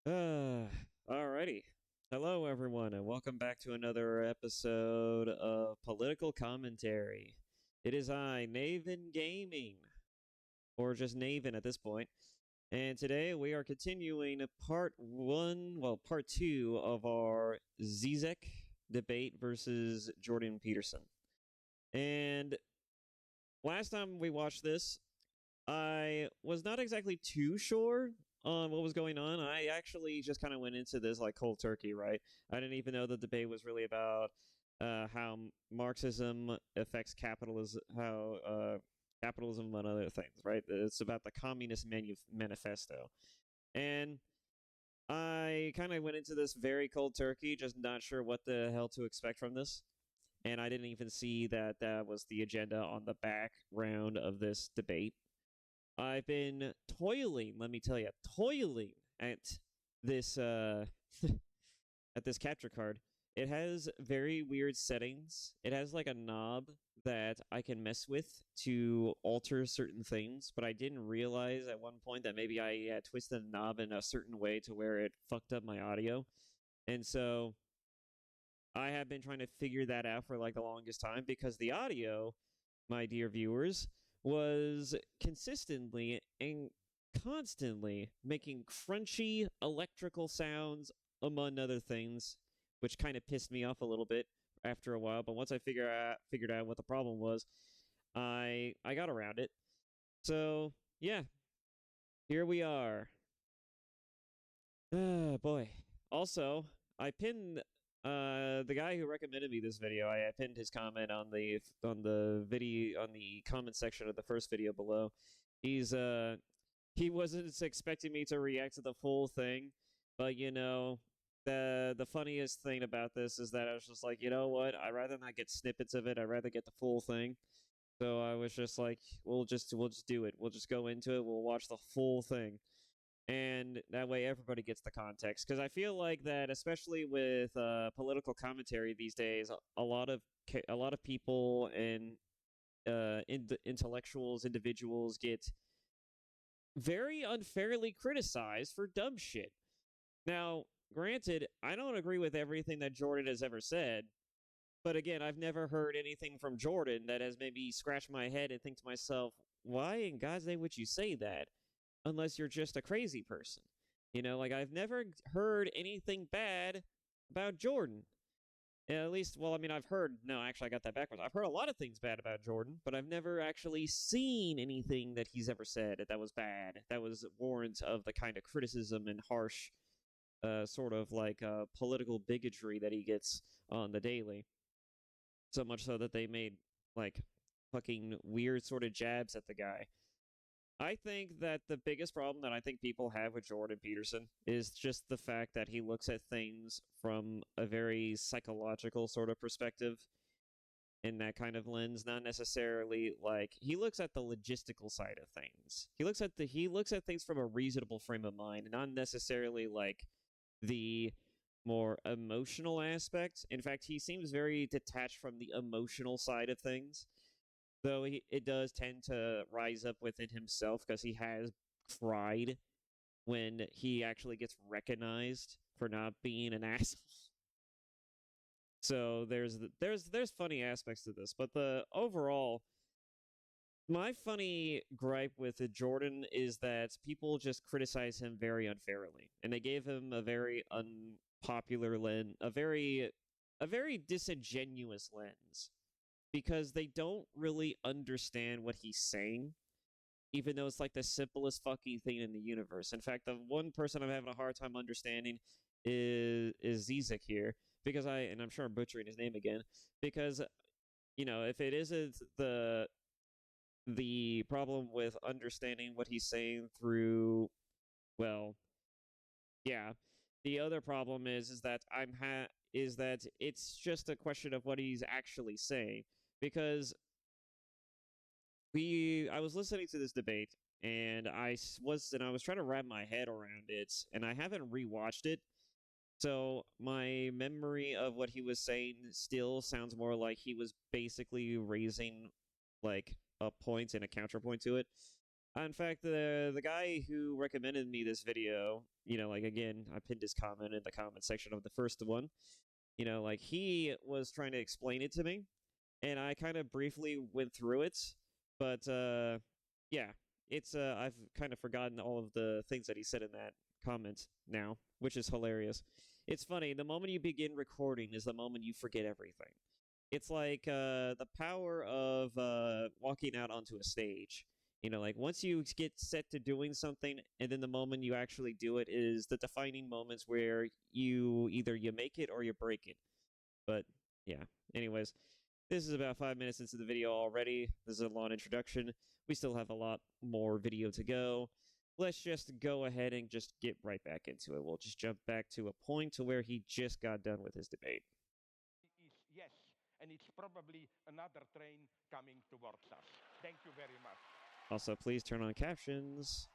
Alrighty. Hello, everyone, and welcome back to another episode of Political Commentary. It is I, Naven Gaming, or just Naven at this point, and today we are continuing part two of our Zizek debate versus Jordan Peterson. And last time we watched this, I was not exactly too sure on what was going on. I actually just kind of went into this like cold turkey, right? I didn't even know the debate was really about how Marxism affects capitalism, how capitalism and other things, right? It's about the Communist Manifesto. And I kind of went into this very cold turkey, just not sure what the hell to expect from this. And I didn't even see that that was the agenda on the background of this debate. I've been toiling, let me tell you, toiling at this at this capture card. It has very weird settings. It has like a knob that I can mess with to alter certain things, but I didn't realize at one point that maybe I twisted the knob in a certain way to where it fucked up my audio. And so I have been trying to figure that out for like the longest time because the audio, my dear viewers, was consistently and constantly making crunchy electrical sounds, among other things, which kind of pissed me off a little bit after a while. But once I figured out what the problem was, I got around it. So yeah, here we are. Boy. Also, I pinned the guy who recommended me this video. I pinned his comment on the video on the comment section of the first video below. He's he wasn't expecting me to react to the full thing, but you know, the funniest thing about this is that I was just like, you know what? I'd rather not get snippets of it. I'd rather get the full thing. So I was just like, we'll just do it. We'll just go into it. We'll watch the full thing, and that way everybody gets the context. Because I feel like that, especially with political commentary these days, a lot of people and intellectuals, individuals get very unfairly criticized for dumb shit. Now, granted, I don't agree with everything that Jordan has ever said, but again, I've never heard anything from Jordan that has made me scratch my head and think to myself, why in God's name would you say that? Unless you're just a crazy person. You know, like I've never heard anything bad about Jordan. At least, well, I mean, I've heard, no, actually, I got that backwards. I've heard a lot of things bad about Jordan, but I've never actually seen anything that he's ever said that was bad, that was warrant of the kind of criticism and harsh, sort of like political bigotry that he gets on the daily. So much so that they made, like, fucking weird sort of jabs at the guy. I think that the biggest problem that I think people have with Jordan Peterson is just the fact that he looks at things from a very psychological sort of perspective in that kind of lens, not necessarily like he looks at the logistical side of things. He looks at things from a reasonable frame of mind, not necessarily like the more emotional aspects. In fact, he seems very detached from the emotional side of things, though it does tend to rise up within himself because he has cried when he actually gets recognized for not being an asshole. So there's funny aspects to this, but the overall, my funny gripe with Jordan is that people just criticize him very unfairly, and they gave him a very unpopular lens, a very disingenuous lens, because they don't really understand what he's saying, even though it's like the simplest fucking thing in the universe. In fact, the one person I'm having a hard time understanding is Zizek here, because and I'm sure I'm butchering his name again, because you know, if it isn't the problem with understanding what he's saying through, well, yeah, the other problem is that is that it's just a question of what he's actually saying, because I was listening to this debate, and I was trying to wrap my head around it, and I haven't rewatched it. So my memory of what he was saying still sounds more like he was basically raising like a point and a counterpoint to it. In fact, the guy who recommended me this video, like again, I pinned his comment in the comment section of the first one. Like he was trying to explain it to me, and I kind of briefly went through it, but yeah, it's I've kind of forgotten all of the things that he said in that comment now, which is hilarious. It's funny. The moment you begin recording is the moment you forget everything. It's like the power of walking out onto a stage. Like once you get set to doing something, and then the moment you actually do it is the defining moments where you make it or you break it. But yeah, anyways, this is about 5 minutes into the video already. This is a long introduction. We still have a lot more video to go. Let's just go ahead and just get right back into it. We'll just jump back to a point to where he just got done with his debate. Yes, and it's probably another train coming towards us. Thank you very much. Also, please turn on captions.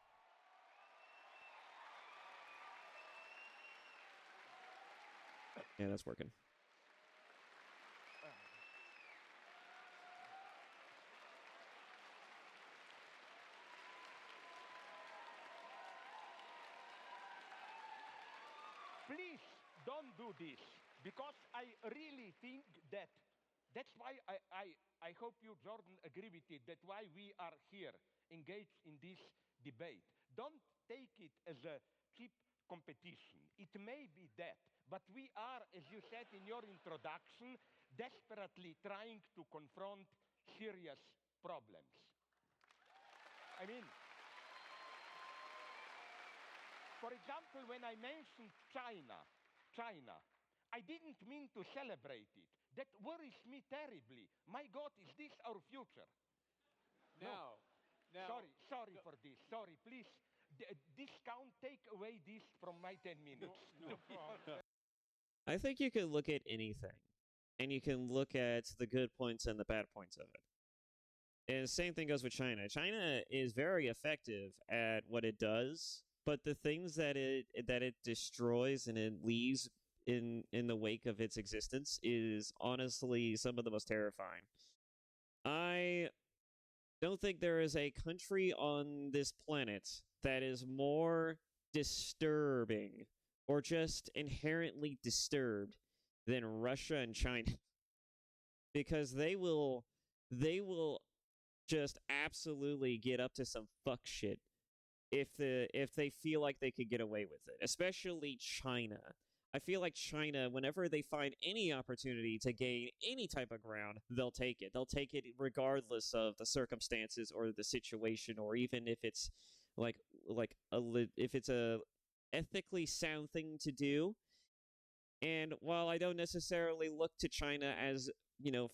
Yeah, that's working. Please don't do this, because I really think that's why I hope you, Jordan, agree with it, that's why we are here engaged in this debate. Don't take it as a cheap competition. It may be that, but we are, as you said in your introduction, desperately trying to confront serious problems. I mean, for example, when I mentioned China, I didn't mean to celebrate it. That worries me terribly. My God, is this our future? No. Sorry for this. Sorry, please. Discount, take away this from my 10 minutes. No problem. I think you can look at anything, and you can look at the good points and the bad points of it. And the same thing goes with China. China is very effective at what it does, but the things that it destroys and it leaves in the wake of its existence is honestly some of the most terrifying. I don't think there is a country on this planet that is more disturbing or just inherently disturbed than Russia and China, because they will just absolutely get up to some fuck shit if they feel like they could get away with it, especially China. I feel like China, whenever they find any opportunity to gain any type of ground, they'll take it. They'll take it regardless of the circumstances or the situation, or even if it's if it's a ethically sound thing to do. And while I don't necessarily look to China as,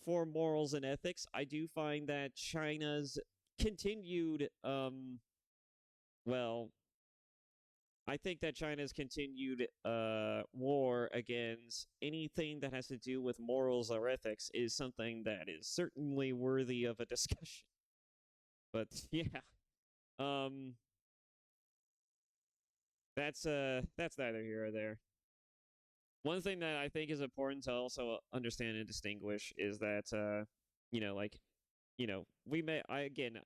for morals and ethics, I do find that China's continued well, I think that China's continued war against anything that has to do with morals or ethics is something that is certainly worthy of a discussion. But yeah, that's neither here or there. One thing that I think is important to also understand and distinguish is that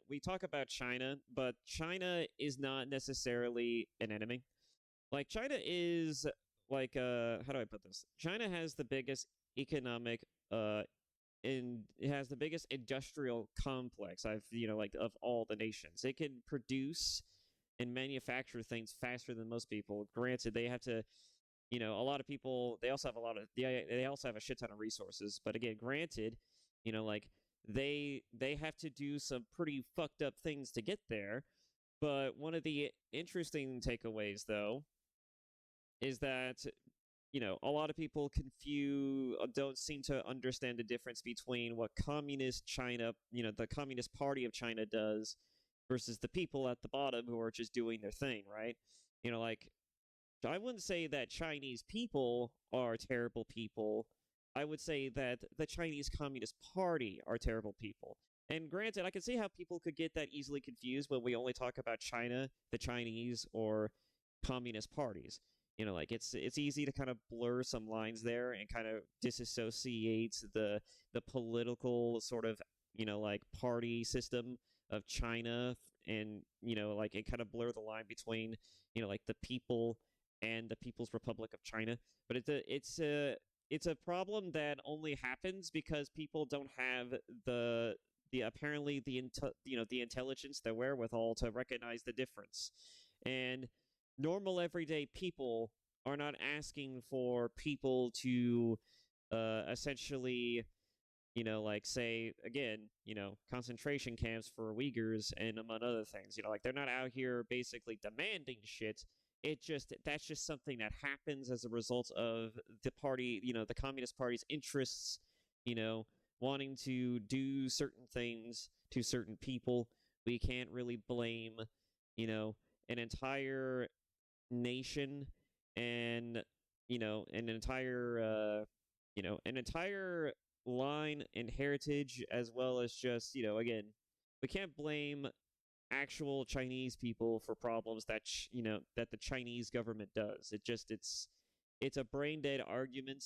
we talk about China, but China is not necessarily an enemy. Like China is how do I put this? China has the biggest economic and it has the biggest industrial complex of all the nations. It can produce and manufacture things faster than most people. Granted, they have to, a lot of people, they also have a shit ton of resources, but again, granted, like they have to do some pretty fucked up things to get there. But one of the interesting takeaways, though, is that a lot of people don't seem to understand the difference between what communist China, the Communist Party of China does versus the people at the bottom who are just doing their thing, right? Like, I wouldn't say that Chinese people are terrible people. I would say that the Chinese Communist Party are terrible people. And granted, I can see how people could get that easily confused when we only talk about China, the Chinese, or communist parties. Like it's easy to kind of blur some lines there and kind of disassociate the political sort of party system of China and like it kind of blur the line between like the people and the People's Republic of China. But it's a problem that only happens because people don't have the apparently the intelligence, the wherewithal to recognize the difference. And normal everyday people are not asking for people to essentially like say again, concentration camps for Uyghurs and among other things. Like they're not out here basically demanding shit. That's just something that happens as a result of the party, the Communist Party's interests, wanting to do certain things to certain people. We can't really blame, an entire nation and an entire line and heritage, as well as just again, we can't blame actual Chinese people for problems that that the Chinese government does. It's a brain dead argument,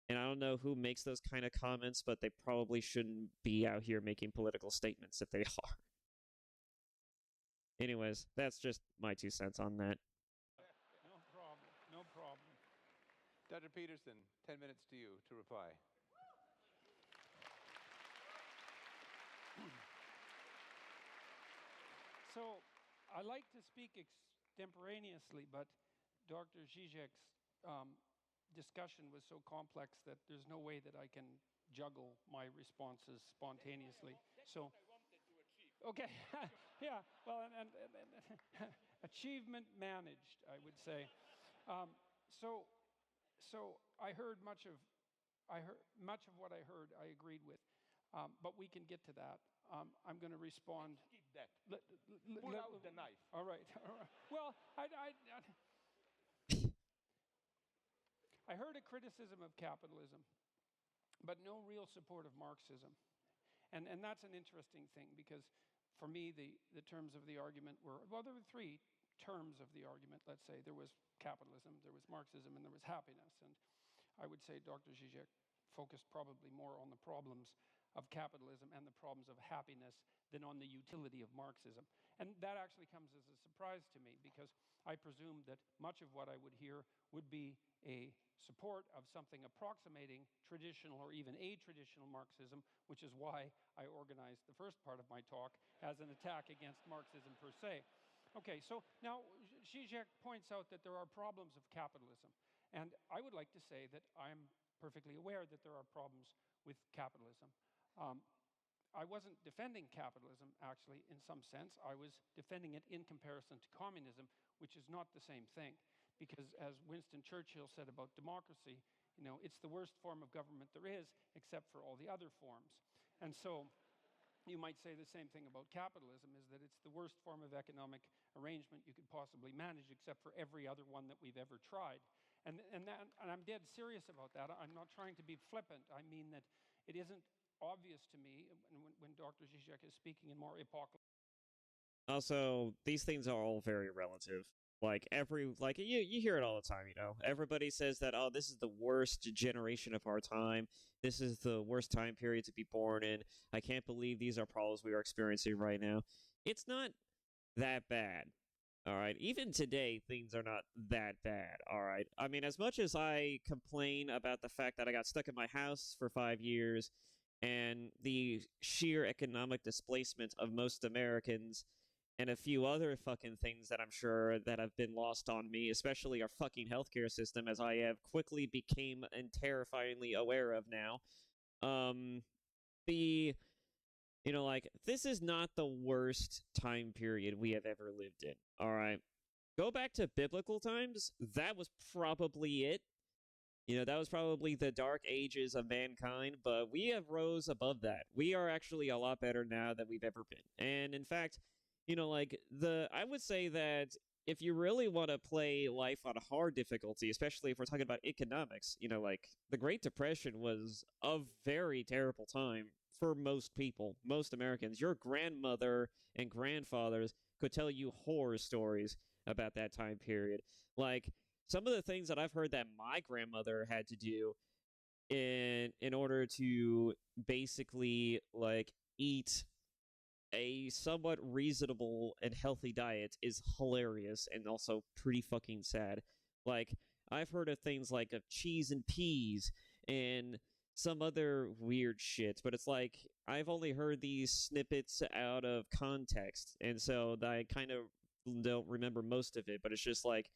and I don't know who makes those kind of comments, but they probably shouldn't be out here making political statements if they are. Anyways, that's just my 2 cents on that. No problem. No problem. Dr. Peterson, 10 minutes to you to reply. So I like to speak extemporaneously, but Dr. Zizek's discussion was so complex that there's no way that I can juggle my responses spontaneously. So, okay, yeah, well, and achievement managed, I would say. So I heard much of what I heard. I agreed with, but we can get to that. I'm going to respond. Skip that. Pull out the knife. All right. Well, I heard a criticism of capitalism, but no real support of Marxism. And that's an interesting thing, because for me, the terms of the argument were, well, there were three terms of the argument, let's say. There was capitalism, there was Marxism, and there was happiness. And I would say Dr. Zizek focused probably more on the problems of capitalism and the problems of happiness than on the utility of Marxism. And that actually comes as a surprise to me, because I presumed that much of what I would hear would be a support of something approximating traditional or even a-traditional Marxism, which is why I organized the first part of my talk as an attack against Marxism per se. Okay, so now Zizek points out that there are problems of capitalism. And I would like to say that I'm perfectly aware that there are problems with capitalism. I wasn't defending capitalism, actually, in some sense. I was defending it in comparison to communism, which is not the same thing. Because as Winston Churchill said about democracy, it's the worst form of government there is, except for all the other forms. And so you might say the same thing about capitalism, is that it's the worst form of economic arrangement you could possibly manage, except for every other one that we've ever tried. And I'm dead serious about that. I'm not trying to be flippant. I mean that it isn't obvious to me when Dr. Zizek is speaking in more apocalyptic. Also, these things are all very relative. Like you hear it all the time. Everybody says that, oh, this is the worst generation of our time. This is the worst time period to be born in. I can't believe these are problems we are experiencing right now. It's not that bad. All right. Even today, things are not that bad. All right. I mean, as much as I complain about the fact that I got stuck in my house for 5 years and the sheer economic displacement of most Americans and a few other fucking things that I'm sure that have been lost on me, especially our fucking healthcare system, as I have quickly became and terrifyingly aware of now. This is not the worst time period we have ever lived in. All right. Go back to biblical times. That was probably it. That was probably the dark ages of mankind, but we have rose above that. We are actually a lot better now than we've ever been. And in fact, I would say that if you really want to play life on a hard difficulty, especially if we're talking about economics, the Great Depression was a very terrible time for most people, most Americans. Your grandmother and grandfathers could tell you horror stories about that time period. Like, some of the things that I've heard that my grandmother had to do in order to basically, eat a somewhat reasonable and healthy diet is hilarious and also pretty fucking sad. Like, I've heard of things like of cheese and peas and some other weird shit, but it's like I've only heard these snippets out of context, and so I kind of don't remember most of it. But it's just like,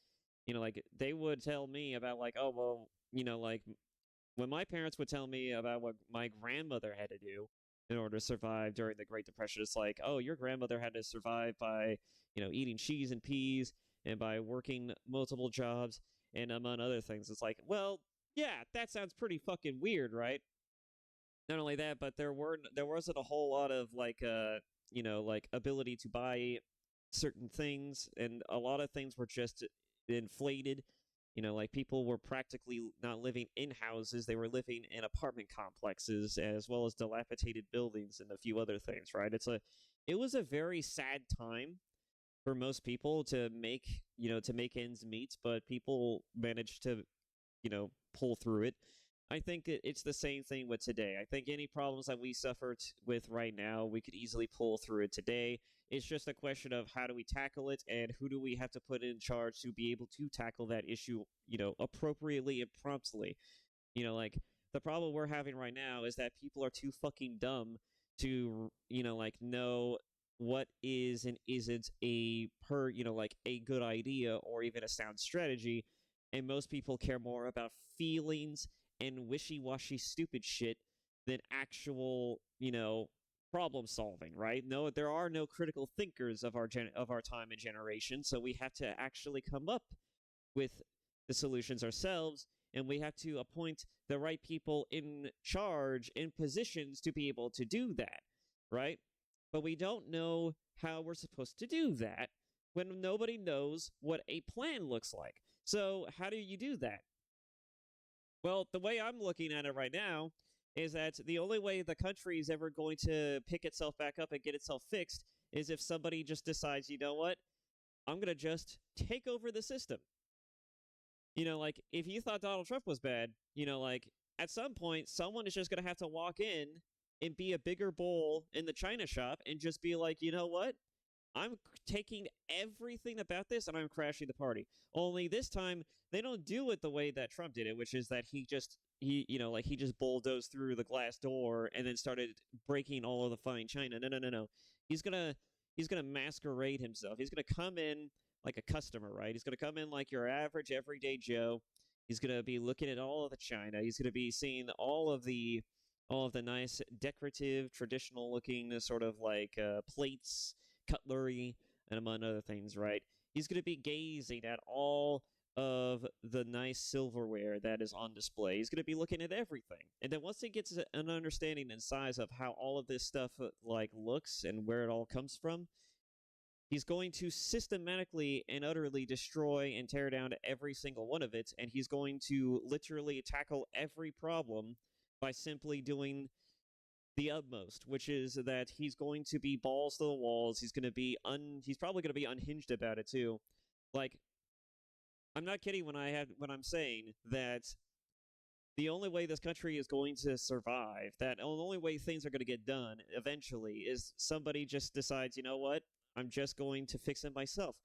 like they would tell me about like, oh well, like when my parents would tell me about what my grandmother had to do in order to survive during the Great Depression, it's like, oh, your grandmother had to survive by, eating cheese and peas and by working multiple jobs and among other things. It's like, well, yeah, that sounds pretty fucking weird, right? Not only that, but there wasn't a whole lot of like like ability to buy certain things, and a lot of things were just inflated. Like people were practically not living in houses; they were living in apartment complexes, as well as dilapidated buildings and a few other things. Right? It was a very sad time for most people to make to make ends meet, but people managed to pull through it. I think it's the same thing with today. I think any problems that we suffer with right now, we could easily pull through it today. It's just a question of how do we tackle it and who do we have to put in charge to be able to tackle that issue, appropriately and promptly. Like the problem we're having right now is that people are too fucking dumb to, like know what is and isn't like a good idea or even a sound strategy. And most people care more about feelings and wishy-washy stupid shit than actual, problem solving, right? No, there are no critical thinkers of our time and generation, so we have to actually come up with the solutions ourselves, and we have to appoint the right people in charge in positions to be able to do that, right? But we don't know how we're supposed to do that when nobody knows what a plan looks like. So, how do you do that? Well, the way I'm looking at it right now is that the only way the country is ever going to pick itself back up and get itself fixed is if somebody just decides, you know what, I'm going to just take over the system. Like, if you thought Donald Trump was bad, like, at some point, someone is just going to have to walk in and be a bigger bull in the China shop and just be like, you know what? I'm taking everything about this and I'm crashing the party. Only this time, they don't do it the way that Trump did it, which is that he just bulldozed through the glass door and then started breaking all of the fine china. No. He's gonna masquerade himself. He's gonna come in like a customer, right? He's gonna come in like your average everyday Joe. He's gonna be looking at all of the china. He's gonna be seeing all of the nice decorative, traditional looking sort of like plates, cutlery, and among other things, right? He's going to be gazing at all of the nice silverware that is on display. He's going to be looking at everything. And then once he gets an understanding and size of how all of this stuff like looks and where it all comes from, he's going to systematically and utterly destroy and tear down every single one of it, and he's going to literally tackle every problem by simply doing the utmost, which is that he's going to be balls to the walls. He's going to be he's probably going to be unhinged about it too. Like, I'm not kidding when I'm saying that the only way this country is going to survive, that the only way things are going to get done eventually, is somebody just decides, you know what, I'm just going to fix it myself.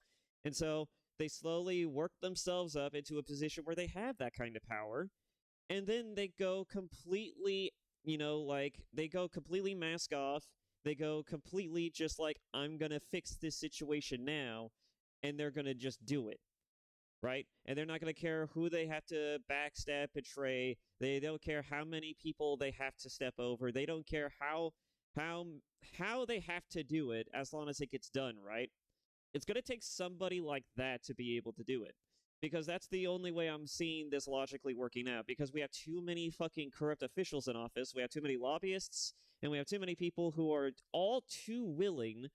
And so they slowly work themselves up into a position where they have that kind of power, and then they go completely, like they go completely mask off. They go completely just like, I'm going to fix this situation now, and they're going to just do it. Right? And they're not going to care who they have to backstab, betray. They don't care how many people they have to step over. They don't care how how they have to do it, as long as it gets done, right? It's going to take somebody like that to be able to do it. Because that's the only way I'm seeing this logically working out. Because we have too many fucking corrupt officials in office. We have too many lobbyists. And we have too many people who are all too willing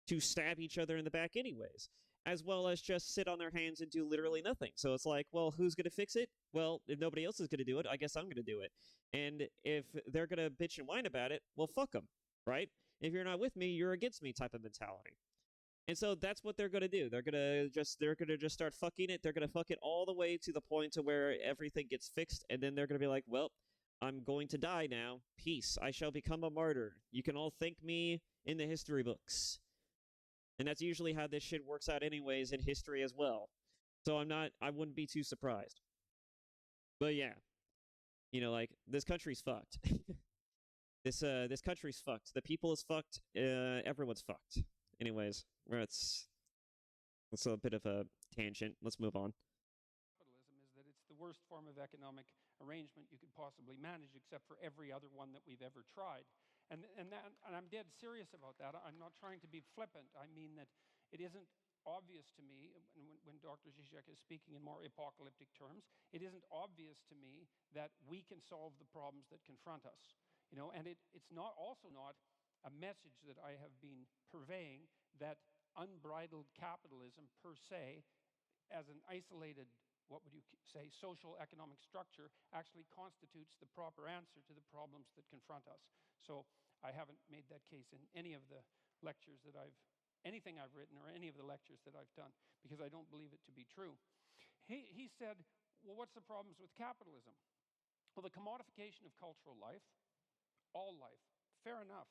to stab each other in the back anyways, as well as just sit on their hands and do literally nothing. So it's like, well, who's going to fix it? Well, if nobody else is going to do it, I guess I'm going to do it. And if they're going to bitch and whine about it, well, fuck them, right? If you're not with me, you're against me type of mentality. And so that's what they're going to do. They're going to just start fucking it. They're going to fuck it all the way to the point to where everything gets fixed, and then they're going to be like, well, I'm going to die now. Peace. I shall become a martyr. You can all thank me in the history books. And that's usually how this shit works out anyways in history as well. So I wouldn't be too surprised. But yeah, like, this country's fucked. This country's fucked. The people is fucked. Everyone's fucked. Anyways, that's a bit of a tangent. Let's move on. Capitalism is that it's the worst form of economic arrangement you could possibly manage, except for every other one that we've ever tried. And I'm dead serious about that. I'm not trying to be flippant. I mean that it isn't obvious to me, when Dr. Zizek is speaking in more apocalyptic terms, it isn't obvious to me that we can solve the problems that confront us. And it's also not a message that I have been purveying that unbridled capitalism per se, as an isolated, what would you say, social economic structure, actually constitutes the proper answer to the problems that confront us. So I haven't made that case in any of the lectures that anything I've written or any of the lectures that I've done, because I don't believe it to be true. He said, well, what's the problems with capitalism? Well, the commodification of cultural life, all life, fair enough.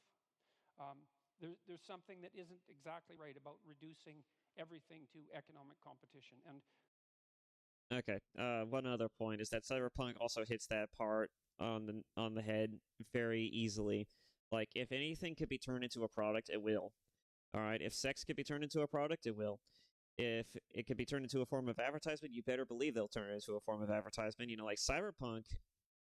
There's something that isn't exactly right about reducing everything to economic competition. And Okay. One other point is that Cyberpunk also hits that part on the head very easily. Like, if anything could be turned into a product, it will. All right. If sex could be turned into a product, it will. If it could be turned into a form of advertisement, you better believe they'll turn it into a form of advertisement. Like, Cyberpunk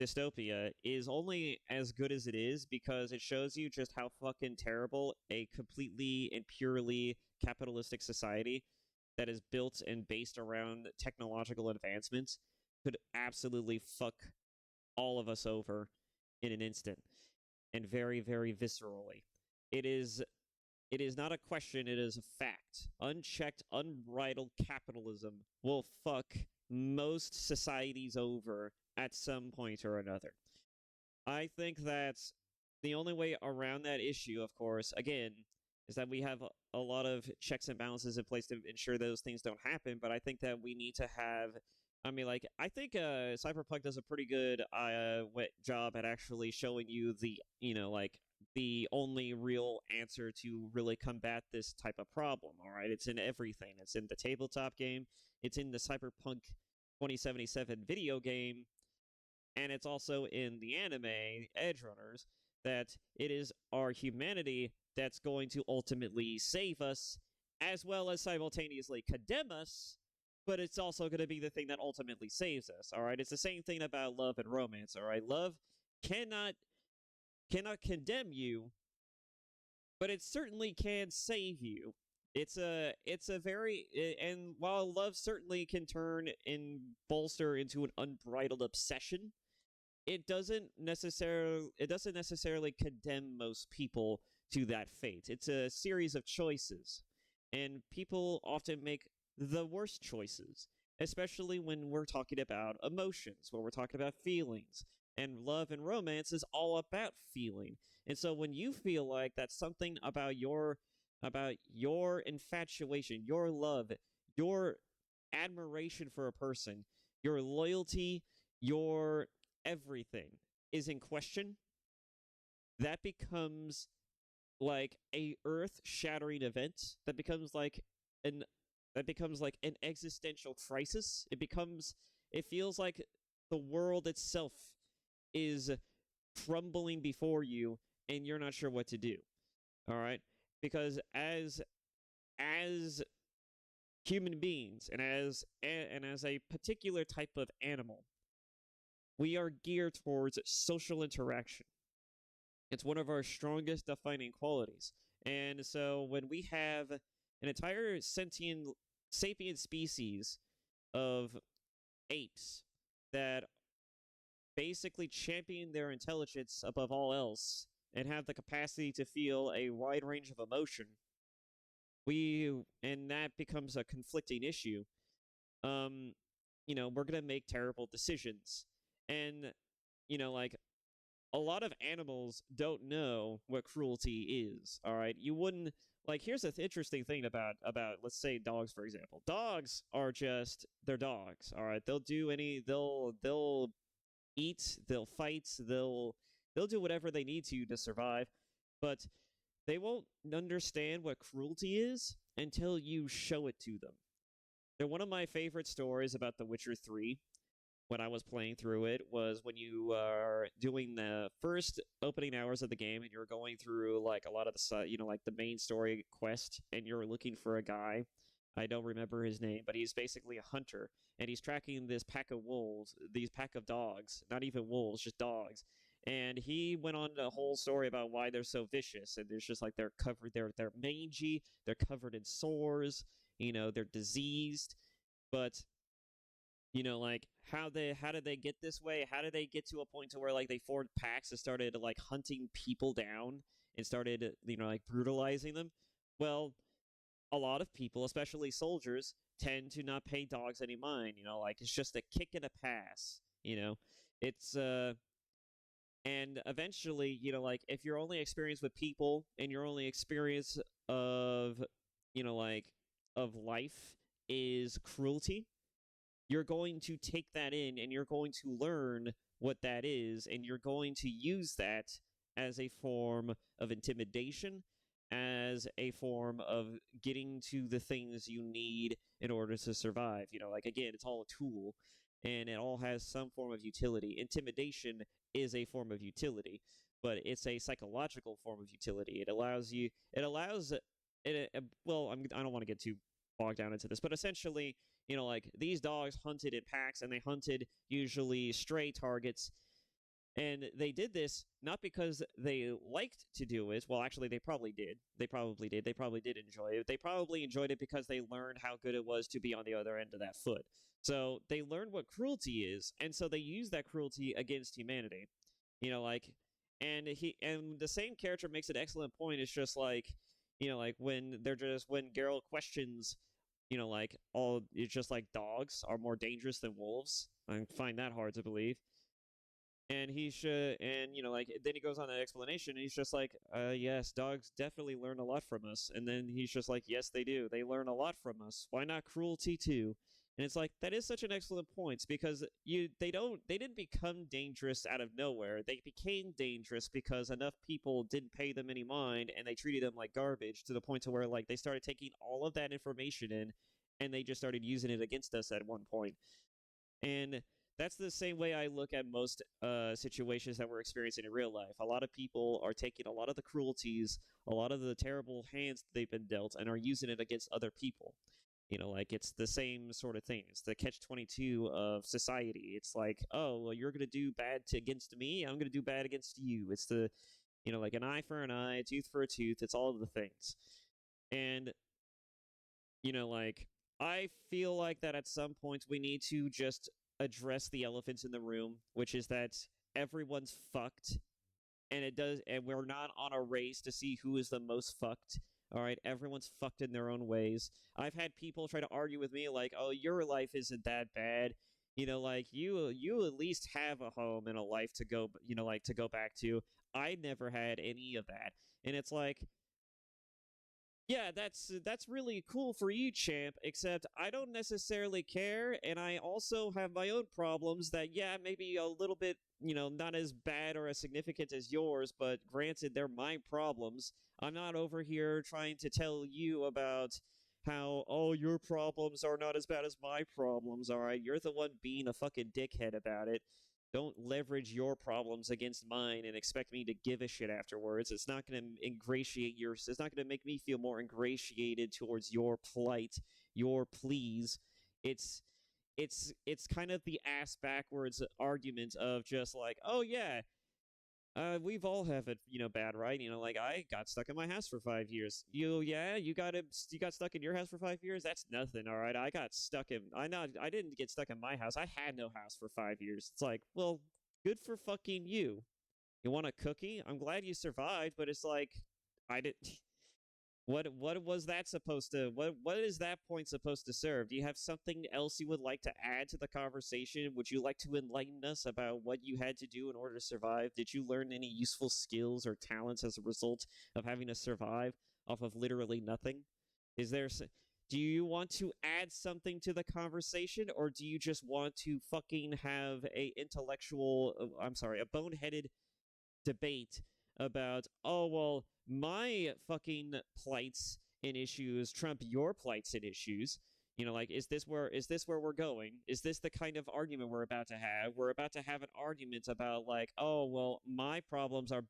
dystopia is only as good as it is because it shows you just how fucking terrible a completely and purely capitalistic society that is built and based around technological advancements could absolutely fuck all of us over in an instant, and very, very viscerally. It is not a question, it is a fact. Unchecked, unbridled capitalism will fuck most societies over at some point or another. I think that the only way around that issue, of course, again, is that we have a lot of checks and balances in place to ensure those things don't happen, but I think that we need to have... I think Cyberpunk does a pretty good job at actually showing you the only real answer to really combat this type of problem, all right? It's in everything. It's in the tabletop game, it's in the Cyberpunk 2077 video game, and it's also in the anime, Edgerunners, that it is our humanity that's going to ultimately save us, as well as simultaneously condemn us, but it's also going to be the thing that ultimately saves us, all right? It's the same thing about love and romance, all right? Love cannot condemn you, but it certainly can save you. It's a very... And while love certainly can turn and bolster into an unbridled obsession, it doesn't necessarily condemn most people to that fate. It's a series of choices, and people often make the worst choices, especially when we're talking about emotions, when we're talking about feelings. And love and romance is all about feeling. And so when you feel like that's something about your infatuation, your love, your admiration for a person, your loyalty, your everything is in question, that becomes like a earth-shattering event. That becomes like an existential crisis. It feels like the world itself is crumbling before you, and you're not sure what to do. All right? Because as human beings, and as a particular type of animal, we are geared towards social interaction. It's one of our strongest defining qualities. And so when we have an entire sapient species of apes that basically champion their intelligence above all else and have the capacity to feel a wide range of emotion, and that becomes a conflicting issue, we're going to make terrible decisions. And, a lot of animals don't know what cruelty is, all right? You wouldn't... here's the interesting thing about, let's say, dogs, for example. Dogs are just... they're dogs, all right? They'll eat, they'll fight, they'll do whatever they need to survive, but they won't understand what cruelty is until you show it to them. They're one of my favorite stories about The Witcher 3 when I was playing through it was when you are doing the first opening hours of the game and you're going through like a lot of the like the main story quest and you're looking for a guy. I don't remember his name, but he's basically a hunter and he's tracking this pack of wolves, these pack of dogs, not even wolves, just dogs. And he went on a whole story about why they're so vicious, and there's just like they're covered, they're mangy, they're covered in sores, they're diseased, but like how did they get this way? How did they get to a point to where like they formed packs and started like hunting people down and started like brutalizing them? Well, a lot of people, especially soldiers, tend to not pay dogs any mind. Like it's just a kick and a pass. It's and eventually, like if your only experience with people and your only experience of like of life is cruelty, you're going to take that in and you're going to learn what that is and you're going to use that as a form of intimidation, as a form of getting to the things you need in order to survive. Like again, it's all a tool and it all has some form of utility. Intimidation is a form of utility, but it's a psychological form of utility. I don't want to get too bogged down into this, but essentially, like these dogs hunted in packs and they hunted usually stray targets. And they did this not because they liked to do it. Well, actually, they probably did. They probably did. They probably did enjoy it. They probably enjoyed it because they learned how good it was to be on the other end of that foot. So they learned what cruelty is, and so they use that cruelty against humanity. Like, and the same character makes an excellent point. It's just like, like when Geralt questions like it's just like dogs are more dangerous than wolves. I find that hard to believe. And he should, and like then he goes on that explanation, and he's just like, yes, dogs definitely learn a lot from us. And then he's just like, yes, they do. They learn a lot from us. Why not cruelty too? And it's like that is such an excellent point because they didn't become dangerous out of nowhere. They became dangerous because enough people didn't pay them any mind and they treated them like garbage to the point to where like they started taking all of that information in and they just started using it against us at one point. And that's the same way I look at most situations that we're experiencing in real life. A lot of people are taking a lot of the cruelties, a lot of the terrible hands they've been dealt, and are using it against other people. Like it's the same sort of thing. It's the catch-22 of society. It's like, oh, well, you're going to do bad against me. I'm going to do bad against you. It's the, like an eye for an eye, a tooth for a tooth. It's all of the things. And, like, I feel like that at some point we need to just address the elephants in the room, which is that everyone's fucked. And we're not on a race to see who is the most fucked. All right, everyone's fucked in their own ways. I've had people try to argue with me like, "Oh, your life isn't that bad." Like you at least have a home and a life to go, like to go back to. I never had any of that. And it's like, yeah, that's really cool for you, champ, except I don't necessarily care, and I also have my own problems that, yeah, maybe a little bit, not as bad or as significant as yours, but granted, they're my problems. I'm not over here trying to tell you about how, oh, your problems are not as bad as my problems, all right? You're the one being a fucking dickhead about it. Don't leverage your problems against mine and expect me to give a shit afterwards. It's not going to it's not going to make me feel more ingratiated towards your plight, your pleas. It's kind of the ass backwards argument of just like, oh yeah, we've all have it, bad, right? Like I got stuck in my house for 5 years. You got stuck in your house for 5 years. That's nothing, all right. I didn't get stuck in my house. I had no house for 5 years. It's like, well, good for fucking you. You want a cookie? I'm glad you survived, but it's like, I did. What was that supposed to? What is that point supposed to serve? Do you have something else you would like to add to the conversation? Would you like to enlighten us about what you had to do in order to survive? Did you learn any useful skills or talents as a result of having to survive off of literally nothing? Is there Do you want to add something to the conversation, or do you just want to fucking have a boneheaded debate about, oh, well, my fucking plights and issues trump your plights and issues? Like, is this where we're going? Is this the kind of argument we're about to have? We're about to have an argument about, like, oh, well, my problems are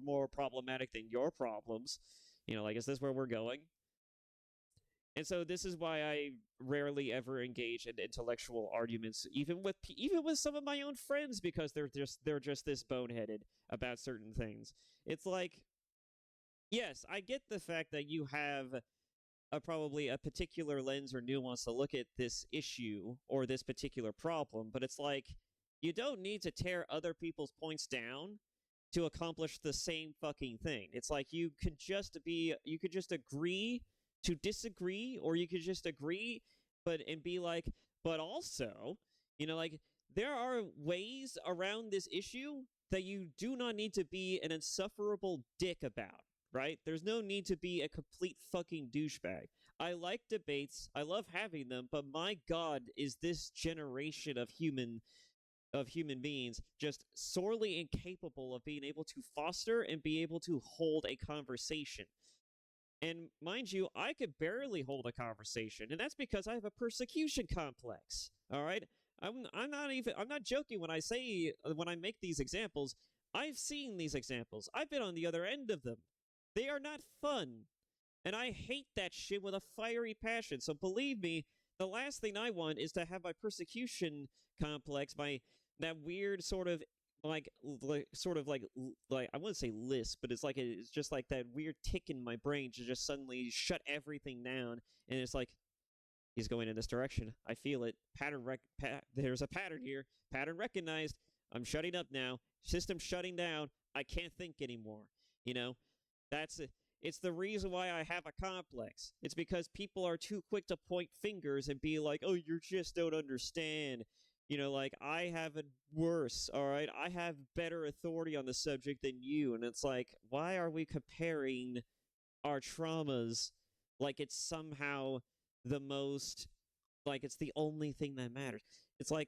more problematic than your problems. Like, is this where we're going? And so this is why I rarely ever engage in intellectual arguments, even with some of my own friends, because they're just this boneheaded about certain things. It's like, yes, I get the fact that you have probably a particular lens or nuance to look at this issue or this particular problem, but it's like, you don't need to tear other people's points down to accomplish the same fucking thing. It's like, you could just agree to disagree, or you could just agree and be like, but also, like, there are ways around this issue that you do not need to be an insufferable dick about, right? There's no need to be a complete fucking douchebag. I like debates, I love having them, but my god, is this generation of human beings just sorely incapable of being able to foster and be able to hold a conversation. And mind you, I could barely hold a conversation, and that's because I have a persecution complex. All right, I'm not joking when I make these examples. I've seen these examples. I've been on the other end of them. They are not fun, and I hate that shit with a fiery passion. So believe me, the last thing I want is to have my persecution complex, that weird sort of like I wouldn't say lisp, but it's just like that weird tick in my brain to just suddenly shut everything down, and it's like, he's going in this direction. I feel it. There's a pattern here. Pattern recognized. I'm shutting up now. System shutting down. I can't think anymore. That's it. It's the reason why I have a complex. It's because people are too quick to point fingers and be like, oh, you just don't understand. Like, I have it worse, all right? I have better authority on the subject than you. And it's like, why are we comparing our traumas like it's somehow it's the only thing that matters? It's like,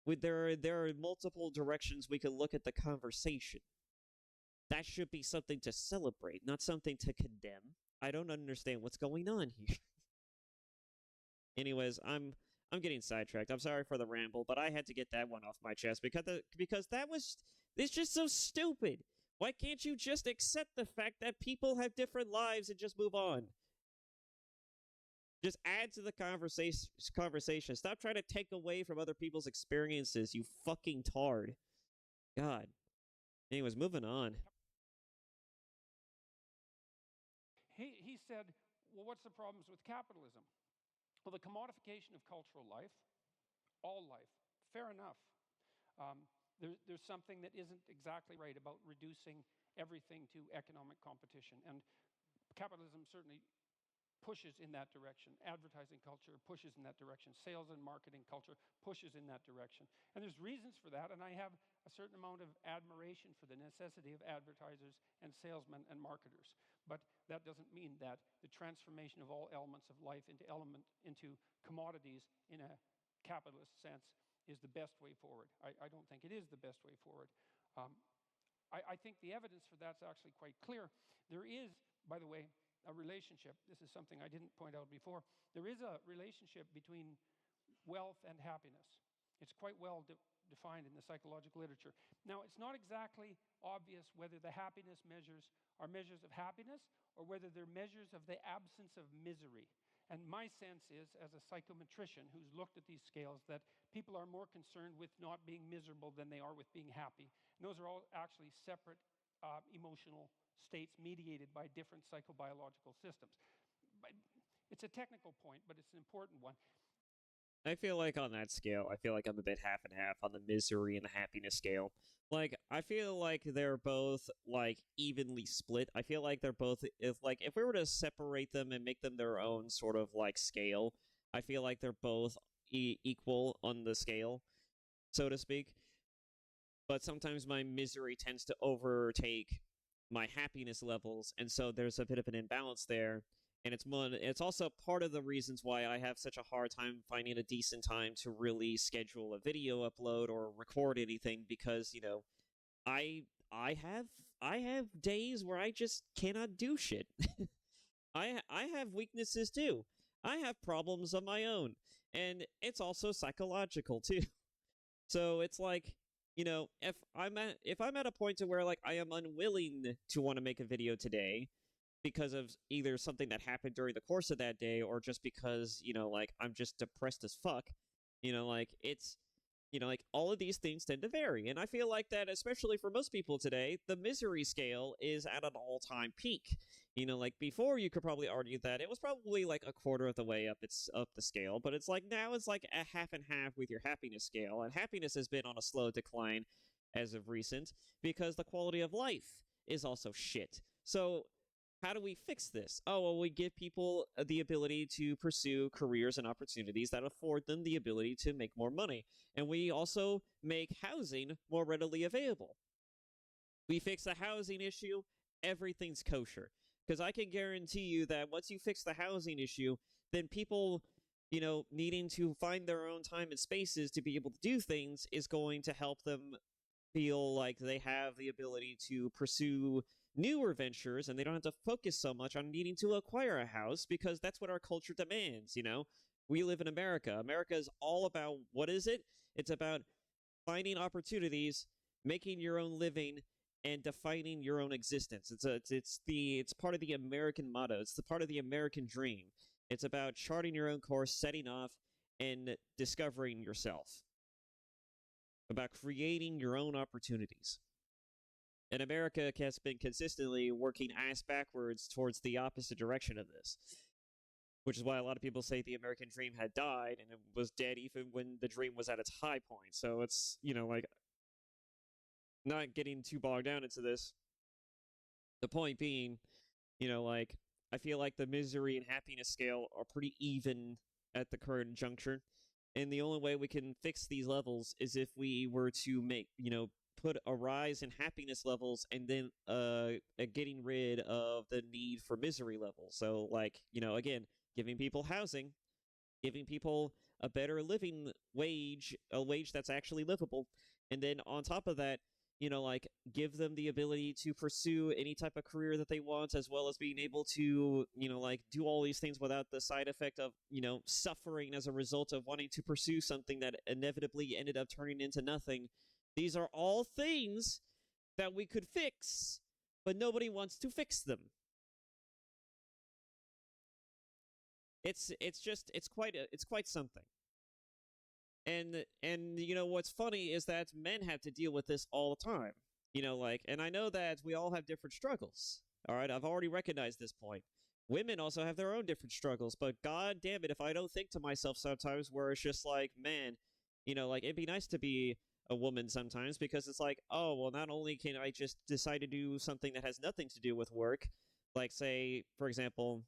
there are multiple directions we can look at the conversation. That should be something to celebrate, not something to condemn. I don't understand what's going on here. Anyways, I'm getting sidetracked. I'm sorry for the ramble, but I had to get that one off my chest because it's just so stupid. Why can't you just accept the fact that people have different lives and just move on? Just add to the conversation. Stop trying to take away from other people's experiences, you fucking tard. God. Anyways, moving on. He said, well, what's the problems with capitalism? Well, the commodification of cultural life, all life, fair enough. There's something that isn't exactly right about reducing everything to economic competition. And capitalism certainly pushes in that direction. Advertising culture pushes in that direction. Sales and marketing culture pushes in that direction. And there's reasons for that, and I have a certain amount of admiration for the necessity of advertisers and salesmen and marketers. But that doesn't mean that the transformation of all elements of life into commodities in a capitalist sense is the best way forward. I don't think it is the best way forward. I think the evidence for that's actually quite clear. There is, by the way, a relationship. This is something I didn't point out before. There is a relationship between wealth and happiness. It's quite well defined in the psychological literature. Now, it's not exactly obvious whether the happiness measures are measures of happiness or whether they're measures of the absence of misery. And my sense is, as a psychometrician who's looked at these scales, that people are more concerned with not being miserable than they are with being happy. And those are all actually separate emotional states mediated by different psychobiological systems. It's a technical point, but it's an important one. I feel like on that scale, I feel like I'm a bit half and half on the misery and the happiness scale. Like, I feel like they're both, like, evenly split. I feel like they're both, if we were to separate them and make them their own sort of, like, scale, I feel like they're both equal on the scale, so to speak. But sometimes my misery tends to overtake my happiness levels, and so there's a bit of an imbalance there. And it's also part of the reasons why I have such a hard time finding a decent time to really schedule a video upload or record anything, because I I have I have days where I just cannot do shit. I have weaknesses too. I have problems of my own, and it's also psychological too. So it's like, if I'm at a point to where like I am unwilling to want to make a video today because of either something that happened during the course of that day, or just because like I'm just depressed as fuck, like it's like all of these things tend to vary. And I feel like that, especially for most people today, the misery scale is at an all-time peak. Like before, you could probably argue that it was probably like a quarter of the way up the scale, but it's like now it's like a half and half with your happiness scale, and happiness has been on a slow decline as of recent because the quality of life is also shit. So how do we fix this? Oh, well, we give people the ability to pursue careers and opportunities that afford them the ability to make more money. And we also make housing more readily available. We fix the housing issue, everything's kosher. Because I can guarantee you that once you fix the housing issue, then people, needing to find their own time and spaces to be able to do things is going to help them feel like they have the ability to pursue newer ventures, and they don't have to focus so much on needing to acquire a house, because that's what our culture demands. We live in America. America is all about, what is it? It's about finding opportunities, making your own living, and defining your own existence. It's part of the American motto. It's the part of the American dream. It's about charting your own course, setting off, and discovering yourself. About creating your own opportunities. And America has been consistently working ass backwards towards the opposite direction of this, which is why a lot of people say the American dream had died, and it was dead even when the dream was at its high point. So it's, like, not getting too bogged down into this. The point being, like, I feel like the misery and happiness scale are pretty even at the current juncture. And the only way we can fix these levels is if we were to make, put a rise in happiness levels, and then getting rid of the need for misery levels. So, like, again, giving people housing, giving people a better living wage, a wage that's actually livable, and then on top of that, like, give them the ability to pursue any type of career that they want, as well as being able to, like, do all these things without the side effect of, suffering as a result of wanting to pursue something that inevitably ended up turning into nothing. These are all things that we could fix, but nobody wants to fix them. It's quite something. And what's funny is that men have to deal with this all the time. And I know that we all have different struggles. All right, I've already recognized this point. Women also have their own different struggles, but god damn it if I don't think to myself sometimes where it's just like, man, like, it'd be nice to be a woman sometimes, because it's like, oh, well, not only can I just decide to do something that has nothing to do with work, like, say, for example,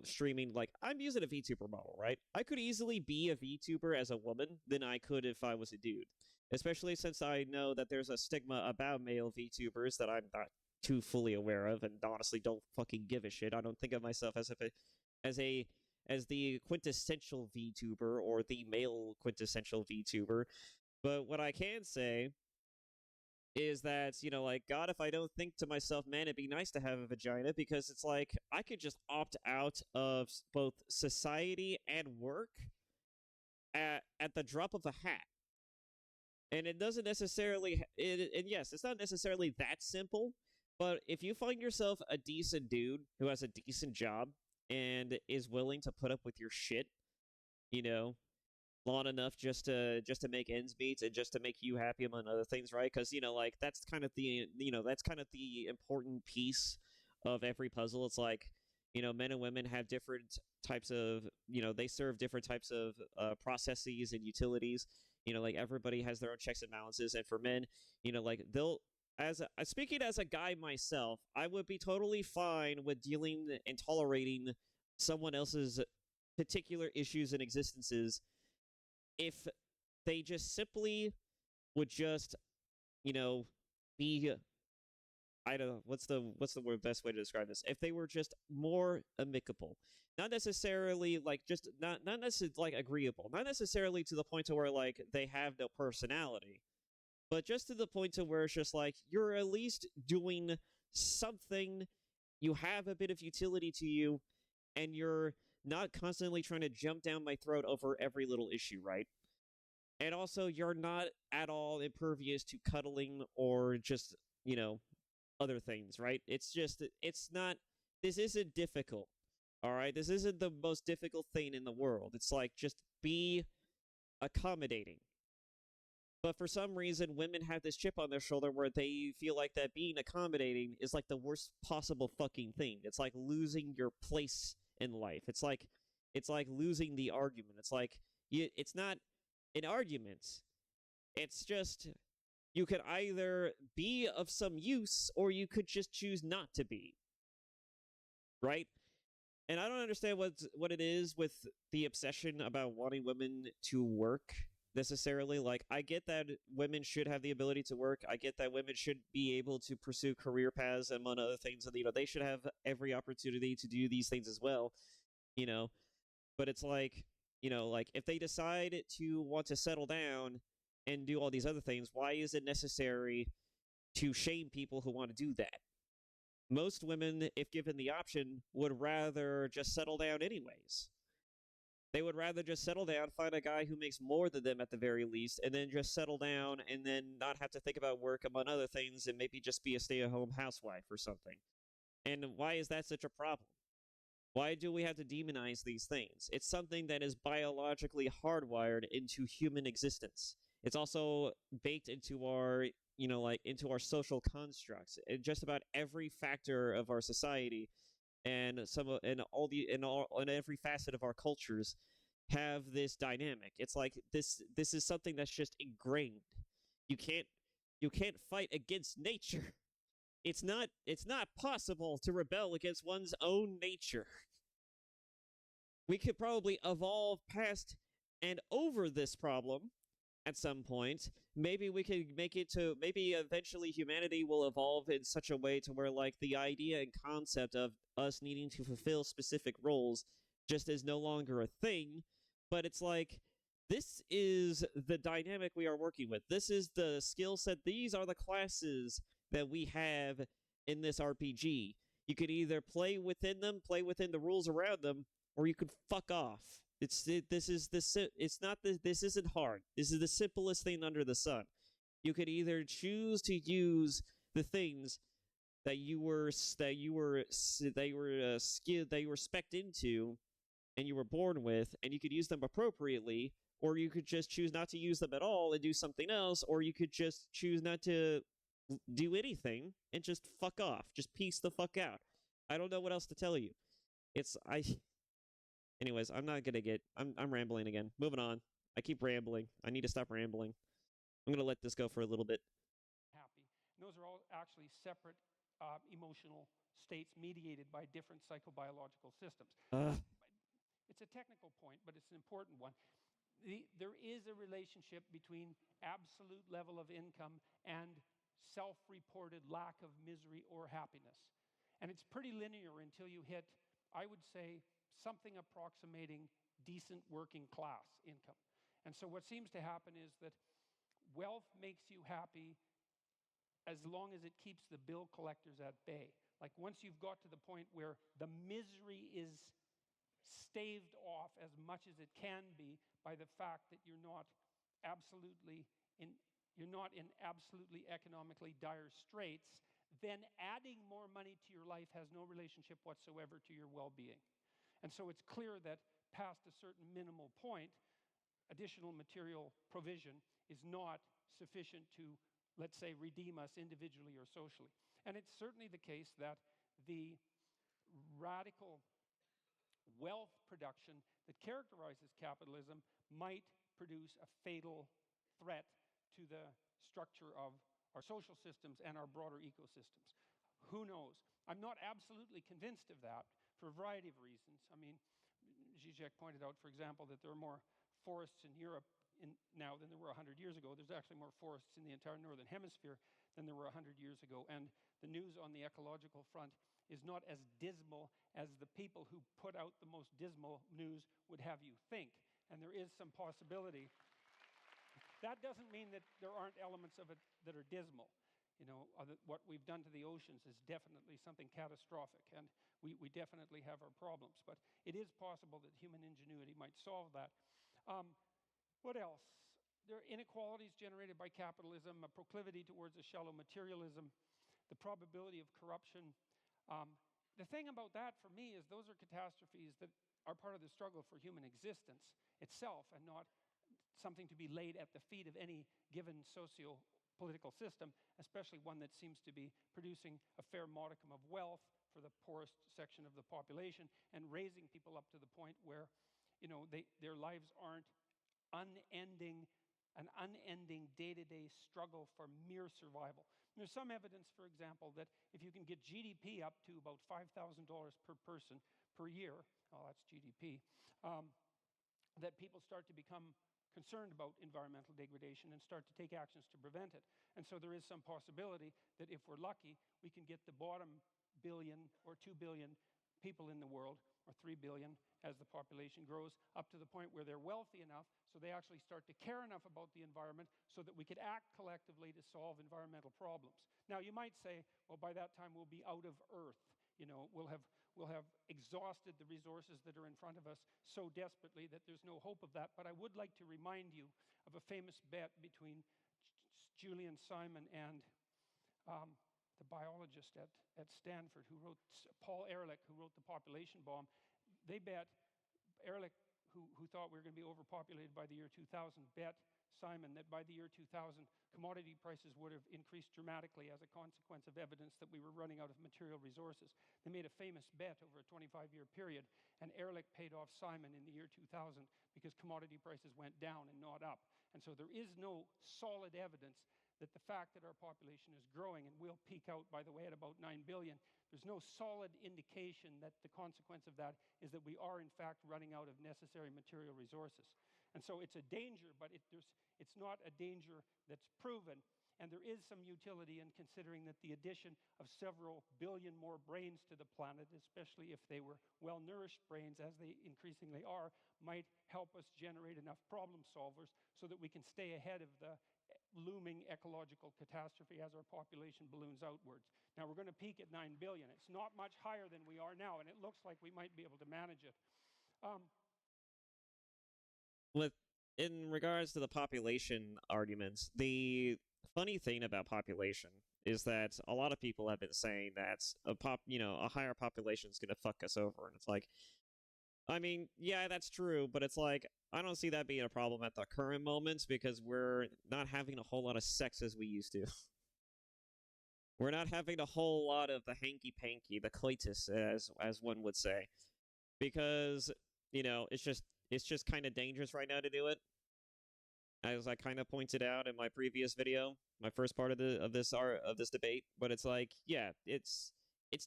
streaming, like, I'm using a VTuber model, right? I could easily be a VTuber as a woman than I could if I was a dude, especially since I know that there's a stigma about male VTubers that I'm not too fully aware of, and honestly don't fucking give a shit. I don't think of myself as as the quintessential VTuber or the male quintessential VTuber. But what I can say is that, like, God, if I don't think to myself, man, it'd be nice to have a vagina, because it's like, I could just opt out of both society and work at the drop of a hat. And it doesn't necessarily, and yes, it's not necessarily that simple, but if you find yourself a decent dude who has a decent job and is willing to put up with your shit, long enough just to make ends meet and just to make you happy, among other things, right? Because like, that's kind of the important piece of every puzzle. It's like, men and women have different types of, they serve different types of processes and utilities. Like, everybody has their own checks and balances, and for men, like, they'll, speaking as a guy myself, I would be totally fine with dealing and tolerating someone else's particular issues and existences if they just simply would just, be I don't know what's the best way to describe this. If they were just more amicable, not necessarily like just not necessarily like agreeable, not necessarily to the point to where like they have no personality, but just to the point to where it's just like you're at least doing something, you have a bit of utility to you, and you're not constantly trying to jump down my throat over every little issue, right? And also, you're not at all impervious to cuddling or just, other things, right? It's just, it's not, this isn't difficult, all right? This isn't the most difficult thing in the world. It's like, just be accommodating. But for some reason, women have this chip on their shoulder where they feel like that being accommodating is like the worst possible fucking thing. It's like losing your place in life. It's like losing the argument. It's like it's not an argument. It's just you could either be of some use or you could just choose not to be, right? And I don't understand what it is with the obsession about wanting women to work necessarily. Like, I get that women should have the ability to work. I get that women should be able to pursue career paths, among other things, and they should have every opportunity to do these things as well. You know, but it's like, like if they decide to want to settle down and do all these other things, why is it necessary to shame people who want to do that? Most women, if given the option, would rather just settle down anyways. They would rather just settle down, find a guy who makes more than them at the very least, and then just settle down and then not have to think about work among other things and maybe just be a stay-at-home housewife or something. And why is that such a problem? Why do we have to demonize these things? It's something that is biologically hardwired into human existence. It's also baked into our, into our social constructs. And just about every factor of our society and and every facet of our cultures have this dynamic. It's like this is something that's just ingrained. You can't fight against nature. It's not possible to rebel against one's own nature. We could probably evolve past and over this problem at some point. Maybe we could make it to maybe eventually humanity will evolve in such a way to where like the idea and concept of us needing to fulfill specific roles just is no longer a thing, but it's like this is the dynamic we are working with. This is the skill set. These are the classes that we have in this RPG. You could either play within them, play within the rules around them, or you could fuck off. It's not this isn't hard. This is the simplest thing under the sun. You could either choose to use the things that you were skilled that you were specced into and you were born with, and you could use them appropriately, or you could just choose not to use them at all and do something else, or you could just choose not to do anything and just fuck off. Just peace the fuck out. I don't know what else to tell you. It's I Anyways, I'm not gonna get I'm rambling again. Moving on. I keep rambling. I need to stop rambling. I'm gonna let this go for a little bit. Happy. And those are all actually separate emotional states mediated by different psychobiological systems. It's a technical point, but it's an important one. There is a relationship between absolute level of income and self-reported lack of misery or happiness. And it's pretty linear until you hit, I would say, something approximating decent working class income. And so what seems to happen is that wealth makes you happy as long as it keeps the bill collectors at bay. Like once you've got to the point where the misery is staved off as much as it can be by the fact that you're not in absolutely economically dire straits, then adding more money to your life has no relationship whatsoever to your well-being. And so it's clear that past a certain minimal point, additional material provision is not sufficient to, let's say, redeem us individually or socially. And it's certainly the case that the radical wealth production that characterizes capitalism might produce a fatal threat to the structure of our social systems and our broader ecosystems. Who knows? I'm not absolutely convinced of that for a variety of reasons. I mean, Zizek pointed out, for example, that there are more forests in Europe now than there were 100 years ago. There's actually more forests in the entire northern hemisphere than there were 100 years ago. And the news on the ecological front is not as dismal as the people who put out the most dismal news would have you think. And there is some possibility. That doesn't mean that there aren't elements of it that are dismal. You know, what we've done to the oceans is definitely something catastrophic, and we definitely have our problems. But it is possible that human ingenuity might solve that. What else? There are inequalities generated by capitalism, a proclivity towards a shallow materialism, the probability of corruption. The thing about that for me is those are catastrophes that are part of the struggle for human existence itself, and not something to be laid at the feet of any given socio-political system, especially one that seems to be producing a fair modicum of wealth for the poorest section of the population and raising people up to the point where, you know, their lives aren't an unending day-to-day struggle for mere survival. And there's some evidence, for example, that if you can get GDP up to about $5,000 per person per year, oh, that's GDP, that people start to become concerned about environmental degradation and start to take actions to prevent it. And so there is some possibility that if we're lucky, we can get the bottom billion or 2 billion people in the world, or 3 billion as the population grows, up to the point where they're wealthy enough so they actually start to care enough about the environment so that we could act collectively to solve environmental problems. Now, you might say, well, by that time we'll be out of Earth. You know, we'll have exhausted the resources that are in front of us so desperately that there's no hope of that. But I would like to remind you of a famous bet between Julian Simon and the biologist at Stanford who wrote, Paul Ehrlich, who wrote The Population Bomb. They bet, Ehrlich, who thought we were going to be overpopulated by the year 2000, bet Simon that by the year 2000, commodity prices would have increased dramatically as a consequence of evidence that we were running out of material resources. They made a famous bet over a 25-year period, and Ehrlich paid off Simon in the year 2000 because commodity prices went down and not up. And so there is no solid evidence that the fact that our population is growing, and will peak out, by the way, at about 9 billion, there's no solid indication that the consequence of that is that we are, in fact, running out of necessary material resources. And so it's a danger, but it's not a danger that's proven. And there is some utility in considering that the addition of several billion more brains to the planet, especially if they were well-nourished brains, as they increasingly are, might help us generate enough problem solvers so that we can stay ahead of the looming ecological catastrophe as our population balloons outwards. Now, we're going to peak at 9 billion. It's not much higher than we are now, and it looks like we might be able to manage it. In regards to the population arguments, the funny thing about population is that a lot of people have been saying that a higher population is going to fuck us over, and it's like, I mean, yeah, that's true, but it's like, I don't see that being a problem at the current moment because we're not having a whole lot of sex as we used to. We're not having a whole lot of the hanky-panky, the coitus, as one would say, because, you know, it's just kind of dangerous right now to do it. As I kind of pointed out in my previous video, my first part of this debate, but it's like, yeah, it's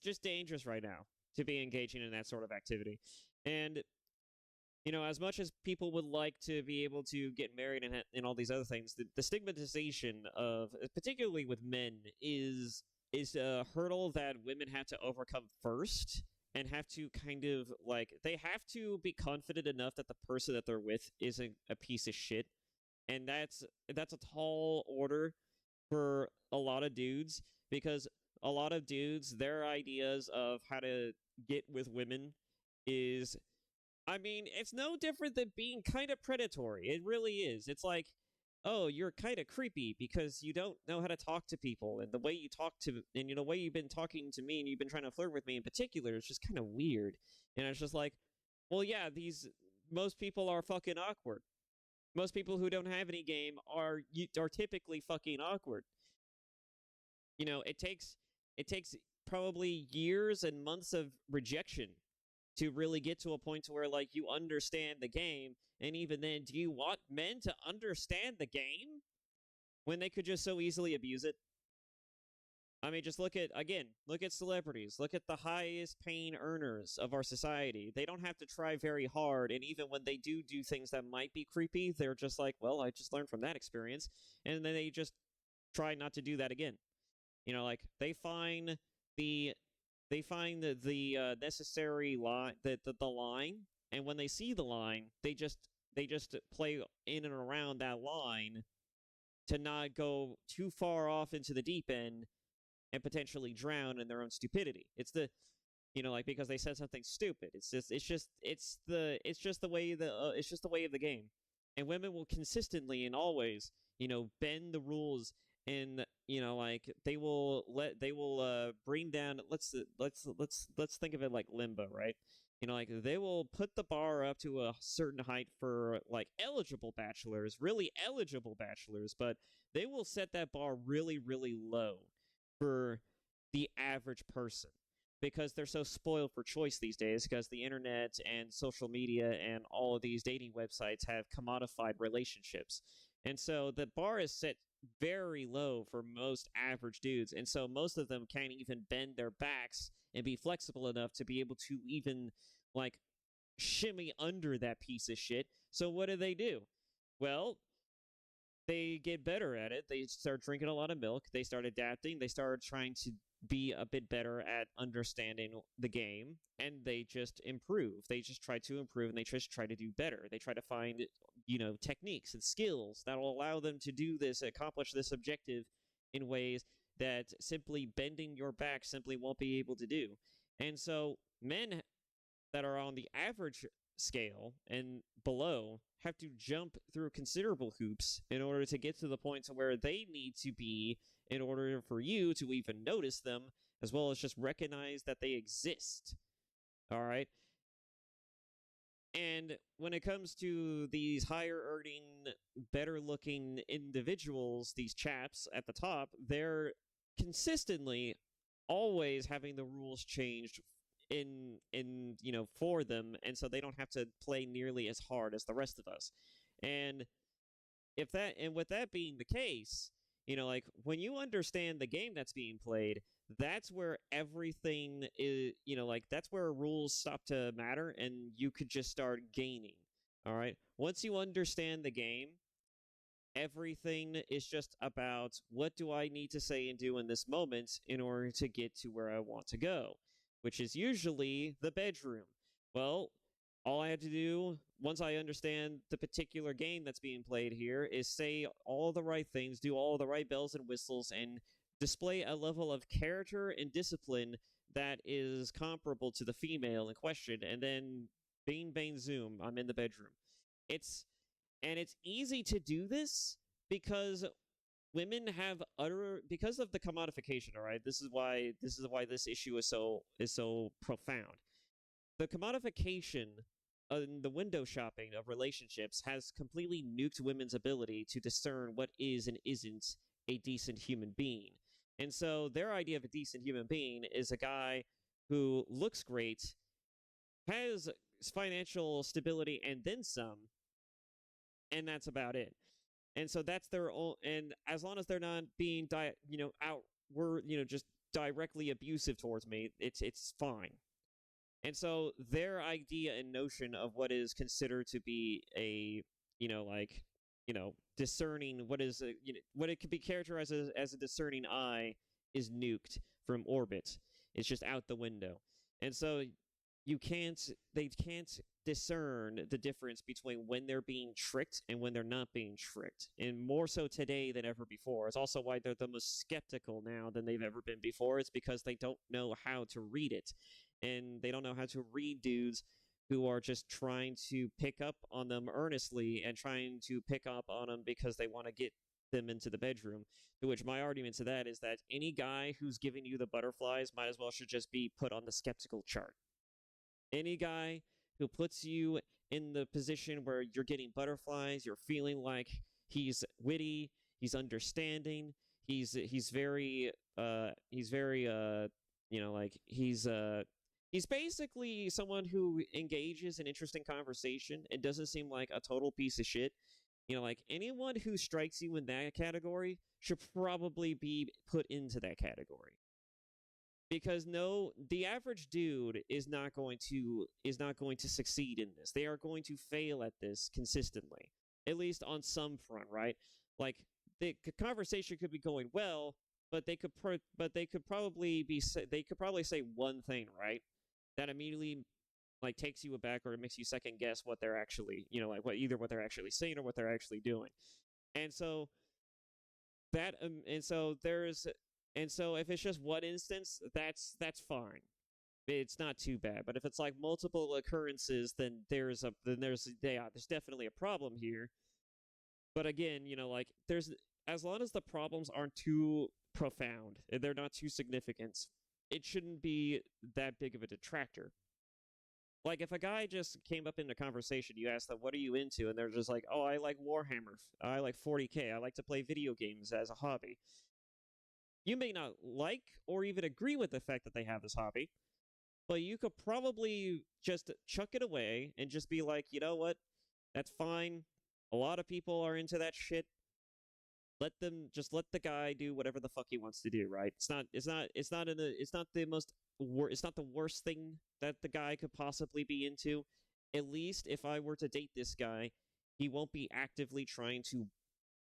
just dangerous right now to be engaging in that sort of activity. And, you know, as much as people would like to be able to get married and all these other things, the stigmatization of, particularly with men, is a hurdle that women have to overcome first, and have to kind of, like, they have to be confident enough that the person that they're with isn't a piece of shit. And that's a tall order for a lot of dudes, because a lot of dudes, their ideas of how to get with women is, I mean, it's no different than being kind of predatory. It really is. It's like, oh, you're kind of creepy because you don't know how to talk to people, and the way you talk to, and the way you've been talking to me and you've been trying to flirt with me in particular is just kind of weird. And it's just like, well, yeah, most people are fucking awkward. Most people who don't have any game are typically fucking awkward. You know, it takes probably years and months of rejection to really get to a point to where, like, you understand the game. And even then, do you want men to understand the game when they could just so easily abuse it? I mean, just look at celebrities. Look at the highest paying earners of our society. They don't have to try very hard, and even when they do things that might be creepy, they're just like, well, I just learned from that experience, and then they just try not to do that again. Like they find the necessary line, the line, and when they see the line, they just play in and around that line to not go too far off into the deep end and potentially drown in their own stupidity. It's the like because they said something stupid. It's just the way of the game. And women will consistently and always, bend the rules, and like they will bring down, let's think of it like limbo, right? Like they will put the bar up to a certain height for like really eligible bachelors, but they will set that bar really, really low for the average person because they're so spoiled for choice these days, because the internet and social media and all of these dating websites have commodified relationships. And so the bar is set very low for most average dudes. And so most of them can't even bend their backs and be flexible enough to be able to even like shimmy under that piece of shit. So what do? Well, they get better at it. They start drinking a lot of milk. They start adapting. They start trying to be a bit better at understanding the game, and they just improve. They just try to improve, and they just try to do better. They try to find, techniques and skills that will allow them to do this, accomplish this objective in ways that simply bending your back simply won't be able to do. And so men that are on the average scale and below have to jump through considerable hoops in order to get to the point to where they need to be in order for you to even notice them, as well as just recognize that they exist. All right. And when it comes to these higher earning, better looking individuals, these chaps at the top, they're consistently always having the rules changed in for them, and so they don't have to play nearly as hard as the rest of us. And with that being the case, like when you understand the game that's being played, that's where everything is, like that's where rules stop to matter and you could just start gaining. All right, once you understand the game, everything is just about what do I need to say and do in this moment in order to get to where I want to go, which is usually the bedroom. Well, all I have to do, once I understand the particular game that's being played here, is say all the right things, do all the right bells and whistles, and display a level of character and discipline that is comparable to the female in question, and then bing, bang, zoom, I'm in the bedroom. It's easy to do this because women have because of the commodification. All right, this is why this issue is so profound. The commodification and the window shopping of relationships has completely nuked women's ability to discern what is and isn't a decent human being. And so their idea of a decent human being is a guy who looks great, has financial stability and then some, and that's about it. And so that's their own. And as long as they're not being just directly abusive towards me, it's fine. And so their idea and notion of what is considered to be a discerning, what is what it could be characterized as a discerning eye is nuked from orbit. It's just out the window. And so they can't discern the difference between when they're being tricked and when they're not being tricked. And more so today than ever before. It's also why they're the most skeptical now than they've ever been before. It's because they don't know how to read it. And they don't know how to read dudes who are just trying to pick up on them earnestly and trying to pick up on them because they want to get them into the bedroom. To which my argument to that is that any guy who's giving you the butterflies might as well should just be put on the skeptical chart. Any guy who puts you in the position where you're getting butterflies, you're feeling like he's witty, he's understanding, he's very he's basically someone who engages in interesting conversation and doesn't seem like a total piece of shit. Like anyone who strikes you in that category should probably be put into that category. Because no, the average dude is not going to succeed in this. They are going to fail at this consistently, at least on some front, right? Like the conversation could be going well, but they could probably say one thing, right, that immediately like takes you aback or makes you second guess what they're actually, like what they're actually saying or what they're actually doing. And so if it's just one instance, that's fine. It's not too bad. But if it's like multiple occurrences, then there's definitely a problem here. But again, like as long as the problems aren't too profound and they're not too significant, it shouldn't be that big of a detractor. Like if a guy just came up in a conversation, you ask them, "What are you into?" and they're just like, "Oh, I like Warhammer. I like 40K. I like to play video games as a hobby." You may not like or even agree with the fact that they have this hobby, but you could probably just chuck it away and just be like, you know what? That's fine. A lot of people are into that shit. Let the guy do whatever the fuck he wants to do, right? It's not the worst thing that the guy could possibly be into. At least if I were to date this guy, he won't be actively trying to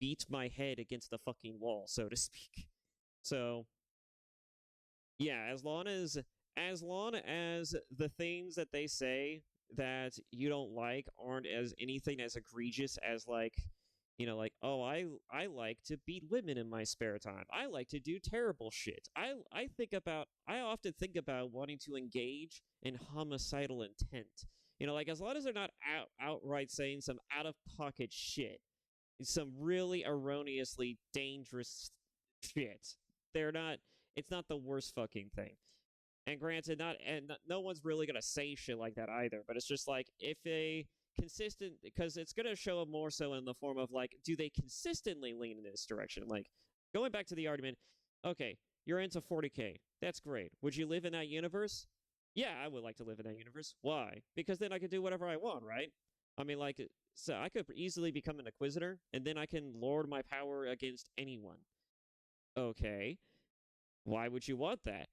beat my head against the fucking wall, so to speak. So, yeah, as long as the things that they say that you don't like aren't as anything as egregious as like, like, oh, I like to beat women in my spare time. I like to do terrible shit. I often think about wanting to engage in homicidal intent. Like as long as they're not outright saying some out of pocket shit, some really erroneously dangerous shit. They're not. It's not the worst fucking thing. And granted, no one's really gonna say shit like that either. But it's just like if a consistent, because it's gonna show up more so in the form of like, do they consistently lean in this direction? Like going back to the argument, okay, you're into 40K. That's great. Would you live in that universe? Yeah, I would like to live in that universe. Why? Because then I could do whatever I want, right? I mean, like, so I could easily become an Inquisitor, and then I can lord my power against anyone. Okay. Why would you want that?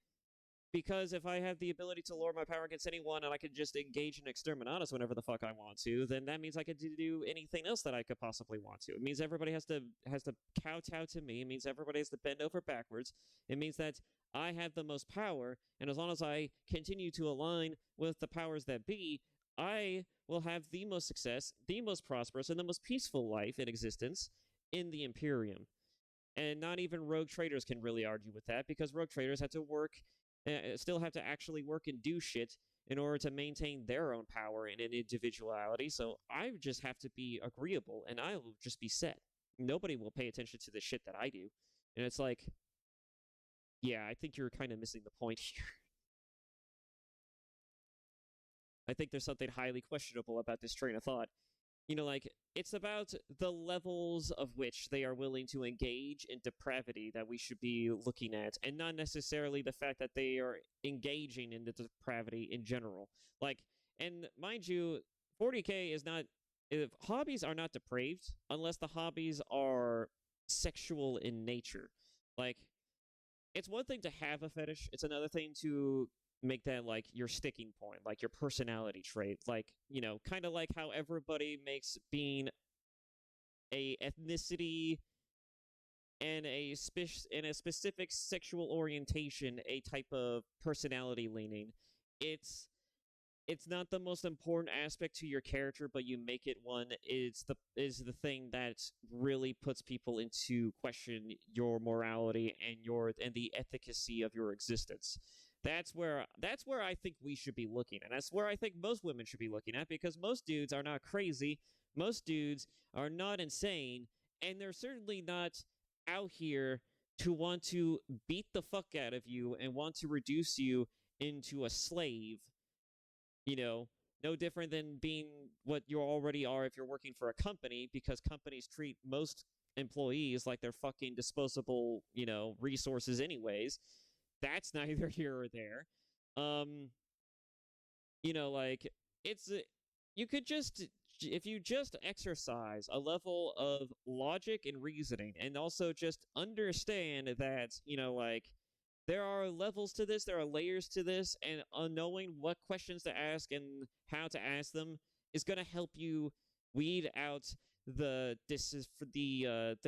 Because if I have the ability to lord my power against anyone and I can just engage in exterminatus whenever the fuck I want to, then that means I could do anything else that I could possibly want to. It means everybody has to kowtow to me. It means everybody has to bend over backwards. It means that I have the most power, and as long as I continue to align with the powers that be, I will have the most success, the most prosperous, and the most peaceful life in existence in the Imperium. And not even rogue traders can really argue with that, because rogue traders have to still have to actually work and do shit in order to maintain their own power and individuality. So I just have to be agreeable, and I will just be set. Nobody will pay attention to the shit that I do. And it's like, yeah, I think you're kind of missing the point here. I think there's something highly questionable about this train of thought. Like, it's about the levels of which they are willing to engage in depravity that we should be looking at, and not necessarily the fact that they are engaging in the depravity in general. Like, and mind you, 40K is not. If hobbies are not depraved unless the hobbies are sexual in nature. Like, it's one thing to have a fetish, it's another thing to make that like your sticking point, like your personality trait, like, kind of like how everybody makes being a ethnicity and a specific sexual orientation a type of personality leaning. It's not the most important aspect to your character, but you make it one. Is the thing that really puts people into question your morality and the efficacy of your existence. That's where I think we should be looking, and that's where I think most women should be looking at, because most dudes are not crazy, most dudes are not insane, and they're certainly not out here to want to beat the fuck out of you and want to reduce you into a slave. No different than being what you already are if you're working for a company, because companies treat most employees like they're fucking disposable, resources anyways. That's neither here or there. Like, it's you could just if you just exercise a level of logic and reasoning, and also just understand that, like, there are levels to this, there are layers to this, and knowing what questions to ask and how to ask them is going to help you weed out the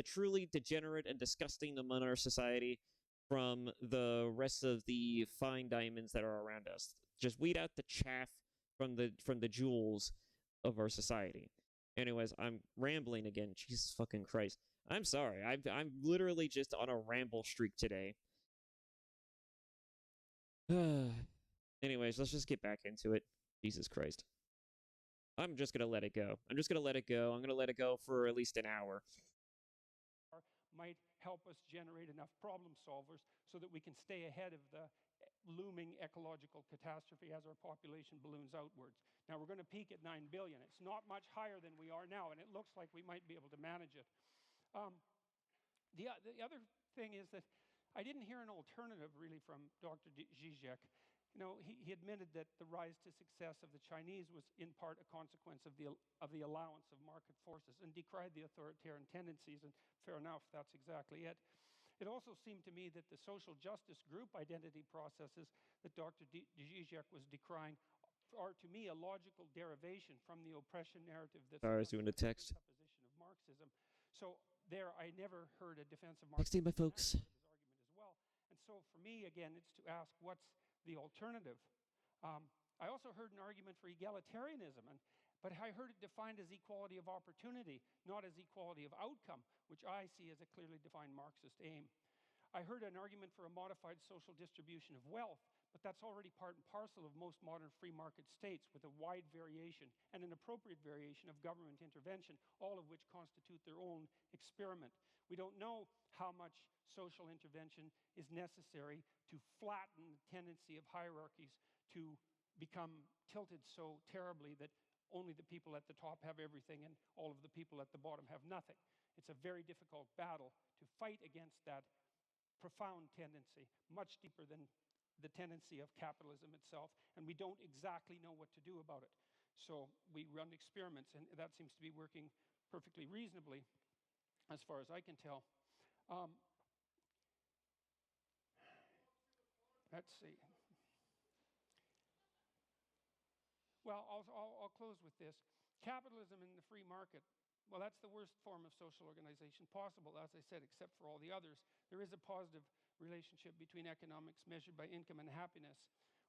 truly degenerate and disgusting among our society from the rest of the fine diamonds that are around us. Just weed out the chaff from the jewels of our society. Anyways, I'm rambling again. Jesus fucking Christ. I'm sorry. I'm literally just on a ramble streak today. Anyways, let's just get back into it. Jesus Christ. I'm just gonna let it go. I'm just gonna let it go. I'm gonna let it go for at least an hour. Might help us generate enough problem solvers so that we can stay ahead of the looming ecological catastrophe as our population balloons outwards. Now, we're going to peak at 9 billion. It's not much higher than we are now, and it looks like we might be able to manage it. The other thing is that I didn't hear an alternative really from Dr. Zizek. He admitted that the rise to success of the Chinese was in part a consequence of the allowance of market forces, and decried the authoritarian tendencies, and fair enough, that's exactly it. It also seemed to me that the social justice group identity processes that Dr. Zizek was decrying are, to me, a logical derivation from the oppression narrative that's Sorry, I was doing a text. presupposition of Marxism. So there, I never heard a defense of Texting Marxism my folks. in that part of his argument as well. And so for me, again, it's to ask what's the alternative. I also heard an argument for egalitarianism, but I heard it defined as equality of opportunity, not as equality of outcome, which I see as a clearly defined Marxist aim. I heard an argument for a modified social distribution of wealth, but that's already part and parcel of most modern free market states, with a wide variation and an appropriate variation of government intervention, all of which constitute their own experiment. We don't know how much social intervention is necessary to flatten the tendency of hierarchies to become tilted so terribly that only the people at the top have everything and all of the people at the bottom have nothing. It's a very difficult battle to fight against that profound tendency, much deeper than the tendency of capitalism itself, and we don't exactly know what to do about it. So we run experiments, and that seems to be working perfectly reasonably, as far as I can tell. Let's see. Well, I'll close with this. Capitalism in the free market, well, that's the worst form of social organization possible, as I said, except for all the others. There is a positive relationship between economics measured by income and happiness,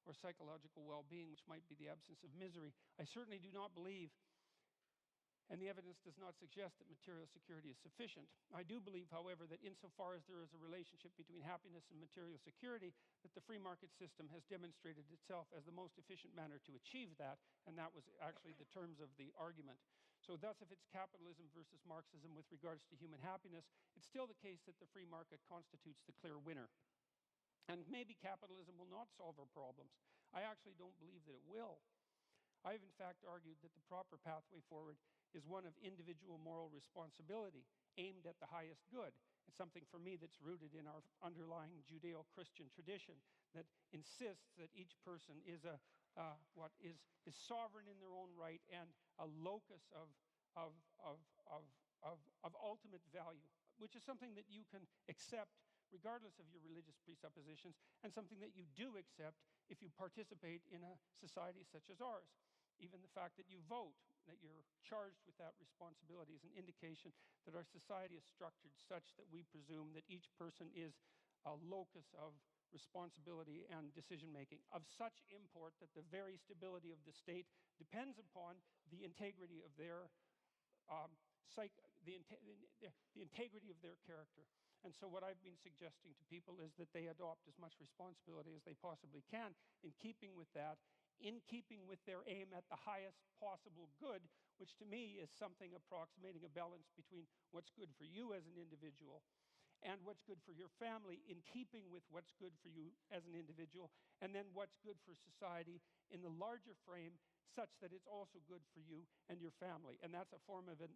or psychological well-being, which might be the absence of misery. I certainly do not believe, and the evidence does not suggest, that material security is sufficient. I do believe, however, that insofar as there is a relationship between happiness and material security, that the free market system has demonstrated itself as the most efficient manner to achieve that, and that was actually the terms of the argument. So thus, if it's capitalism versus Marxism with regards to human happiness, it's still the case that the free market constitutes the clear winner. And maybe capitalism will not solve our problems. I actually don't believe that it will. I have in fact argued that the proper pathway forward is one of individual moral responsibility aimed at the highest good. It's something for me that's rooted in our underlying Judeo-Christian tradition that insists that each person is is sovereign in their own right and a locus of ultimate value, which is something that you can accept regardless of your religious presuppositions, and something that you do accept if you participate in a society such as ours. Even the fact that you vote, that you're charged with that responsibility, is an indication that our society is structured such that we presume that each person is a locus of responsibility and decision-making of such import that the very stability of the state depends upon the integrity of their the integrity of their character. And so what I've been suggesting to people is that they adopt as much responsibility as they possibly can in keeping with that, in keeping with their aim at the highest possible good, which to me is something approximating a balance between what's good for you as an individual and what's good for your family, in keeping with what's good for you as an individual, and then what's good for society in the larger frame, such that it's also good for you and your family. And that's a form of an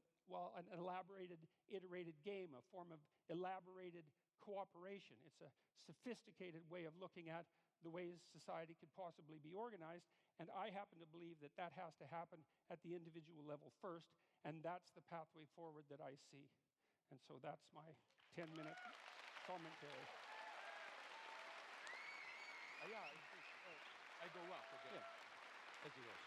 elaborated, iterated game, a form of elaborated cooperation. It's a sophisticated way of looking at the ways society could possibly be organized, and I happen to believe that that has to happen at the individual level first, and that's the pathway forward that I see. And so that's my 10-minute commentary. Yeah, I go up again. As you wish.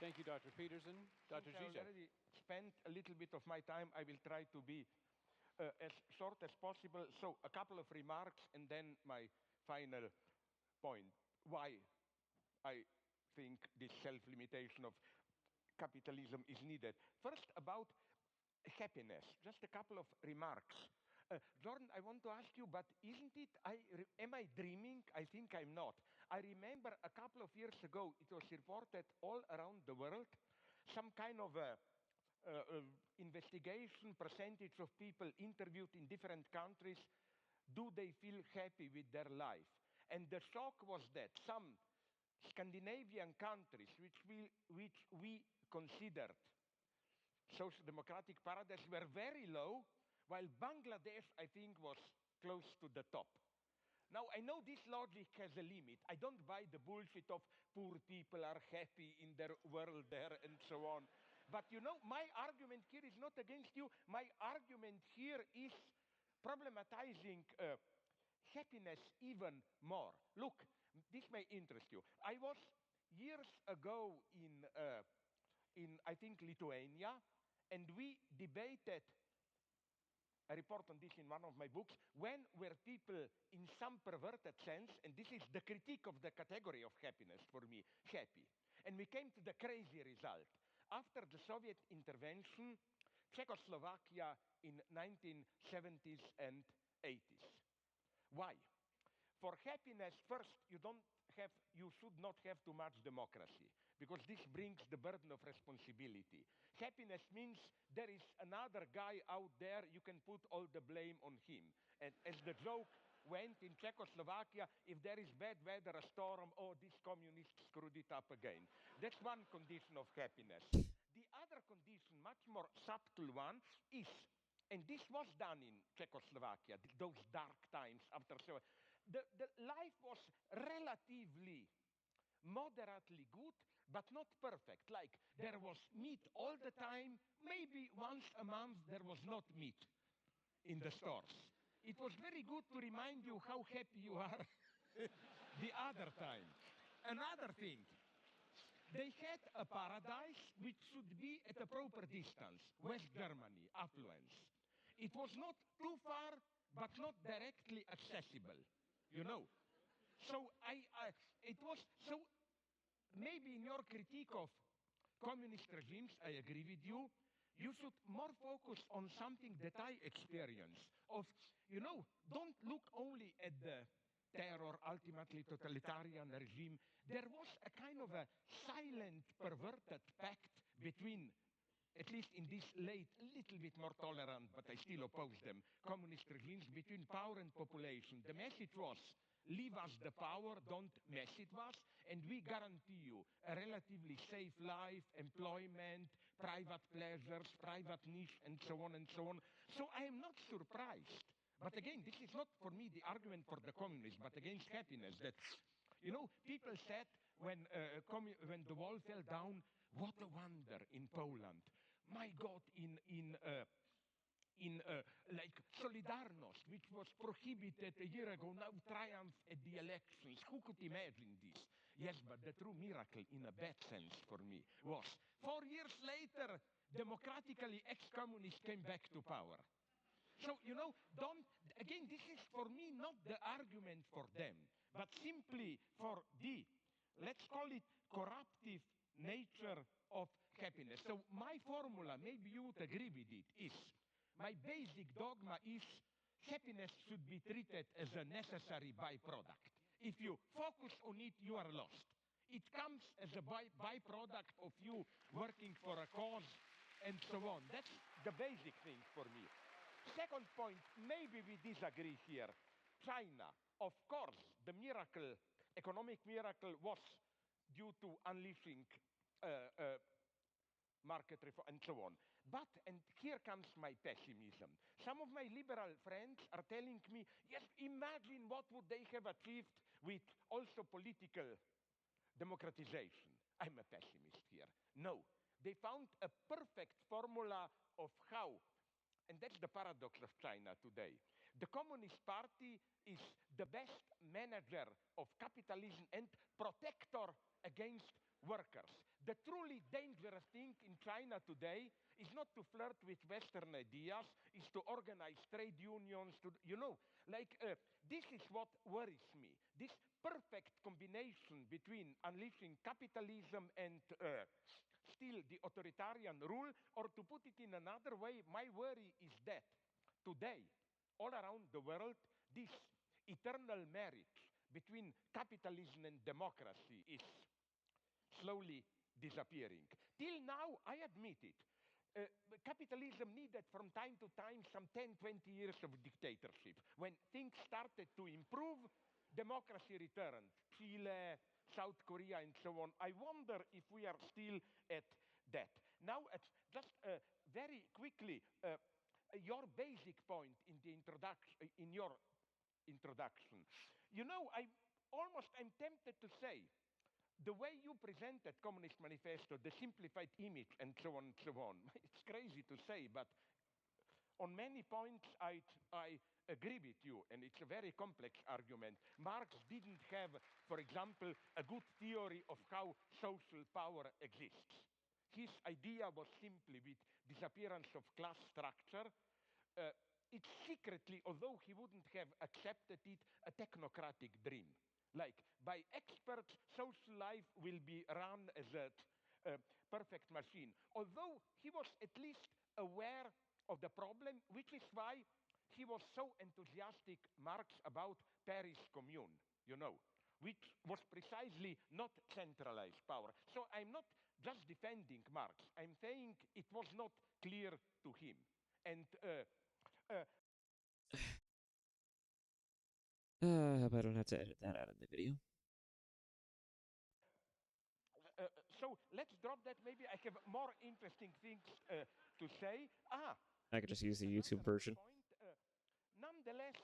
Thank you, Dr. Peterson. Dr. Since I Zizek. already spent a little bit of my time, I will try to be as short as possible. So a couple of remarks and then my final point. Why I think this self-limitation of capitalism is needed. First, about happiness. Just a couple of remarks. Jordan, I want to ask you, but isn't it, am I dreaming? I think I'm not. I remember a couple of years ago, it was reported all around the world, some kind of investigation, percentage of people interviewed in different countries, do they feel happy with their life? And the shock was that some Scandinavian countries, which we considered social democratic paradise, were very low, while Bangladesh, I think, was close to the top. Now, I know this logic has a limit. I don't buy the bullshit of poor people are happy in their world there and so on. But you know, my argument here is not against you. My argument here is problematizing happiness even more. Look, this may interest you. I was years ago in I think, Lithuania, and we debated, I report on this in one of my books, when were people in some perverted sense, and this is the critique of the category of happiness for me, happy. And we came to the crazy result. After the Soviet intervention, Czechoslovakia in 1970s and 80s. Why? For happiness, first, you should not have too much democracy, because this brings the burden of responsibility. Happiness means there is another guy out there, you can put all the blame on him. And as the joke went in Czechoslovakia, if there is bad weather, a storm, oh, this communist screwed it up again. That's one condition of happiness. The other condition, much more subtle one, is, and this was done in Czechoslovakia, those dark times after Soviet, the life was relatively moderately good, but not perfect. Like, there was meat all the time, maybe once a month there was not meat in the stores. It was very good to remind you how happy you are the other time. Another thing, they had a paradise which should be at a proper distance, West Germany, affluence. It was not too far, but not directly accessible, you know. So it was, so maybe in your critique of communist regimes, I agree with you, you should more focus on something that I experience of, you know, don't look only at the terror, ultimately totalitarian regime. There was a kind of a silent, perverted pact between, at least in this late, a little bit more tolerant, but I still oppose them, communist regimes, between power and population. The message was, leave us the power, don't mess with us, and we guarantee you a relatively safe life, employment, private pleasures, private niche, and so on and so on. So I am not surprised. But again, this is not for me the argument for the communists, but against happiness. That, you know, people said when the wall fell down, what a wonder in Poland. My God, like Solidarność, which was prohibited a year ago, now triumph at the elections. Who could imagine this? Yes, but the true miracle, in a bad sense for me, was 4 years later, democratically ex-communists came back to power. So, you know, again, this is for me not the argument for them, but simply for the, let's call it, corruptive nature of happiness. So my formula, maybe you would agree with it, is, my basic dogma is happiness should be treated as a necessary byproduct. If you focus on it, you are lost. It comes as a byproduct of you working for a cause and so on. That's the basic thing for me. Second point, maybe we disagree here. China, of course, the miracle, economic miracle, was due to unleashing market reform, and so on. But, and here comes my pessimism, some of my liberal friends are telling me, yes, imagine what would they have achieved with also political democratization. I'm a pessimist here. No, they found a perfect formula of how, and that's the paradox of China today. The Communist Party is the best manager of capitalism and protector against workers. The truly dangerous thing in China today is not to flirt with Western ideas, is to organize trade unions, this is what worries me. This perfect combination between unleashing capitalism and still the authoritarian rule, or to put it in another way, my worry is that today, all around the world, this eternal marriage between capitalism and democracy is slowly disappearing. Till now, I admit it, capitalism needed from time to time some 10, 20 years of dictatorship. When things started to improve, democracy returned. Chile, South Korea, and so on. I wonder if we are still at that. Now, just very quickly, your basic point in the introduction, in your introduction. You know, I'm tempted to say, the way you presented Communist Manifesto, the simplified image, and so on and so on, it's crazy to say, but on many points I agree with you, and it's a very complex argument. Marx didn't have, for example, a good theory of how social power exists. His idea was simply with disappearance of class structure, it's secretly, although he wouldn't have accepted it, a technocratic dream. Like, by experts, social life will be run as a perfect machine. Although he was at least aware of the problem, which is why he was so enthusiastic, Marx, about Paris Commune, you know, which was precisely not centralized power. So I'm not just defending Marx. I'm saying it was not clear to him. And I hope I don't have to edit that out of the video. so let's drop that. Maybe I have more interesting things to say. I could just use the YouTube version. Point, nonetheless,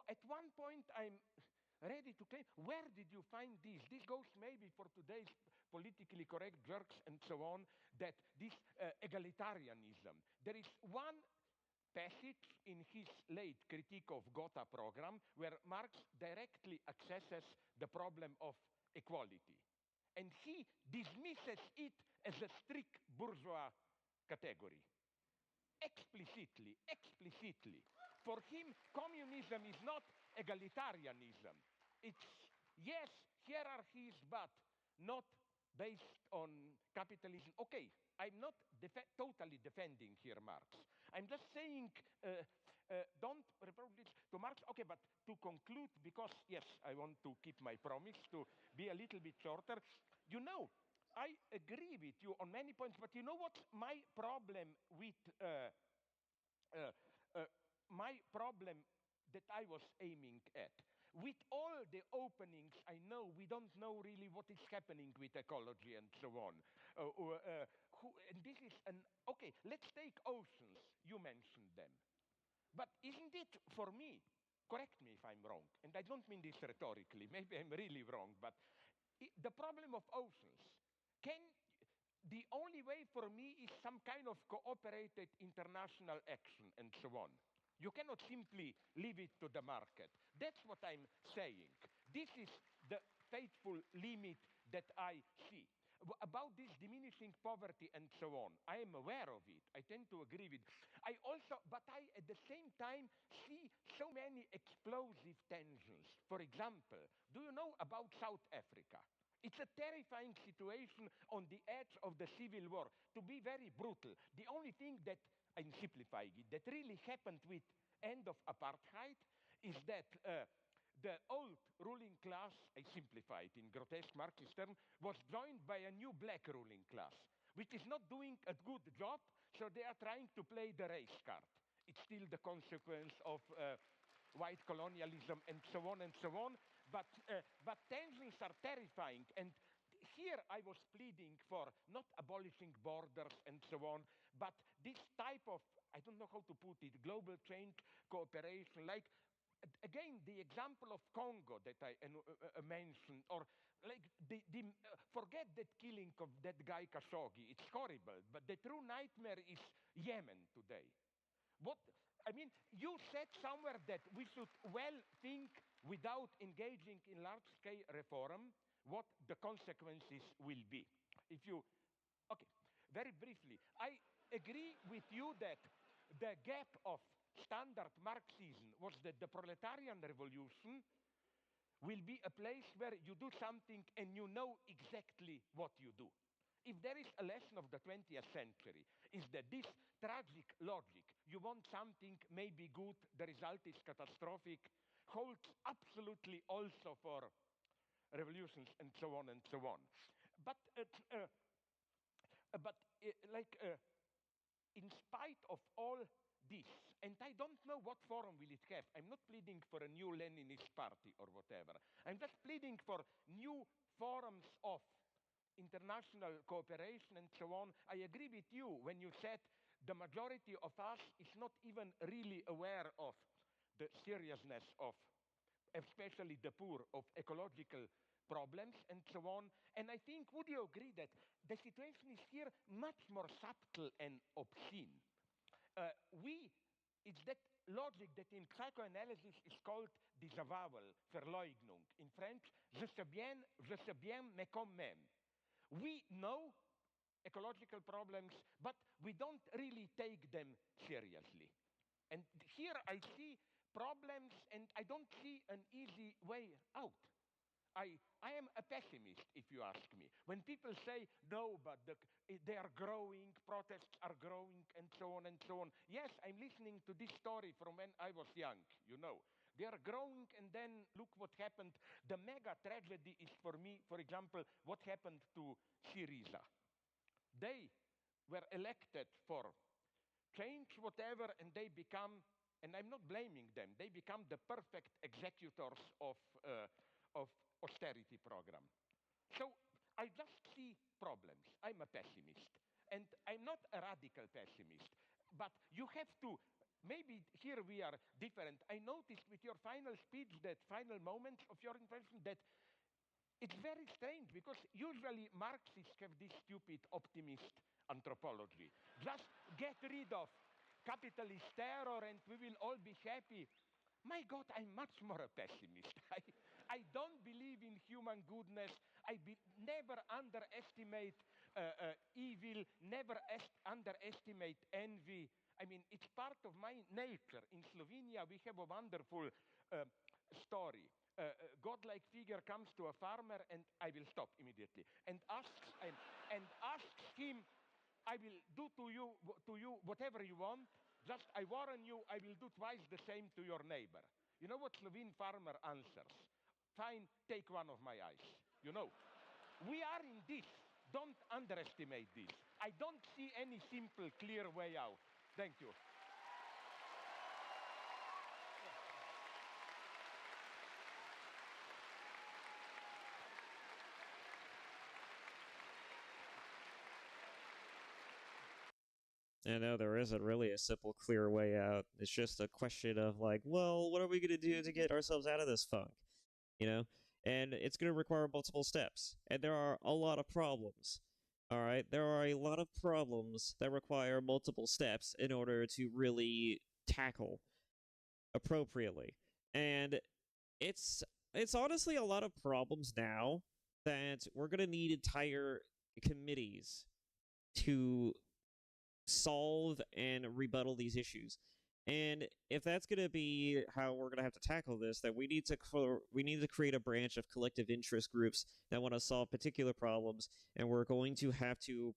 at one point I'm ready to claim, where did you find this? This goes maybe for today's politically correct jerks and so on, that this egalitarianism. There is one passage in his late critique of Gotha program where Marx directly accesses the problem of equality. And he dismisses it as a strict bourgeois category. Explicitly. For him, communism is not egalitarianism. It's, yes, hierarchies, but not based on capitalism. Okay, I'm not totally defending here Marx. I'm just saying, don't refer this to Marx. Okay, but to conclude, because, yes, I want to keep my promise to be a little bit shorter. You know, I agree with you on many points, but you know what my problem with my problem that I was aiming at? With all the openings, I know we don't know really what is happening with ecology and so on. And this is okay, let's take oceans. You mentioned them. But isn't it, for me, correct me if I'm wrong, and I don't mean this rhetorically, maybe I'm really wrong, but the problem of oceans, the only way for me is some kind of cooperated international action and so on. You cannot simply leave it to the market. That's what I'm saying. This is the faithful limit that I see. About this diminishing poverty and so on, I am aware of it. I tend to agree with. But I at the same time see so many explosive tensions. For example, do you know about South Africa? It's a terrifying situation on the edge of the civil war. To be very brutal, the only thing that, I'm simplifying it, that really happened with end of apartheid is that the old ruling class, I simplify it in grotesque Marxist terms, was joined by a new black ruling class, which is not doing a good job, so they are trying to play the race card. It's still the consequence of white colonialism and so on and so on, but tensions are terrifying. And here I was pleading for not abolishing borders and so on, but this type of, I don't know how to put it, global change cooperation, like again, the example of Congo that I mentioned, or like forget that killing of that guy Khashoggi. It's horrible, but the true nightmare is Yemen today. What I mean, you said somewhere that we should well think without engaging in large-scale reform what the consequences will be. If you, okay, very briefly, I agree with you that the gap of standard Marxism was that the proletarian revolution will be a place where you do something and you know exactly what you do. If there is a lesson of the 20th century, is that this tragic logic, you want something maybe good, the result is catastrophic, holds absolutely also for revolutions and so on and so on. But, in spite of all this, and I don't know what forum will it have. I'm not pleading for a new Leninist party or whatever. I'm just pleading for new forums of international cooperation and so on. I agree with you when you said the majority of us is not even really aware of the seriousness of, especially the poor, of ecological problems and so on. And I think, would you agree that the situation is here much more subtle and obscene? It's that logic that in psychoanalysis is called disavowal, Verleugnung. In French, je sais bien, mais quand même. We know ecological problems, but we don't really take them seriously. And here I see problems, and I don't see an easy way out. I am a pessimist, if you ask me. When people say, no, but they are growing, protests are growing, and so on and so on. Yes, I'm listening to this story from when I was young, you know. They are growing, and then look what happened. The mega tragedy is, for me, for example, what happened to Syriza. They were elected for change, whatever, and they become, and I'm not blaming them, they become the perfect executors of austerity program. So I just see problems. I'm a pessimist. And I'm not a radical pessimist. But you have to, maybe here we are different. I noticed with your final speech, that final moment of your intervention, that it's very strange because usually Marxists have this stupid optimist anthropology. Just get rid of capitalist terror and we will all be happy. My God, I'm much more a pessimist. I don't believe in human goodness. Never underestimate evil, never underestimate envy. I mean, it's part of my nature. In Slovenia, we have a wonderful story. A godlike figure comes to a farmer, and I will stop immediately, and asks him, I will do to you whatever you want. Just, I warn you, I will do twice the same to your neighbor. You know what Slovene farmer answers? Fine, take one of my eyes. You know, we are in this. Don't underestimate this. I don't see any simple, clear way out. Thank you. No, there isn't really a simple, clear way out. It's just a question of, like, well, what are we going to do to get ourselves out of this funk? You know? And it's going to require multiple steps. And there are a lot of problems. All right? There are a lot of problems that require multiple steps in order to really tackle appropriately. And it's honestly a lot of problems now that we're going to need entire committees to solve and rebuttal these issues. And if that's going to be how we're going to have to tackle this, then we need to create a branch of collective interest groups that want to solve particular problems, and we're going to have to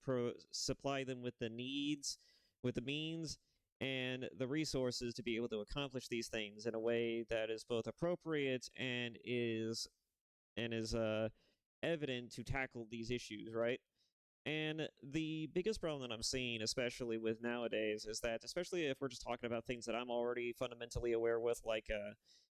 supply them with the needs, with the means, and the resources to be able to accomplish these things in a way that is both appropriate and is evident to tackle these issues, right? And the biggest problem that I'm seeing, especially with nowadays, is that, especially if we're just talking about things that I'm already fundamentally aware with, like,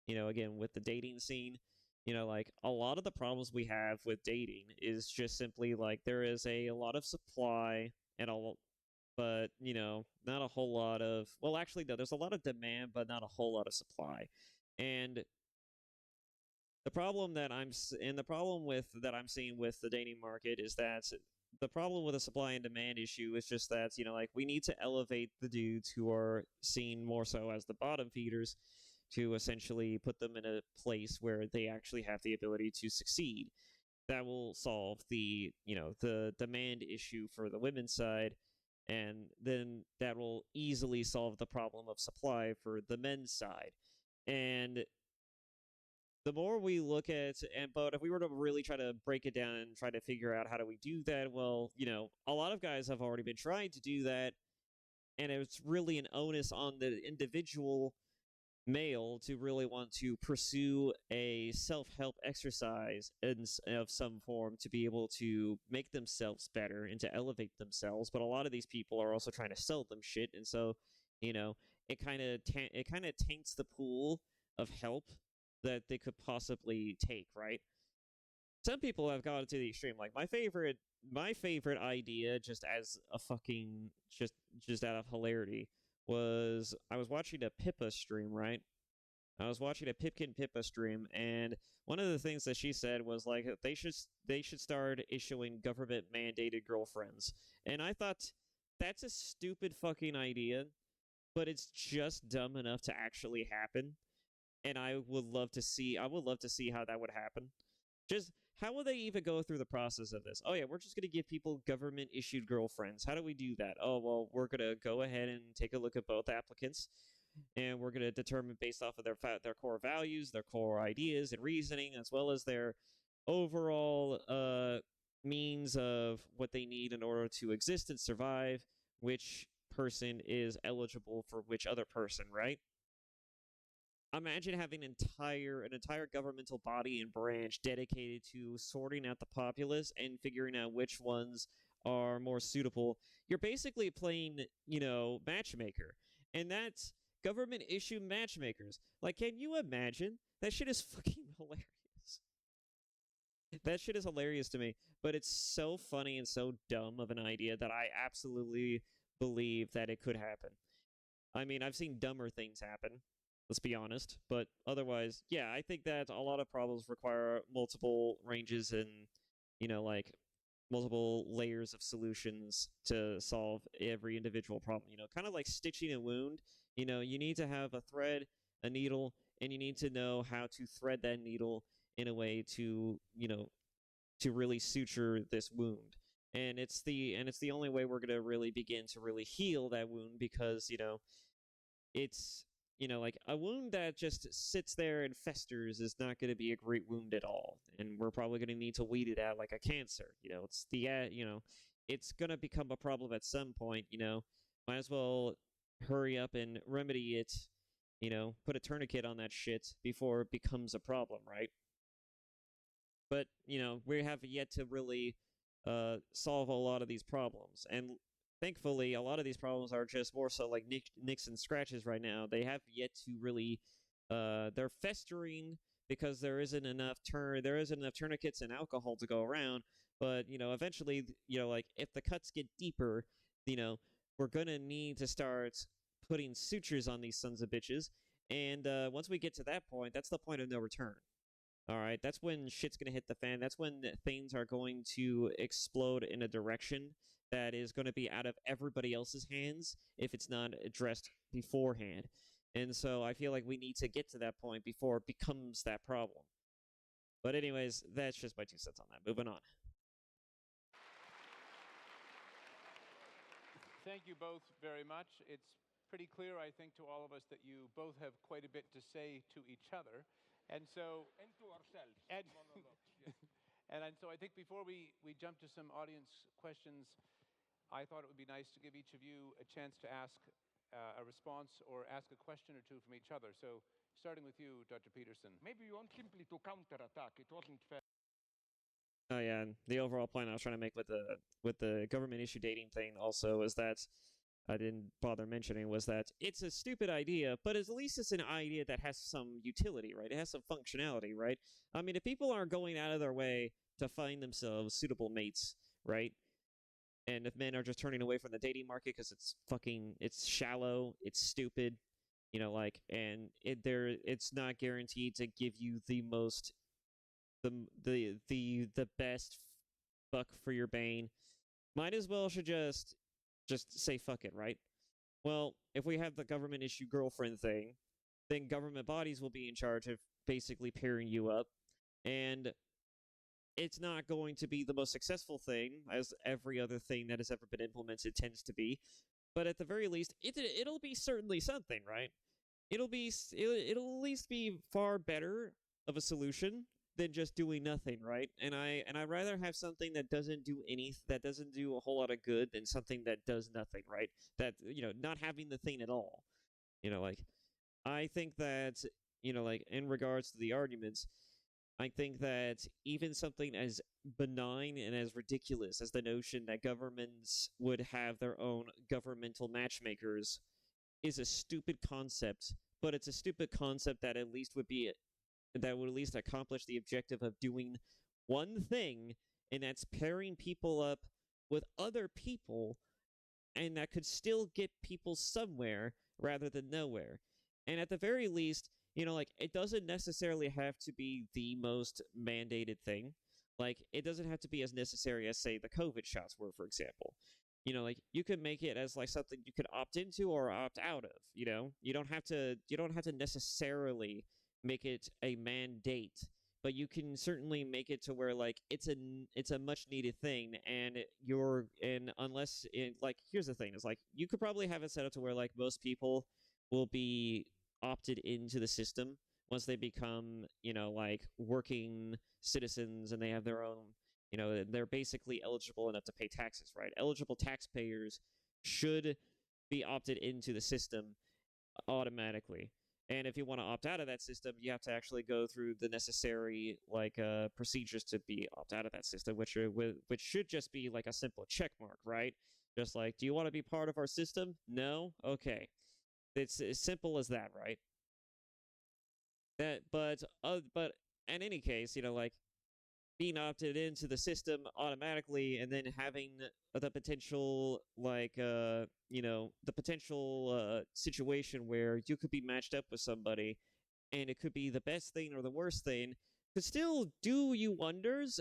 again, with the dating scene, like a lot of the problems we have with dating is just simply like there is a lot of supply and but not a whole lot of, well, actually no, there's a lot of demand but not a whole lot of supply. And the problem that the problem with that I'm seeing with the dating market is that the problem with the supply and demand issue is just that like we need to elevate the dudes who are seen more so as the bottom feeders to essentially put them in a place where they actually have the ability to succeed. That will solve the demand issue for the women's side, and then that will easily solve the problem of supply for the men's side. And the more we look at, but if we were to really try to break it down and try to figure out how do we do that, well, a lot of guys have already been trying to do that, and it's really an onus on the individual male to really want to pursue a self-help exercise of some form to be able to make themselves better and to elevate themselves. But a lot of these people are also trying to sell them shit, and so it kind of taints the pool of help that they could possibly take, right? Some people have gone to the extreme. Like my favorite idea, just as a fucking just out of hilarity, was I was watching a Pippa stream, right? I was watching a Pipkin Pippa stream, and one of the things that she said was like they should start issuing government mandated girlfriends, and I thought that's a stupid fucking idea, but it's just dumb enough to actually happen, and I would love to see how that would happen. Just how will they even go through the process of this? Oh yeah, we're just gonna give people government issued girlfriends. How do we do that? Oh well, we're gonna go ahead and take a look at both applicants, and we're gonna determine based off of their core values, their core ideas and reasoning, as well as their overall means of what they need in order to exist and survive, which person is eligible for which other person, right? Imagine having an entire governmental body and branch dedicated to sorting out the populace and figuring out which ones are more suitable. You're basically playing, matchmaker. And that's government issued matchmakers. Like, can you imagine? That shit is fucking hilarious. That shit is hilarious to me, but it's so funny and so dumb of an idea that I absolutely believe that it could happen. I mean, I've seen dumber things happen, let's be honest. But otherwise, yeah, I think that a lot of problems require multiple ranges and, like multiple layers of solutions to solve every individual problem. Kind of like stitching a wound. You need to have a thread, a needle, and you need to know how to thread that needle in a way to really suture this wound. And it's the only way we're going to really begin to really heal that wound, because it's like a wound that just sits there and festers is not going to be a great wound at all, and we're probably going to need to weed it out like a cancer. It's going to become a problem at some point. Might as well hurry up and remedy it. Put a tourniquet on that shit before it becomes a problem, right? But we have yet to really solve a lot of these problems, and thankfully, a lot of these problems are just more so like nicks and scratches right now. They have yet to really, they're festering because there isn't enough tourniquets and alcohol to go around. But eventually, like if the cuts get deeper, you know, we're gonna need to start putting sutures on these sons of bitches. And once we get to that point, that's the point of no return. All right, that's when shit's gonna hit the fan. That's when things are going to explode in a direction that is going to be out of everybody else's hands if it's not addressed beforehand. And so I feel like we need to get to that point before it becomes that problem. But anyways, that's just my 2 cents on that. Moving on. Thank you both very much. It's pretty clear, I think, to all of us that you both have quite a bit to say to each other. And so, And to ourselves. and, Monologues, yes. and so I think before we jump to some audience questions, I thought it would be nice to give each of you a chance to ask a response or ask a question or two from each other. So starting with you, Dr. Peterson. Maybe you want simply to counterattack. It wasn't fair. Oh yeah, and the overall point I was trying to make with the government issue dating thing also is that I didn't bother mentioning was that it's a stupid idea, but at least it's an idea that has some utility, right? It has some functionality, right? I mean, if people aren't going out of their way to find themselves suitable mates, right? And if men are just turning away from the dating market because it's shallow, it's stupid, and it's not guaranteed to give you the best buck for your bane. Might as well should just say fuck it, right? Well, if we have the government issue girlfriend thing, then government bodies will be in charge of basically pairing you up, and it's not going to be the most successful thing, as every other thing that has ever been implemented tends to be. But at the very least, it'll be certainly something, right? It'll at least be far better of a solution than just doing nothing, right? And I'd rather have something that doesn't do a whole lot of good than something that does nothing, right? That not having the thing at all. Like I think that like in regards to the arguments, I think that even something as benign and as ridiculous as the notion that governments would have their own governmental matchmakers is a stupid concept, but it's a stupid concept that would at least accomplish the objective of doing one thing, and that's pairing people up with other people, and that could still get people somewhere rather than nowhere. And at the very least, like it doesn't necessarily have to be the most mandated thing. Like it doesn't have to be as necessary as say the COVID shots were, for example. Like you could make it as like something you could opt into or opt out of. You don't have to necessarily make it a mandate, but you can certainly make it to where like it's a much needed thing, and unless like here's the thing is like you could probably have it set up to where like most people will be opted into the system once they become like working citizens and they have their own they're basically eligible enough to pay taxes, right? Eligible taxpayers should be opted into the system automatically. And if you want to opt out of that system, you have to actually go through the necessary procedures to be opt out of that system, which should just be like a simple check mark, right? Just like, do you want to be part of our system? No? Okay. It's as simple as that, right? But in any case, like being opted into the system automatically and then having the potential situation where you could be matched up with somebody and it could be the best thing or the worst thing could still do you wonders.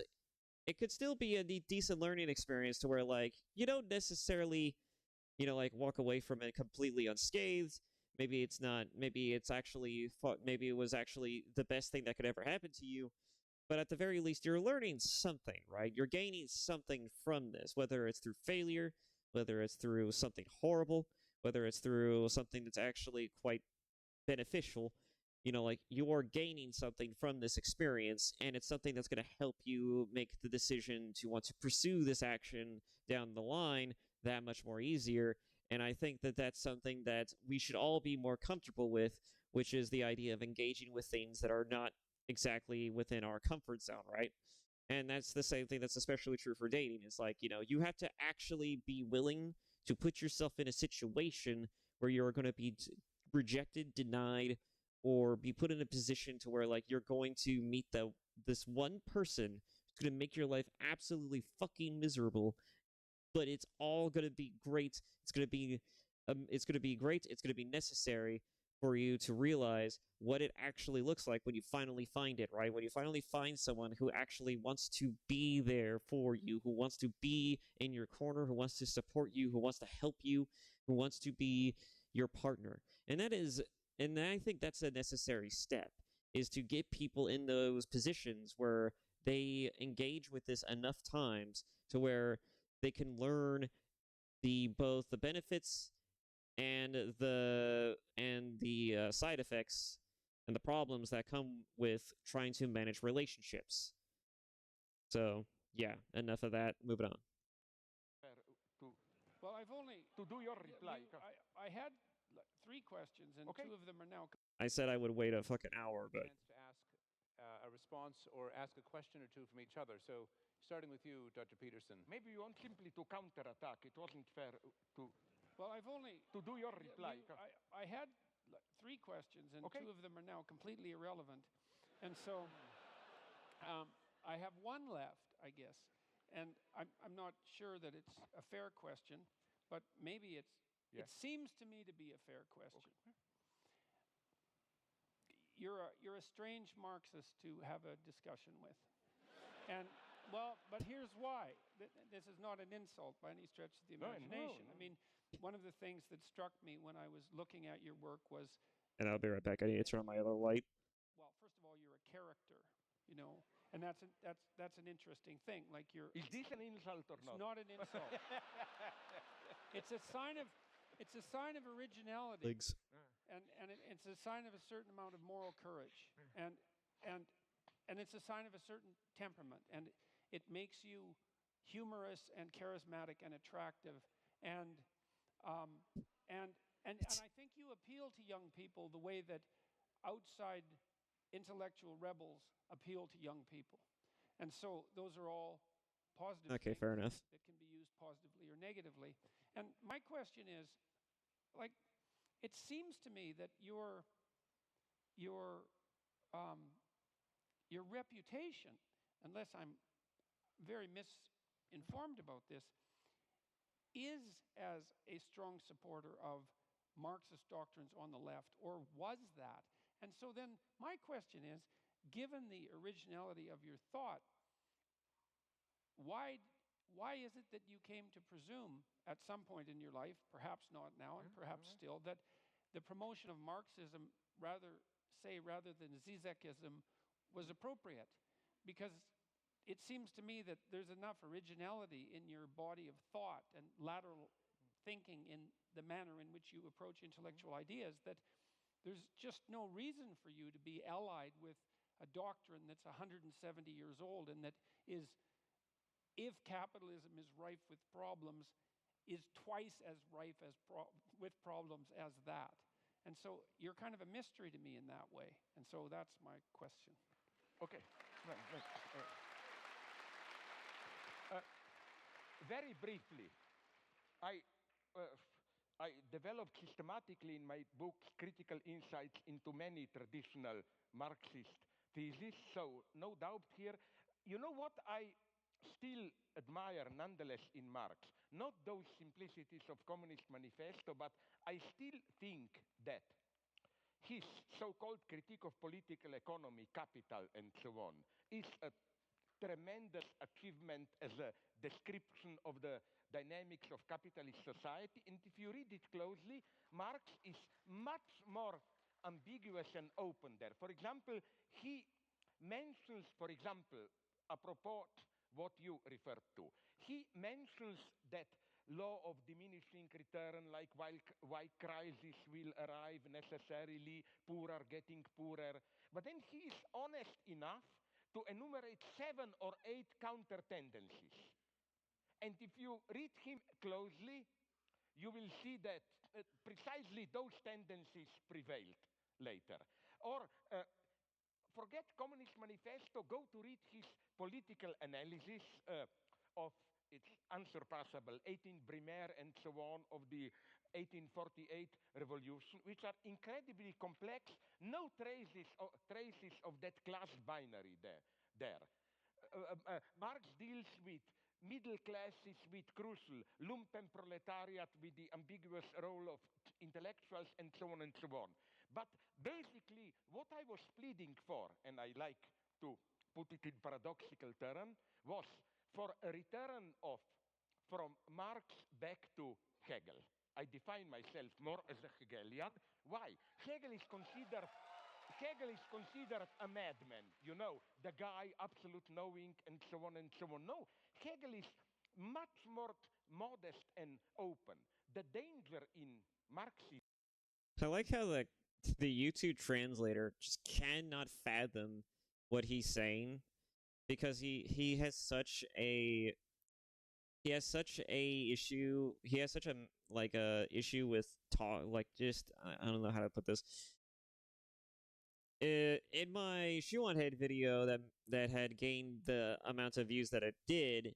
It could still be a decent learning experience to where like you don't necessarily like walk away from it completely unscathed. Maybe it's not, maybe it was actually the best thing that could ever happen to you, but at the very least, you're learning something, right? You're gaining something from this, whether it's through failure, whether it's through something horrible, whether it's through something that's actually quite beneficial. Like you are gaining something from this experience, and it's something that's going to help you make the decision to want to pursue this action down the line that much more easier. And I think that that's something that we should all be more comfortable with, which is the idea of engaging with things that are not exactly within our comfort zone, right? And that's the same thing that's especially true for dating. It's like, you have to actually be willing to put yourself in a situation where you're going to be rejected, denied, or be put in a position to where like you're going to meet this one person who's going to make your life absolutely fucking miserable, but it's all going to be great. It's going to be great. It's going to be necessary for you to realize what it actually looks like when you finally find it, right? When you finally find someone who actually wants to be there for you, who wants to be in your corner, who wants to support you, who wants to help you, who wants to be your partner. And I think that's a necessary step, is to get people in those positions where they engage with this enough times to where they can learn both the benefits and the side effects and the problems that come with trying to manage relationships. So yeah, enough of that. Moving on. Well, I've only to do your reply. I had 3 questions, and okay. 2 of them are now. I said I would wait a fucking hour, but chance to ask a response or ask a question or two from each other. So starting with you, Dr. Peterson. Maybe you want simply to counterattack. It wasn't fair to. Well, I've only to do your reply. I had 3 questions, and Okay. 2 of them are now completely irrelevant, and so I have 1 left, I guess, and I'm not sure that it's a fair question, but maybe it's. Yeah. It seems to me to be a fair question. Okay. You're a strange Marxist to have a discussion with, and well, but here's why. This is not an insult by any stretch of the imagination. No. I mean, one of the things that struck me when I was looking at your work was, And I'll be right back. I need to turn on my other light. well, first of all, you're a character, you know, and that's an interesting thing. Like Is this an insult or it's not? not an insult. It's a sign of originality. Legs. And it's a sign of a certain amount of moral courage, and it's a sign of a certain temperament, and it makes you humorous and charismatic and attractive, and I think you appeal to young people the way that outside intellectual rebels appeal to young people, and so those are all positive. Okay, things fair enough. that can be used positively or negatively. And my question is, like, it seems to me that your reputation, unless I'm very misinformed about this, is as a strong supporter of Marxist doctrines on the left, or was that? And so then my question is, given the originality of your thought, why is it that you came to presume at some point in your life, perhaps not now and perhaps still, that the promotion of Marxism rather than Zizekism was appropriate? Because it seems to me that there's enough originality in your body of thought and lateral thinking in the manner in which you approach intellectual ideas that there's just no reason for you to be allied with a doctrine that's 170 years old and that is, if capitalism is rife with problems, is twice as rife with problems as that. And so you're kind of a mystery to me in that way. And so that's my question. Okay. Very briefly, I developed systematically in my book critical insights into many traditional Marxist theses, so no doubt here. You know what I still admire nonetheless in Marx? Not those simplicities of Communist Manifesto, but I still think that his so-called critique of political economy, capital, and so on, is a tremendous achievement as a description of the dynamics of capitalist society. And if you read it closely, Marx is much more ambiguous and open there. For example, he mentions, apropos what you referred to, he mentions that law of diminishing return, like why crisis will arrive necessarily, poor are getting poorer. But then he is honest enough to enumerate 7 or 8 counter tendencies. And if you read him closely, you will see that precisely those tendencies prevailed later. Or forget Communist Manifesto, go to read his political analysis of its unsurpassable 18 Brumaire and so on of the 1848 revolution, which are incredibly complex, no traces of that class binary there. Marx deals with middle classes with crucial, lumpenproletariat with the ambiguous role of intellectuals, and so on and so on. But basically, what I was pleading for, and I like to put it in paradoxical term, was for a return from Marx back to Hegel. I define myself more as a Hegelian. Why? Hegel is considered a madman, you know, the guy, absolute knowing, and so on and so on. No, Hegel is much more modest and open. The danger in Marxism. I like how the YouTube translator just cannot fathom what he's saying because he has such a issue. He has such a issue with talk, like just I don't know how to put this. In my shoe on head video that had gained the amount of views that it did,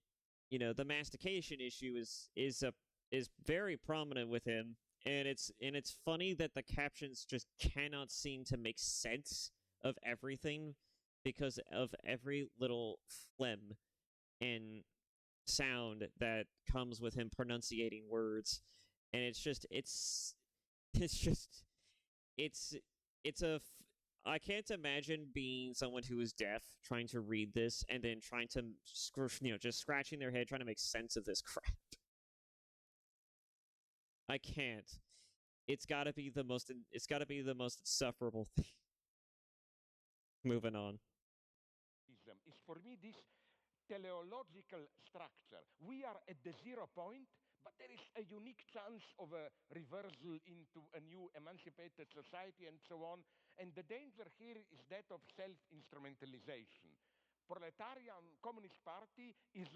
you know, the mastication issue is a is very prominent with him, and it's funny that the captions just cannot seem to make sense of everything because of every little phlegm and sound that comes with him pronunciating words, and it's just it's it's a I can't imagine being someone who is deaf trying to read this and then trying to just scratching their head trying to make sense of this crap. I can't. It's got to be the most insufferable thing. Moving on. Is for me this teleological structure. We are at the 0 point, but there is a unique chance of a reversal into a new emancipated society and so on. And the danger here is that of self-instrumentalization. Proletarian Communist Party is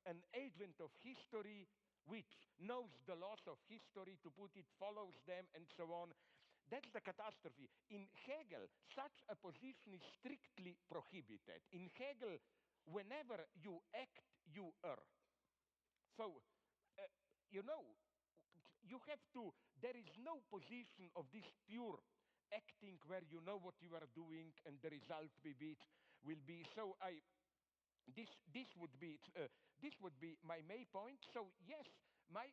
an agent of history which knows the laws of history, to put it, follows them, and so on. That's the catastrophe. In Hegel, such a position is strictly prohibited. In Hegel, whenever you act, you err. So, you know, you have to, there is no position of this pure acting where you know what you are doing and the result will be. So this would be my main point. So yes, my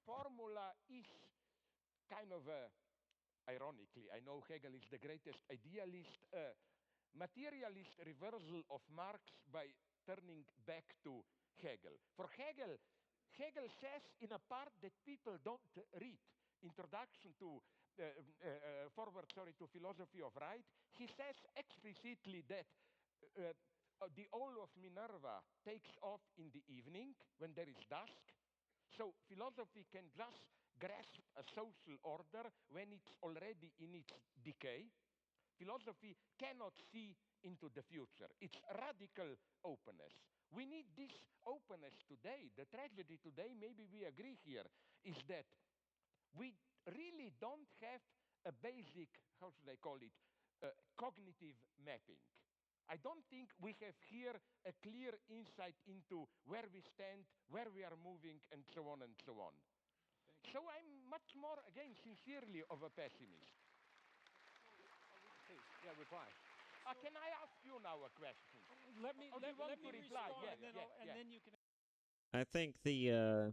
formula is kind of ironically, I know Hegel is the greatest idealist, materialist reversal of Marx by turning back to Hegel. For Hegel says in a part that people don't read, Introduction to Forward to Philosophy of Right, he says explicitly that the owl of Minerva takes off in the evening when there is dusk. So philosophy can just grasp a social order when it's already in its decay. Philosophy cannot see into the future. It's radical openness. We need this openness today. The tragedy today, maybe we agree here, is that we really don't have a basic, how should I call it, cognitive mapping. I don't think we have here a clear insight into where we stand, where we are moving, and so on and so on. So I'm much more, again, sincerely of a pessimist. Please, yeah, reply. Can I ask you now a question? Let me reply? respond, Yeah, and then you can. I think the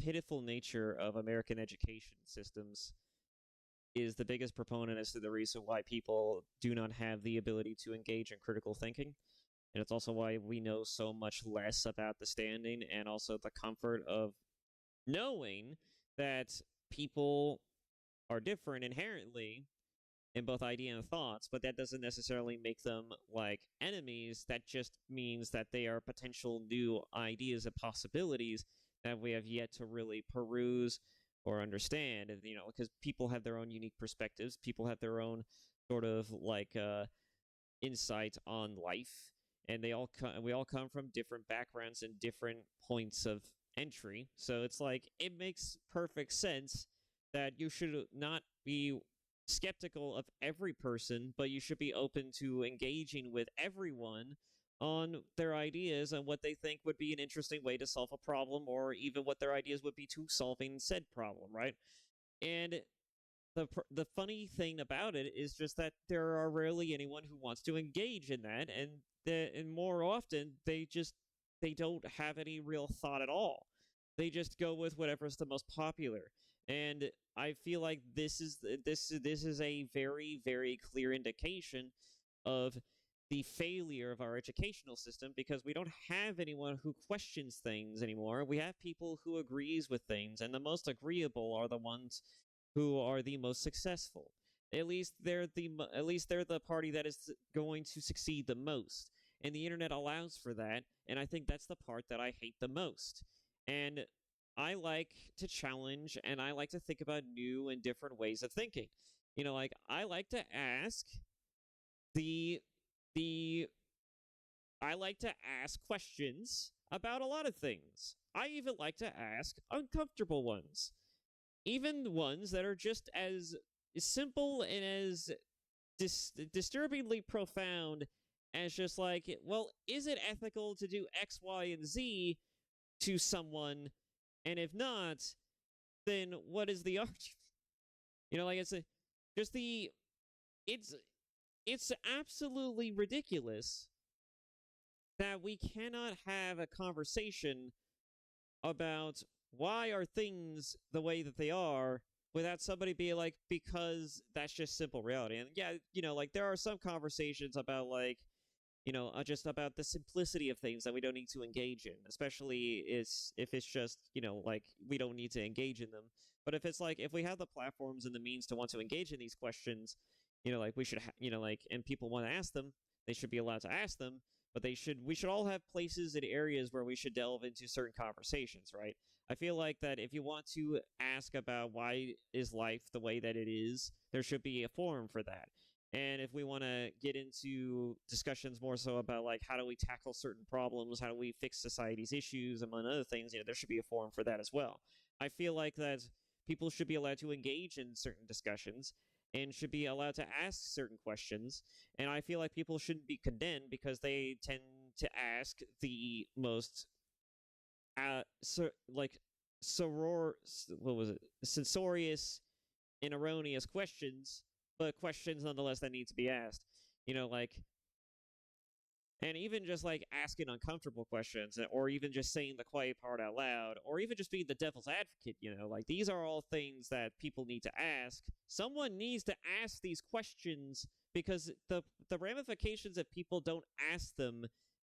pitiful nature of American education systems is the biggest proponent as to the reason why people do not have the ability to engage in critical thinking. And it's also why we know so much less about the standing and also the comfort of knowing that people are different inherently in both idea and thoughts, but that doesn't necessarily make them like enemies. That just means that they are potential new ideas and possibilities that we have yet to really peruse or understand. And, because people have their own unique perspectives, people have their own sort of like insight on life, and we all come from different backgrounds and different points of entry. So it's like it makes perfect sense that you should not be skeptical of every person, but you should be open to engaging with everyone on their ideas and what they think would be an interesting way to solve a problem, or even what their ideas would be to solving said problem, right? And the funny thing about it is just that there are rarely anyone who wants to engage in that, and more often they don't have any real thought at all. They just go with whatever's the most popular. And I feel like this is a very, very clear indication of the failure of our educational system, because we don't have anyone who questions things anymore. We have people who agrees with things, and the most agreeable are the ones who are the most successful. At least they're the party that is going to succeed the most. And the internet allows for that, and I think that's the part that I hate the most. And I like to challenge, and I like to think about new and different ways of thinking. Like I like to ask I like to ask questions about a lot of things. I even like to ask uncomfortable ones. Even ones that are just as simple and as disturbingly profound as just like, well, is it ethical to do X, Y, and Z to someone, and if not, then what is the argument? Like just the it's absolutely ridiculous that we cannot have a conversation about why are things the way that they are without somebody being like, because that's just simple reality. And yeah, there are some conversations about just about the simplicity of things that we don't need to engage in, especially if it's just, we don't need to engage in them. But if it's if we have the platforms and the means to want to engage in these questions, we should, and people want to ask them, they should be allowed to ask them, but we should all have places and areas where we should delve into certain conversations, right? I feel like that if you want to ask about why is life the way that it is, there should be a forum for that. And if we want to get into discussions more so about how do we tackle certain problems, how do we fix society's issues, among other things, there should be a forum for that as well. I feel like that people should be allowed to engage in certain discussions and should be allowed to ask certain questions. And I feel like people shouldn't be condemned because they tend to ask the most censorious and erroneous questions, but questions nonetheless that need to be asked. And even just asking uncomfortable questions, or even just saying the quiet part out loud, or even just being the devil's advocate, these are all things that people need to ask. Someone needs to ask these questions, because the ramifications if people don't ask them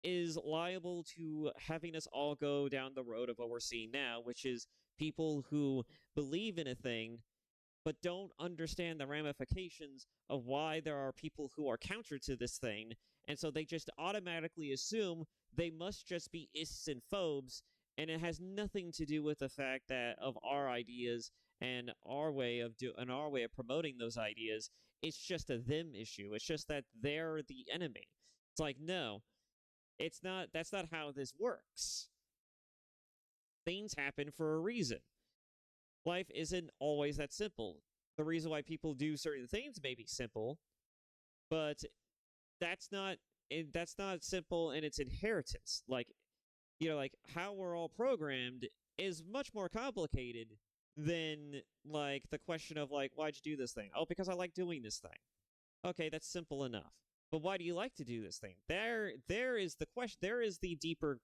is liable to having us all go down the road of what we're seeing now, which is people who believe in a thing but don't understand the ramifications of why there are people who are counter to this thing, and so they just automatically assume they must just be ists and phobes, and it has nothing to do with the fact that of our ideas and our way of promoting those ideas. It's just a them issue. It's just that they're the enemy. It's no, it's not. That's not how this works. Things happen for a reason. Life isn't always that simple. The reason why people do certain things may be simple, but that's not simple in its inheritance. How we're all programmed is much more complicated than the question of why'd you do this thing? Oh, because I like doing this thing. Okay, that's simple enough. But why do you like to do this thing? There is the question. There is the deeper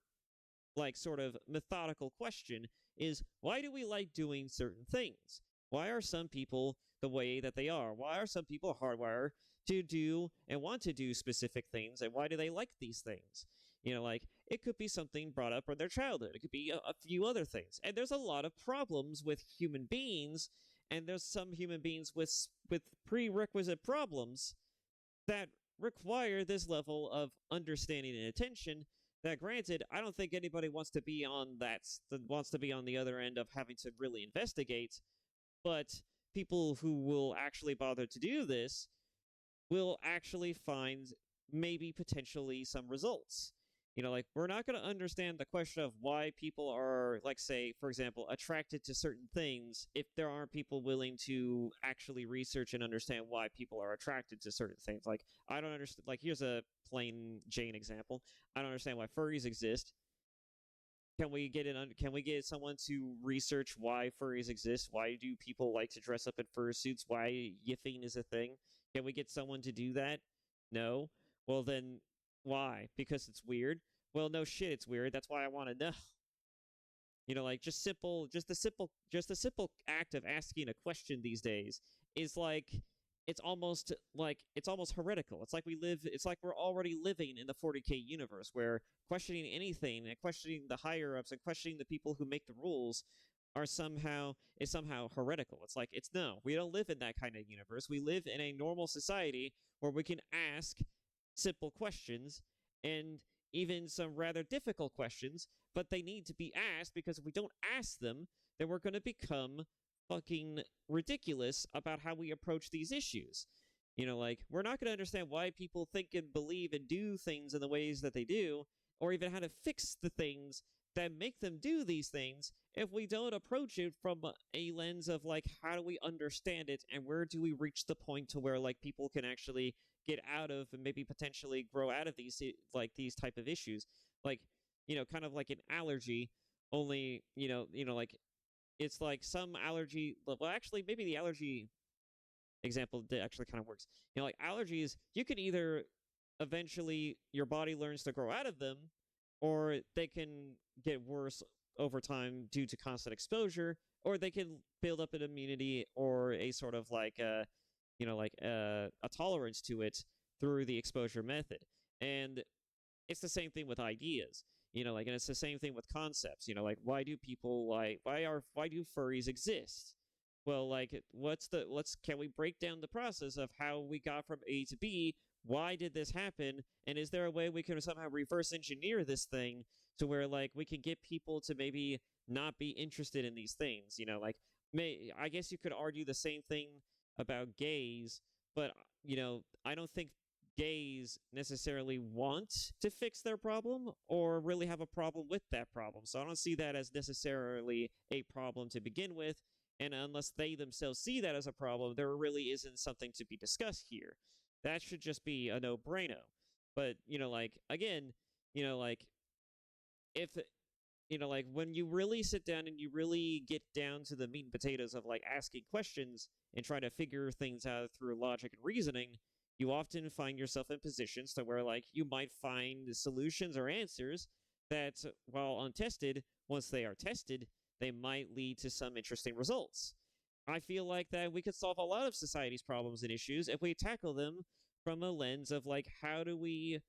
sort of methodical question is, why do we like doing certain things? Why are some people the way that they are? Why are some people hardwired to do and want to do specific things, and why do they like these things? It could be something brought up in their childhood. It could be a few other things. And there's a lot of problems with human beings, and there's some human beings with prerequisite problems that require this level of understanding and attention. That, granted, I don't think anybody wants to be on the other end of having to really investigate, but people who will actually bother to do this will actually find maybe potentially some results. We're not going to understand the question of why people are, say, for example, attracted to certain things if there aren't people willing to actually research and understand why people are attracted to certain things. I don't understand. Here's a plain Jane example. I don't understand why furries exist. Can we get someone to research why furries exist? Why do people like to dress up in fursuits? Why yiffing is a thing? Can we get someone to do that? No. Well, then why? Because it's weird? Well, no shit, it's weird. That's why I want to know. Just the simple act of asking a question these days is it's almost heretical. It's like we're already living in the 40K universe where questioning anything and questioning the higher ups and questioning the people who make the rules is somehow heretical. No, we don't live in that kind of universe. We live in a normal society where we can ask simple questions, and even some rather difficult questions, but they need to be asked, because if we don't ask them, then we're going to become fucking ridiculous about how we approach these issues. We're not going to understand why people think and believe and do things in the ways that they do, or even how to fix the things that make them do these things, if we don't approach it from a lens of how do we understand it, and where do we reach the point to where people can actually get out of and maybe potentially grow out of these type of issues. Kind of like an allergy only, like it's like some allergy. Well, actually, maybe the allergy example actually kind of works. Like allergies, you can either eventually your body learns to grow out of them, or they can get worse over time due to constant exposure, or they can build up an immunity or a sort of like a tolerance to it through the exposure method. And it's the same thing with ideas, and it's the same thing with concepts. Like why do people why do furries exist? Well, like can we break down the process of how we got from A to B? Why did this happen? And is there a way we can somehow reverse engineer this thing to where like we can get people to maybe not be interested in these things? I guess you could argue the same thing about gays, but I don't think gays necessarily want to fix their problem or really have a problem with that problem. So I don't see that as necessarily a problem to begin with. And unless they themselves see that as a problem, there really isn't something to be discussed here. That should just be a no-brainer. But, again, like, if, like, when you really sit down and you really get down to the meat and potatoes of, like, asking questions and trying to figure things out through logic and reasoning, you often find yourself in positions to where, like, you might find solutions or answers that, while untested, once they are tested, they might lead to some interesting results. I feel like that we could solve a lot of society's problems and issues if we tackle them from a lens of like how do we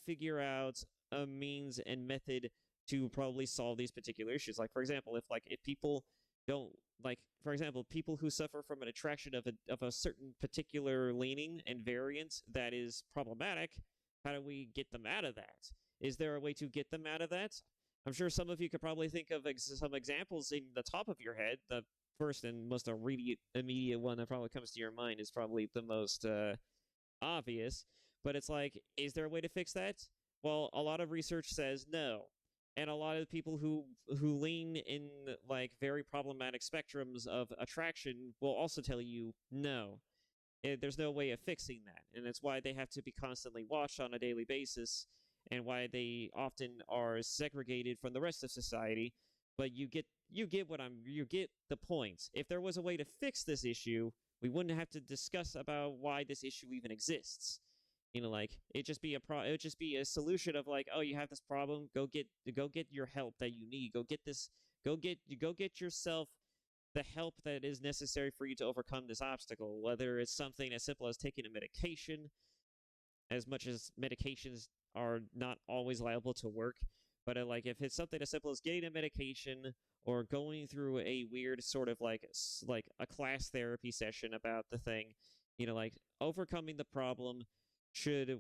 figure out a means and method to probably solve these particular issues. Like for example, if people don't like for example, people who suffer from an attraction of a certain particular leaning and variance that is problematic, how do we get them out of that? Is there a way to get them out of that? I'm sure some of you could probably think of some examples in the top of your head. The first and most immediate one that probably comes to your mind is probably the most obvious. But it's like, is there a way to fix that? Well, a lot of research says no. And a lot of people who lean in like very problematic spectrums of attraction will also tell you no. There's no way of fixing that. And it's why they have to be constantly watched on a daily basis and why they often are segregated from the rest of society. But you get the point. If there was a way to fix this issue, we wouldn't have to discuss about why this issue even exists. Like it would just be a solution of like, oh, you have this problem, go get your help that you need. Go get yourself the help that is necessary for you to overcome this obstacle, whether it's something as simple as taking a medication, as much as medications are not always liable to work. But like if it's something as simple as getting a medication or going through a weird sort of like a class therapy session about the thing, like overcoming the problem,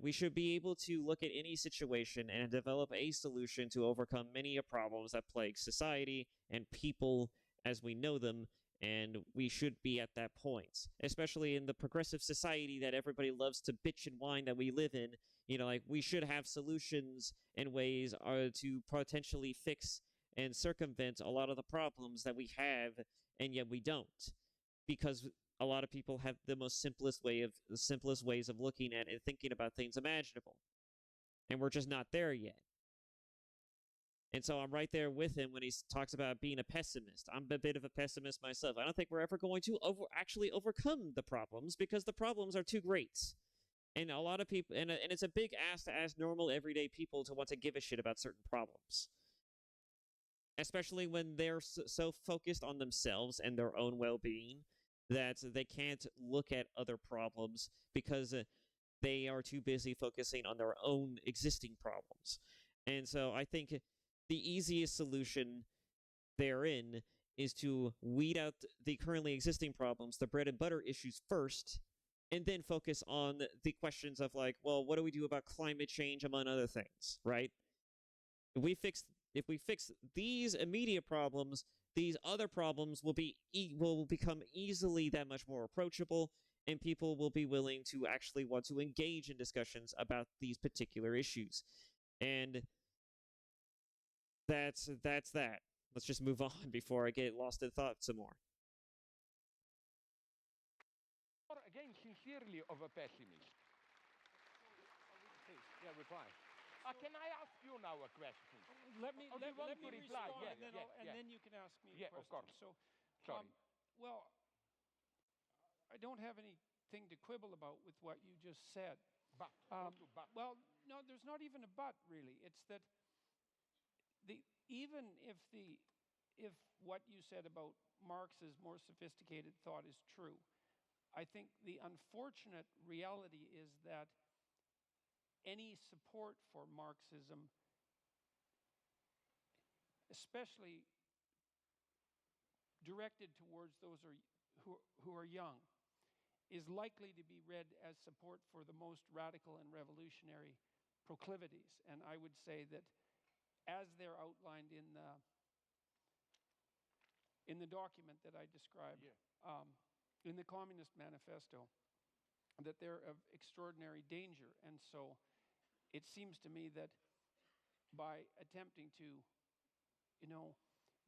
we should be able to look at any situation and develop a solution to overcome many problems that plague society and people as we know them. And we should be at that point, especially in the progressive society that everybody loves to bitch and whine that we live in. Like we should have solutions and ways to potentially fix and circumvent a lot of the problems that we have, and yet we don't, because a lot of people have the simplest ways of looking at and thinking about things imaginable, and we're just not there yet. And so I'm right there with him when he talks about being a pessimist. I'm a bit of a pessimist myself. I don't think we're ever going to actually overcome the problems because the problems are too great. And a lot of people, and it's a big ask to ask normal everyday people to want to give a shit about certain problems. Especially when they're so focused on themselves and their own well-being that they can't look at other problems because they are too busy focusing on their own existing problems. And so I think the easiest solution therein is to weed out the currently existing problems, the bread and butter issues first, and then focus on the questions of like, well, what do we do about climate change, among other things, right? If we fix these immediate problems, these other problems will become easily that much more approachable, and people will be willing to actually want to engage in discussions about these particular issues. And that's that. Let's just move on before I get lost in thought some more. Or again, sincerely of a pessimist. Please, yeah, reply. Can I ask you now a question? Let me Or do you want to reply? respond, Yeah, and then you can ask me a Yeah, question. of course. So, Sorry. well, I don't have anything to quibble about with what you just said. But, go to but. Well, no, there's not even a but really. It's that even if what you said about Marx's more sophisticated thought is true, I think the unfortunate reality is that any support for Marxism, especially directed towards those who are young, is likely to be read as support for the most radical and revolutionary proclivities. And I would say that as they're outlined in the document that I described, in the Communist Manifesto, that they're of extraordinary danger. And so it seems to me that by attempting to,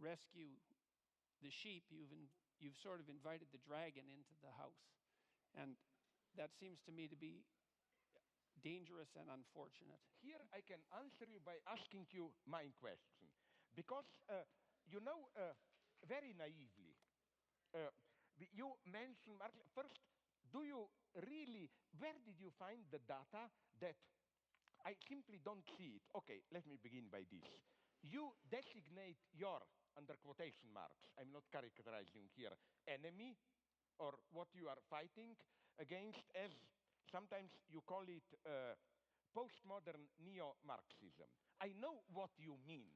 rescue the sheep, you've sort of invited the dragon into the house. And that seems to me to be dangerous and unfortunate. Here I can answer you by asking you my question. Because, very naively, you mentioned, Marx, first, do you really, where did you find the data that I simply don't see it? Okay, let me begin by this. You designate your, under quotation marks, I'm not characterizing here, enemy, or what you are fighting against, as sometimes you call it postmodern neo-Marxism. I know what you mean,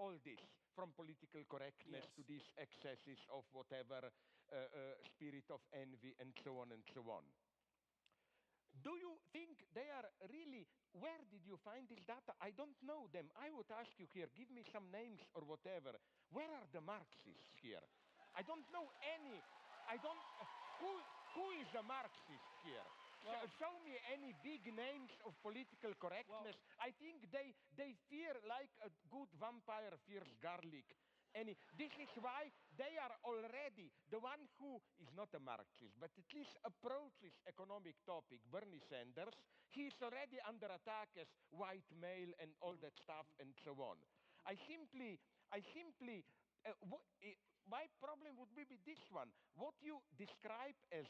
all this, from political correctness to these excesses of whatever spirit of envy and so on and so on. Do you think they are really, where did you find this data? I don't know them. I would ask you here, give me some names or whatever. Where are the Marxists here? I don't know any. I don't, who is a Marxist here? Well, Show me any big names of political correctness. I think they fear like a good vampire fears garlic. This is why they are already, the one who is not a Marxist, but at least approaches economic topic, Bernie Sanders, he is already under attack as white male and all that stuff and so on. My problem would be this one. What you describe as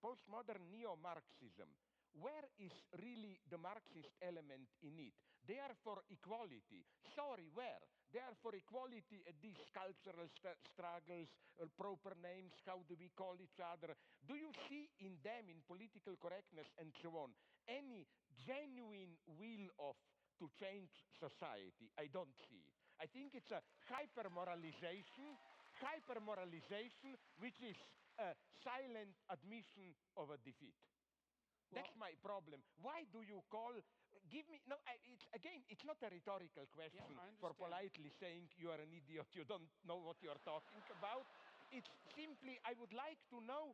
postmodern neo-Marxism, where is really the Marxist element in it? They are for equality. Sorry, where? They are for equality at these cultural struggles, proper names, how do we call each other? Do you see in them, in political correctness and so on, any genuine will of to change society? I don't see it. I think it's a hyper-moralization, which is a silent admission of a defeat. That's my problem. Why do you call, give me, no, it's not a rhetorical question for politely saying you are an idiot, you don't know what you're talking about. It's simply, I would like to know,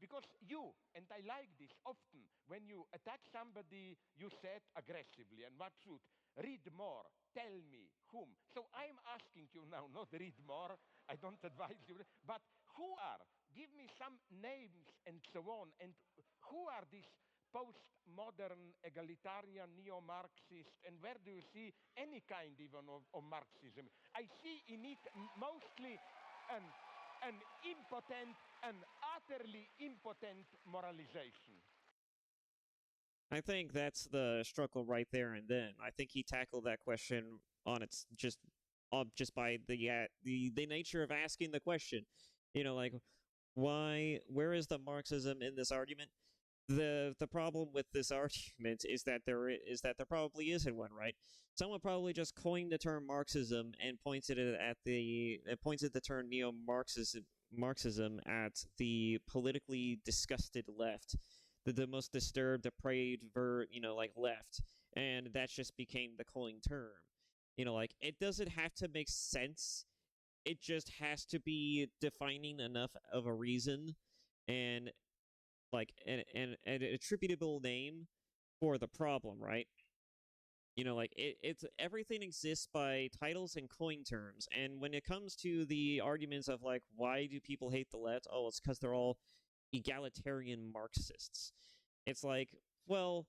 because you, and I like this often, when you attack somebody, you said aggressively, and what should? Read more, tell me, whom. So I'm asking you now, not read more, I don't advise you, but who are? Give me some names and so on, and who are these postmodern, egalitarian, neo-Marxist, and where do you see any kind even of Marxism? I see in it mostly an impotent, an utterly impotent moralization. I think that's the struggle right there and then. I think he tackled that question on its just by the nature of asking the question. Like where is the Marxism in this argument? The problem with this argument is that there probably isn't one, right? Someone probably just coined the term Marxism and pointed the term neo-Marxism at the politically disgusted left, the most disturbed, depraved, left, and that just became the coined term. Like it doesn't have to make sense. It just has to be defining enough of a reason and like an attributable name for the problem, right? Like it's everything exists by titles and coin terms, and when it comes to the arguments of like why do people hate the left? Oh, it's because they're all egalitarian Marxists. It's like, well,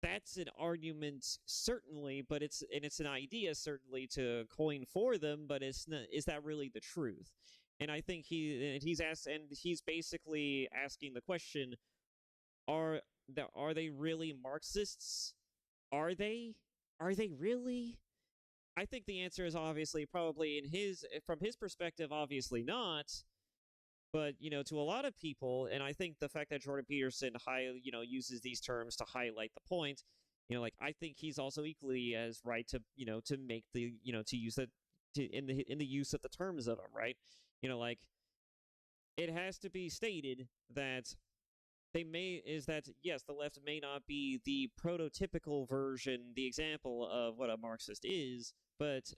that's an argument certainly, but it's an idea certainly to coin for them, but it's not, is that really the truth? And I think he's basically asking the question: Are they really Marxists? Are they? Are they really? I think the answer is obviously probably from his perspective, obviously not. But to a lot of people, and I think the fact that Jordan Peterson uses these terms to highlight the point, like I think he's also equally as right to make the to use it in the use of the terms of them, right? Like it has to be stated that yes, the left may not be the prototypical version, the example of what a Marxist is, but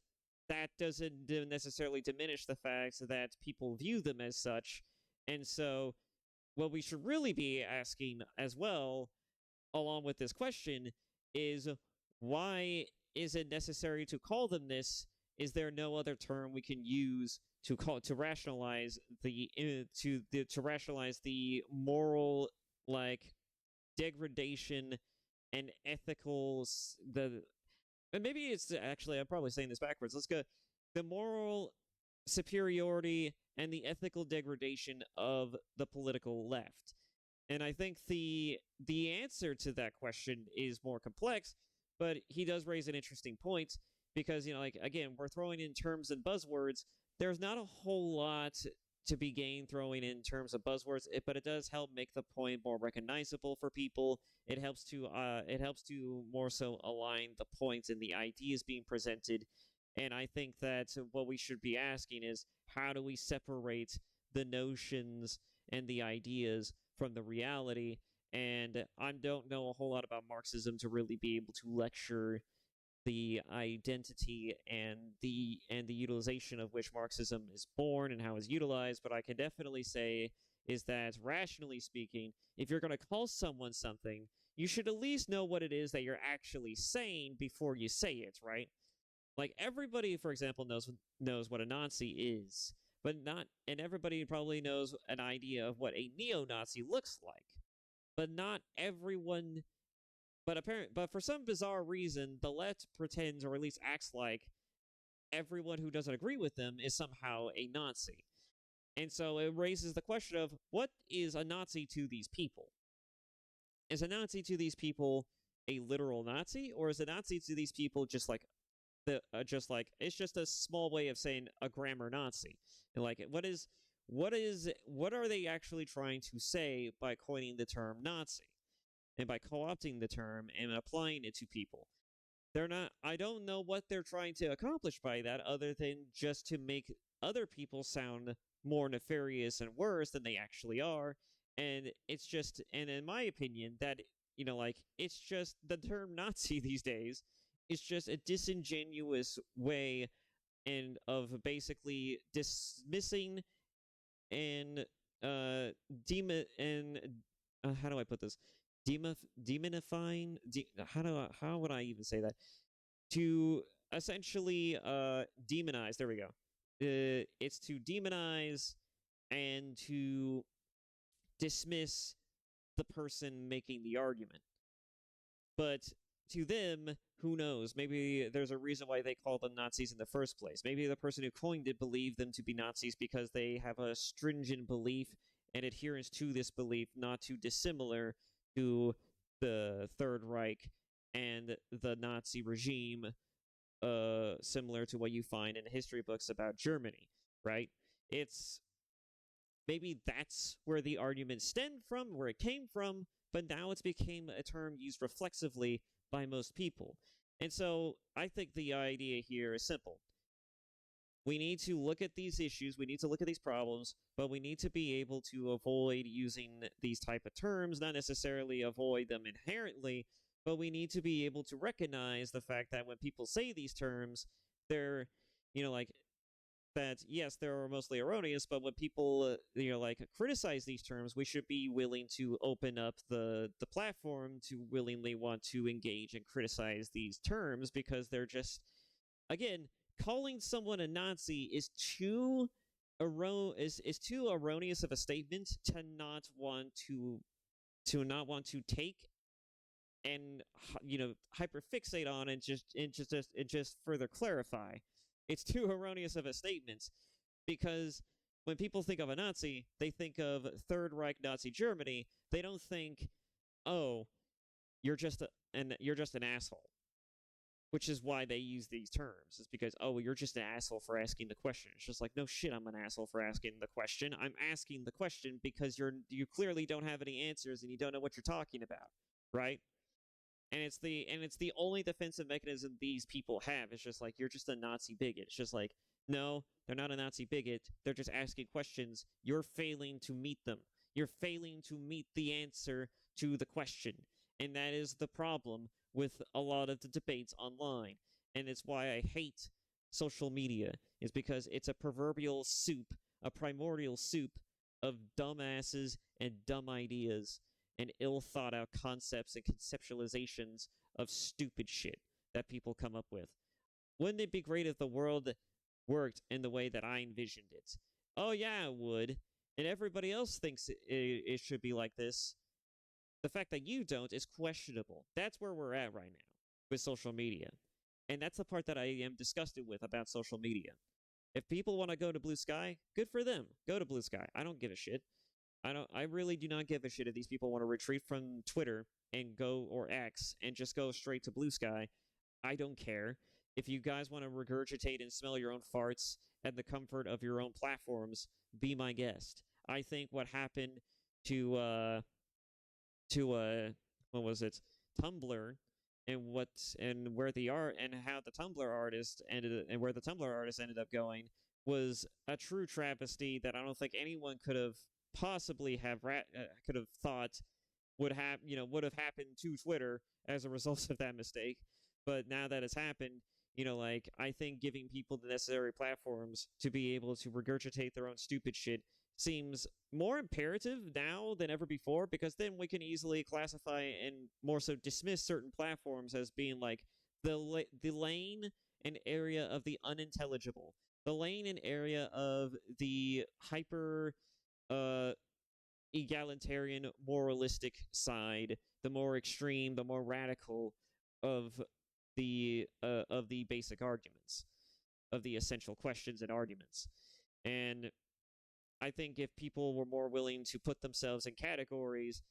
that doesn't necessarily diminish the fact that people view them as such. And so, what we should really be asking as well, along with this question, is why is it necessary to call them this? Is there no other term we can use to rationalize to rationalize the moral degradation and ethical and maybe it's actually I'm probably saying this backwards. Let's go the moral superiority and the ethical degradation of the political left. And I think the answer to that question is more complex, but he does raise an interesting point because again, we're throwing in terms and buzzwords. There's not a whole lot to be gained throwing in terms of buzzwords, but it does help make the point more recognizable for people. It helps to more so align the points and the ideas being presented. And I think that what we should be asking is, how do we separate the notions and the ideas from the reality? And I don't know a whole lot about Marxism to really be able to lecture the identity and the utilization of which Marxism is born and how it's utilized, but I can definitely say is that, rationally speaking, if you're going to call someone something, you should at least know what it is that you're actually saying before you say it, right? Like everybody, for example, knows what a Nazi is, and everybody probably knows an idea of what a neo-Nazi looks like, but not everyone. But for some bizarre reason, the left pretends, or at least acts like, everyone who doesn't agree with them is somehow a Nazi. And so it raises the question of, what is a Nazi to these people? Is a Nazi to these people a literal Nazi, or is a Nazi to these people just like it's just a small way of saying a grammar Nazi? And what are they actually trying to say by coining the term Nazi? And by co-opting the term and applying it to people. I don't know what they're trying to accomplish by that, other than just to make other people sound more nefarious and worse than they actually are. And in my opinion, that, it's just the term Nazi these days is just a disingenuous way of basically dismissing and how do I put this? Demonifying. How would I even say that? To essentially demonize. There we go. It's to demonize and to dismiss the person making the argument. But to them, who knows? Maybe there's a reason why they call them Nazis in the first place. Maybe the person who coined it believed them to be Nazis because they have a stringent belief and adherence to this belief not too dissimilar to the Third Reich and the Nazi regime, similar to what you find in history books about Germany, right? Maybe that's where the argument stemmed from, where it came from, but now it's became a term used reflexively by most people. And so I think the idea here is simple. We need to look at these issues, we need to look at these problems, but we need to be able to avoid using these type of terms, not necessarily avoid them inherently, but we need to be able to recognize the fact that when people say these terms, they're, that, yes, they're mostly erroneous, but when people, criticize these terms, we should be willing to open up the platform to willingly want to engage and criticize these terms, because they're just, again, calling someone a Nazi is too erroneous of a statement to not want to take and hyperfixate on and just further clarify. It's too erroneous of a statement, because when people think of a Nazi, they think of Third Reich Nazi Germany. They don't think, oh, you're just an asshole, which is why they use these terms. It's because, oh, you're just an asshole for asking the question. It's just like, no shit, I'm an asshole for asking the question. I'm asking the question because you clearly don't have any answers and you don't know what you're talking about, right? And it's the only defensive mechanism these people have. It's just like, you're just a Nazi bigot. It's just like, no, they're not a Nazi bigot. They're just asking questions. You're failing to meet them. You're failing to meet the answer to the question. And that is the problem with a lot of the debates online. And it's why I hate social media, is because it's a proverbial soup, a primordial soup of dumbasses and dumb ideas and ill thought out concepts and conceptualizations of stupid shit that people come up with. Wouldn't it be great if the world worked in the way that I envisioned it? Oh, yeah, it would. And everybody else thinks it should be like this. The fact that you don't is questionable. That's where we're at right now with social media. And that's the part that I am disgusted with about social media. If people want to go to Blue Sky, good for them. Go to Blue Sky. I don't give a shit. I really do not give a shit if these people want to retreat from Twitter and go, or X, and just go straight to Blue Sky. I don't care. If you guys want to regurgitate and smell your own farts at the comfort of your own platforms, be my guest. I think what happened to what was it, Tumblr, and where the art and how the Tumblr artist ended, and where the Tumblr artist ended up going, was a true travesty that I don't think anyone could have possibly could have thought would have happened to Twitter as a result of that mistake. But now that it's happened, I think giving people the necessary platforms to be able to regurgitate their own stupid shit seems more imperative now than ever before, because then we can easily classify and more so dismiss certain platforms as being like the lane and area of the unintelligible, the lane and area of the hyper egalitarian, moralistic side, the more extreme, the more radical of the basic arguments, of the essential questions and arguments. And I think if people were more willing to put themselves in categories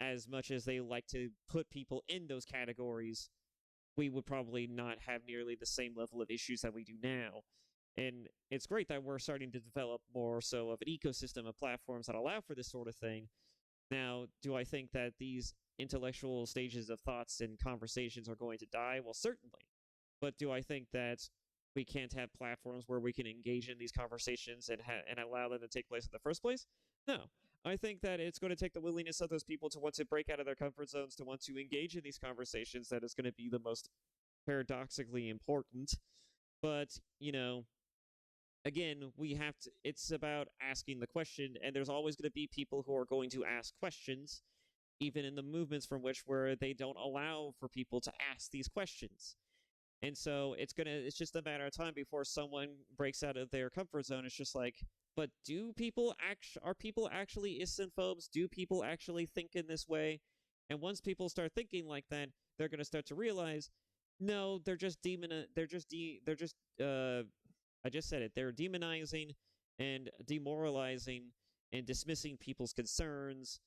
as much as they like to put people in those categories, we would probably not have nearly the same level of issues that we do now. And it's great that we're starting to develop more so of an ecosystem of platforms that allow for this sort of thing. Now, do I think that these intellectual stages of thoughts and conversations are going to die? Well, certainly. But do I think that we can't have platforms where we can engage in these conversations and allow them to take place in the first place? No. I think that it's going to take the willingness of those people to want to break out of their comfort zones, to want to engage in these conversations, that is going to be the most paradoxically important. But, again, it's about asking the question, and there's always going to be people who are going to ask questions, even in the movements from where they don't allow for people to ask these questions. And so it's just a matter of time before someone breaks out of their comfort zone. It's just like, but are people actually isophobes? Do people actually think in this way? And once people start thinking like that, they're going to start to realize, no, they're just I just said it. They're demonizing and demoralizing and dismissing people's concerns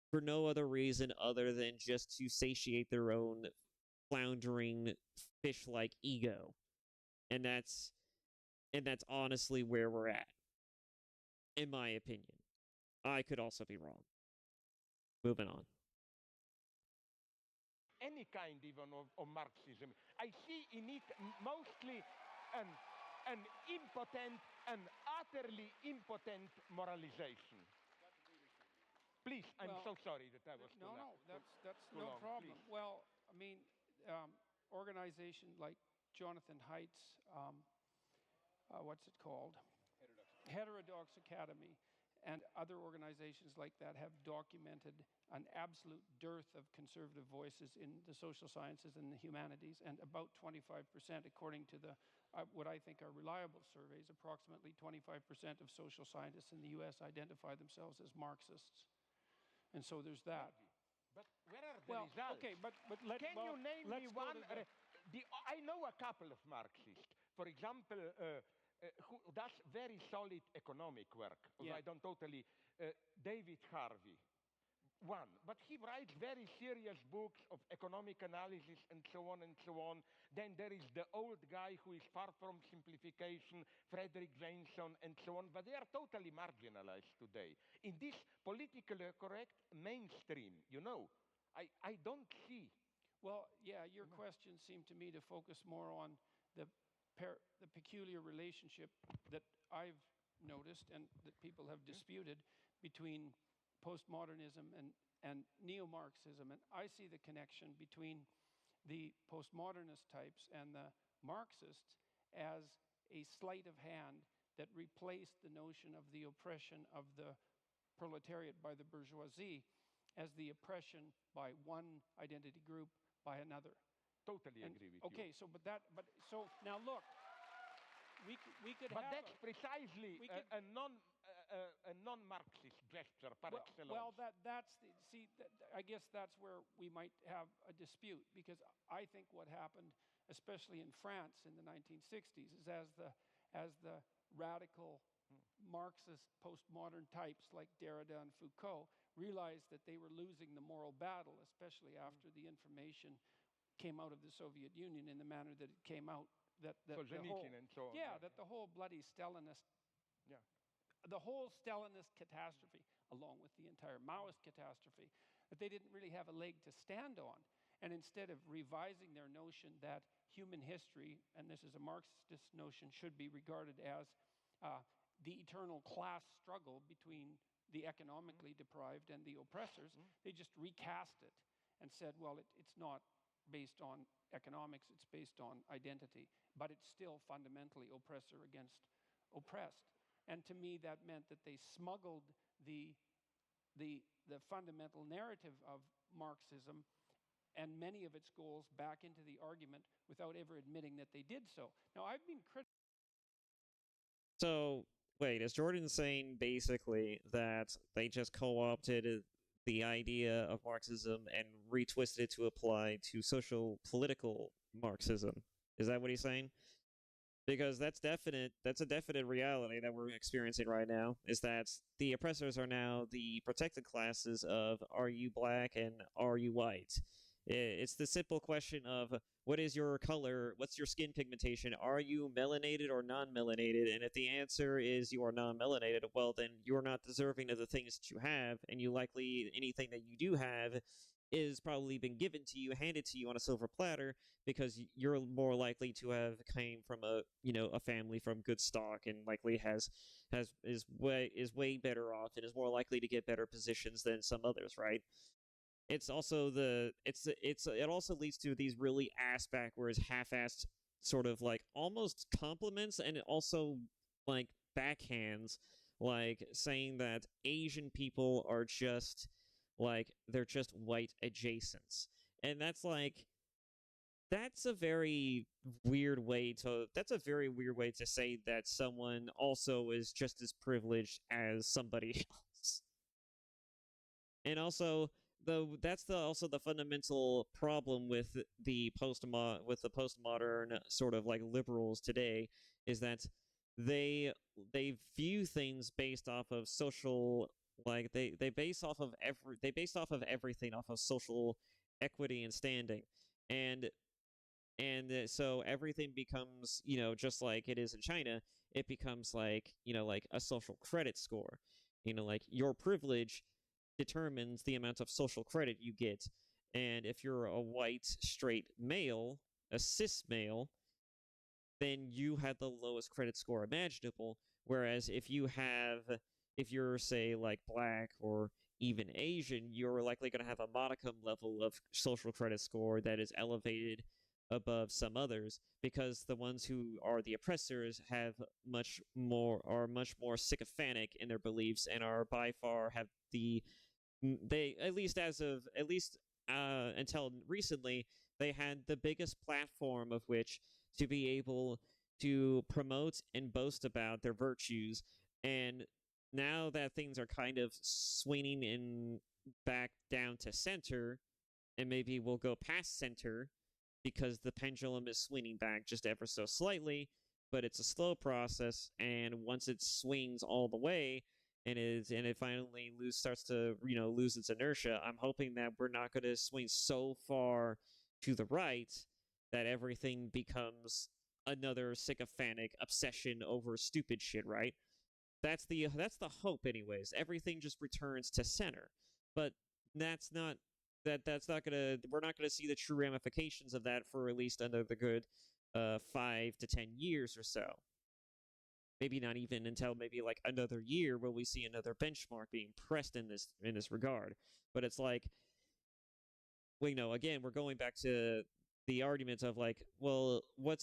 for no other reason other than just to satiate their own floundering fish-like ego. And that's honestly where we're at, in my opinion. I could also be wrong. Moving on. Any kind even of Marxism. I see in it mostly an impotent and utterly impotent moralization. Please, I'm so sorry that I was too long. No, that's no long, problem. please. Well, I mean, organization like Jonathan Haidt's, what's it called? Heterodox Academy, and other organizations like that have documented an absolute dearth of conservative voices in the social sciences and the humanities, and about 25%, according to what I think are reliable surveys, approximately 25% of social scientists in the US identify themselves as Marxists. And so there's that. But where are the Well, results? okay, but Can you name me let's go one? to I know a couple of Marxists, for example, who does very solid economic work. Although Yeah. I don't totally. David Harvey, one, but he writes very serious books of economic analysis and so on and so on. Then there is the old guy who is far from simplification, Frederick Jameson, and so on, but they are totally marginalized today. In this politically correct mainstream, I don't see. Well, yeah, your question seemed to me to focus more on the the peculiar relationship that I've noticed and that people have disputed between postmodernism and neo-Marxism. And I see the connection between the postmodernist types and the Marxists as a sleight of hand that replaced the notion of the oppression of the proletariat by the bourgeoisie as the oppression by one identity group by another. Totally agree with you. Okay, so so now look, we could But have. that's precisely a non-Marxist gesture par excellence. Well, I guess that's where we might have a dispute, because I think what happened, especially in France in the 1960s, is as the radical Marxist postmodern types like Derrida and Foucault realized that they were losing the moral battle, especially after the information came out of the Soviet Union in the manner that it came out, that the whole, and so on. yeah, that the whole bloody Stalinist, the whole Stalinist catastrophe, along with the entire Maoist catastrophe, that they didn't really have a leg to stand on. And instead of revising their notion that human history, and this is a Marxist notion, should be regarded as the eternal class struggle between the economically deprived and the oppressors, they just recast it and said, well, it's not based on economics, it's based on identity, but it's still fundamentally oppressor against oppressed. And to me, that meant that they smuggled the fundamental narrative of Marxism and many of its goals back into the argument without ever admitting that they did so. Now, I've been critical. So, wait, is Jordan saying basically that they just co-opted the idea of Marxism and retwisted it to apply to social political Marxism? Is that what he's saying? Because that's a definite reality that we're experiencing right now, is that the oppressors are now the protected classes of are you black and are you white. It's the simple question of what is your color, what's your skin pigmentation, are you melanated or non-melanated, and if the answer is you are non-melanated, well, then you're not deserving of the things that you have, and you likely, anything that you do have is probably been given to you, handed to you on a silver platter, because you're more likely to have came from a family from good stock and likely is way better off and is more likely to get better positions than some others, right? It also leads to these really ass backwards, half-assed sort of like almost compliments and also like backhands, like saying that Asian people are just like they're just white adjacents, and that's a very weird way to say that someone also is just as privileged as somebody else. And also also the fundamental problem with the postmodern sort of like liberals today, is that they view things based off of social, like they base off of everything off of social equity and standing, and so everything becomes, just like it is in China, it becomes like, like a social credit score. Like your privilege determines the amount of social credit you get. And if you're a white, straight male, a cis male, then you have the lowest credit score imaginable. Whereas if you're, say, like black or even Asian, you're likely going to have a modicum level of social credit score that is elevated above some others, because the ones who are the oppressors are much more sycophantic in their beliefs and are by far have they at least until recently, they had the biggest platform of which to be able to promote and boast about their virtues. And now that things are kind of swinging in back down to center, and maybe we'll go past center because the pendulum is swinging back just ever so slightly, but it's a slow process. And once it swings all the way, and it finally starts to lose its inertia, I'm hoping that we're not going to swing so far to the right that everything becomes another sycophantic obsession over stupid shit, right? That's the hope, anyways. Everything just returns to center, but that's not that's not gonna. We're not gonna see the true ramifications of that for at least another good 5 to 10 years or so. Maybe not even until maybe like another year will we see another benchmark being pressed in this regard. But it's like, well, again, we're going back to the argument of like, well, what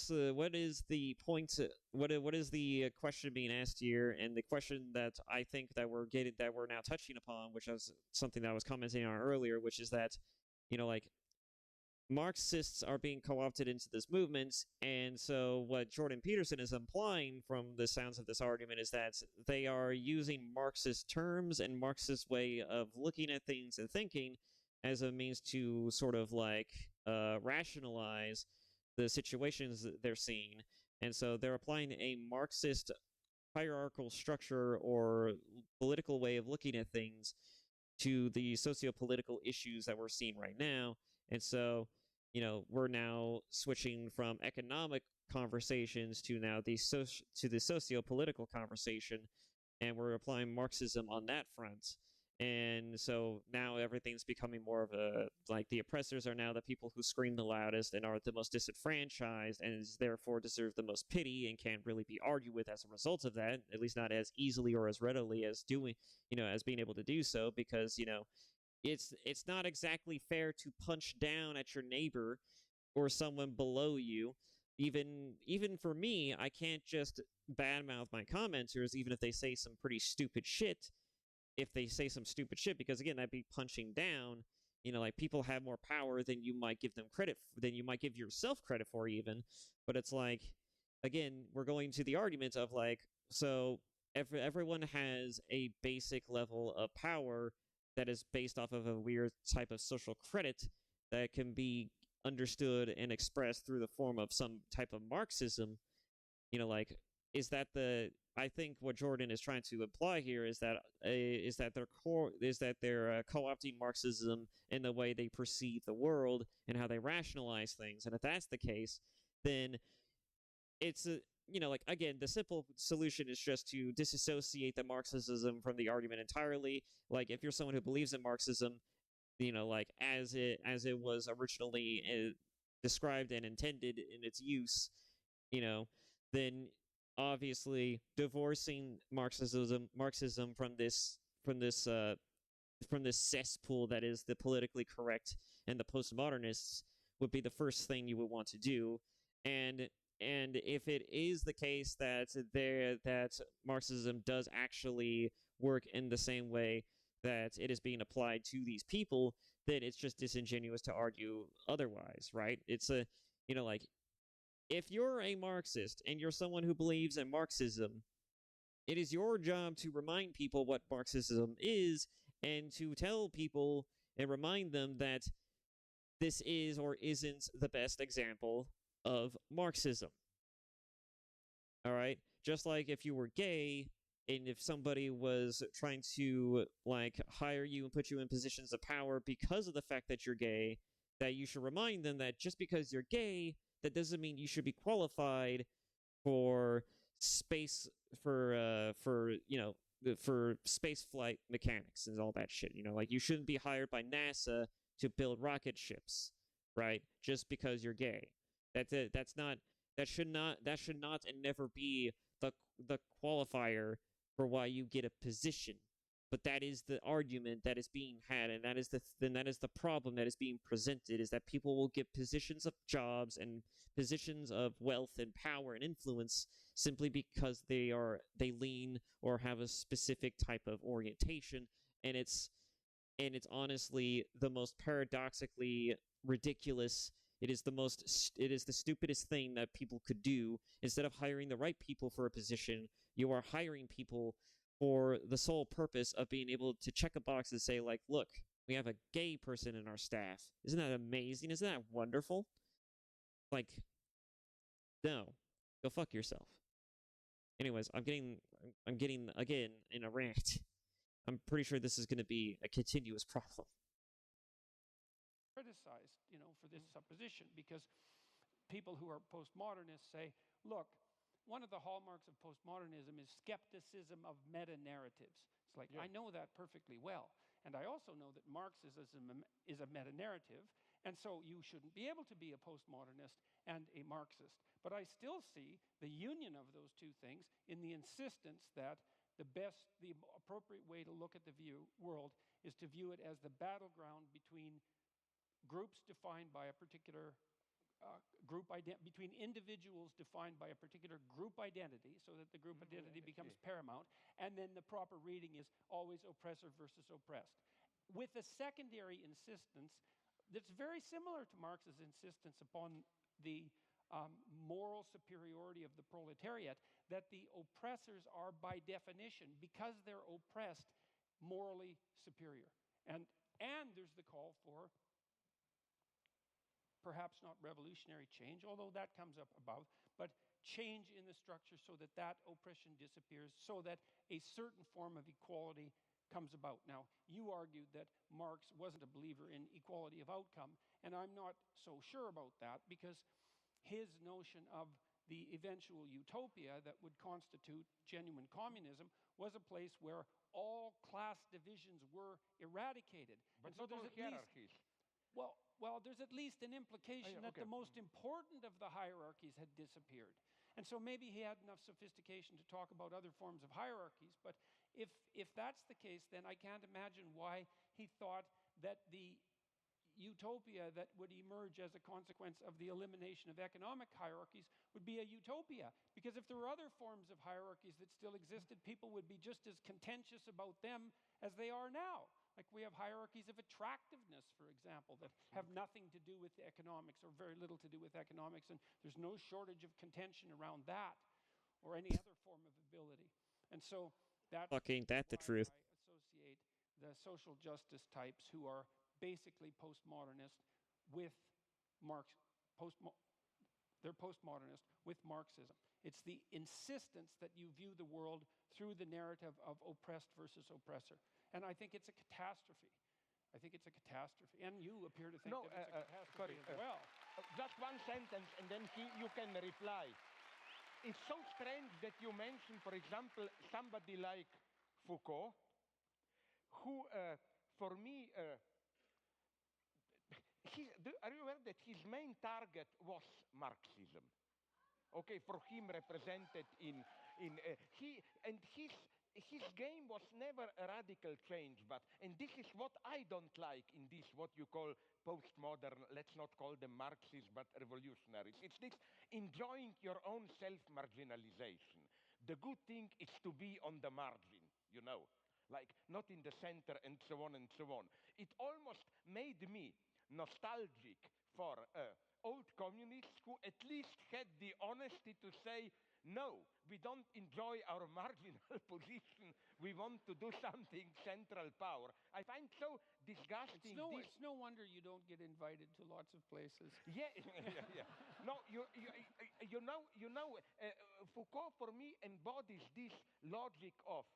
is the point? What is the question being asked here? And the question that I think that we're now touching upon, which was something that I was commenting on earlier, which is that, like, Marxists are being co-opted into this movement, and so what Jordan Peterson is implying from the sounds of this argument is that they are using Marxist terms and Marxist way of looking at things and thinking as a means to sort of like rationalize the situations that they're seeing, and so they're applying a Marxist hierarchical structure or political way of looking at things to the socio-political issues that we're seeing right now. And so, we're now switching from economic conversations to now the socio-political conversation, and we're applying Marxism on that front. And so now everything's becoming more of a, like, the oppressors are now the people who scream the loudest and are the most disenfranchised and therefore deserve the most pity and can't really be argued with as a result of that, at least not as easily or as readily as as being able to do so, because, it's not exactly fair to punch down at your neighbor or someone below you. Even for me, I can't just badmouth my commenters, even if they say some pretty stupid shit. If they say some stupid shit, because again, that'd be punching down. Like, people have more power than you might give them credit, than you might give yourself credit for, even. But it's like, again, we're going to the argument of like, so everyone has a basic level of power that is based off of a weird type of social credit that can be understood and expressed through the form of some type of Marxism. Like, is that I think what Jordan is trying to imply here is that they're co-opting Marxism in the way they perceive the world and how they rationalize things. And if that's the case, then it's like, again, the simple solution is just to disassociate the Marxism from the argument entirely. Like, if you're someone who believes in Marxism, like as it was originally described and intended in its use, then obviously divorcing Marxism from this cesspool that is the politically correct and the postmodernists would be the first thing you would want to do. And if it is the case that Marxism does actually work in the same way that it is being applied to these people, then it's just disingenuous to argue otherwise, right? It's like, if you're a Marxist and you're someone who believes in Marxism, it is your job to remind people what Marxism is and to tell people and remind them that this is or isn't the best example of Marxism. All right? Just like if you were gay and if somebody was trying to like hire you and put you in positions of power because of the fact that you're gay, that you should remind them that just because you're gay, that doesn't mean you should be qualified for space for space flight mechanics and all that shit. Like, you shouldn't be hired by NASA to build rocket ships, right? Just because you're gay. That should not and never be the qualifier for why you get a position. But that is the argument that is being had, and that is the problem that is being presented, is that people will get positions of jobs and positions of wealth and power and influence simply because they lean or have a specific type of orientation, and it's honestly the most paradoxically ridiculous. It is the stupidest thing that people could do. Instead of hiring the right people for a position, you are hiring people for the sole purpose of being able to check a box and say, like, look, We have a gay person in our staff. Isn't that amazing? Isn't that wonderful? Like, no, go fuck yourself. Anyways, I'm getting again in a rant. I'm pretty sure this is going to be a continuous problem. Criticized, for this supposition, because people who are postmodernists say, look, one of the hallmarks of postmodernism is skepticism of meta-narratives. It's like, I know that perfectly well. And I also know that Marxism is a meta-narrative, and so you shouldn't be able to be a postmodernist and a Marxist. But I still see the union of those two things in the insistence that the appropriate way to look at the world is to view it as the battleground between groups defined by a particular between individuals defined by a particular group identity, so that the group identity becomes paramount, and then the proper reading is always oppressor versus oppressed. With a secondary insistence that's very similar to Marx's insistence upon the moral superiority of the proletariat, that the oppressors are by definition, because they're oppressed, morally superior. And there's the call for perhaps not revolutionary change, although that comes up above, but change in the structure so that that oppression disappears, so that a certain form of equality comes about. Now, you argued that Marx wasn't a believer in equality of outcome, and I'm not so sure about that, because his notion of the eventual utopia that would constitute genuine communism was a place where all class divisions were eradicated. But not all hierarchies. Well, there's at least an implication that the most important of the hierarchies had disappeared. And so maybe he had enough sophistication to talk about other forms of hierarchies. But if that's the case, then I can't imagine why he thought that the utopia that would emerge as a consequence of the elimination of economic hierarchies would be a utopia. Because if there were other forms of hierarchies that still existed, people would be just as contentious about them as they are now. Like we have hierarchies of attractiveness, for example, that have nothing to do with economics or very little to do with economics, and there's no shortage of contention around that or any other form of ability. And so that's Fucking that the truth. I associate the social justice types who are basically postmodernist with they're postmodernist with Marxism. It's the insistence that you view the world through the narrative of oppressed versus oppressor. And I think it's a catastrophe. And you appear to think that it's a catastrophe as well. Just one sentence, and then you can reply. It's so strange that you mention, for example, somebody like Foucault, who, for me, are you aware that his main target was Marxism? Okay, for him represented his game was never a radical change, and this is what I don't like in this, what you call postmodern, let's not call them Marxists, but revolutionaries. It's this enjoying your own self-marginalization. The good thing is to be on the margin, like not in the center and so on and so on. It almost made me nostalgic for old communists who at least had the honesty to say, no, we don't enjoy our marginal position. We want to do something central power. I find so disgusting. It's no wonder you don't get invited to lots of places. Yeah. No, Foucault for me embodies this logic of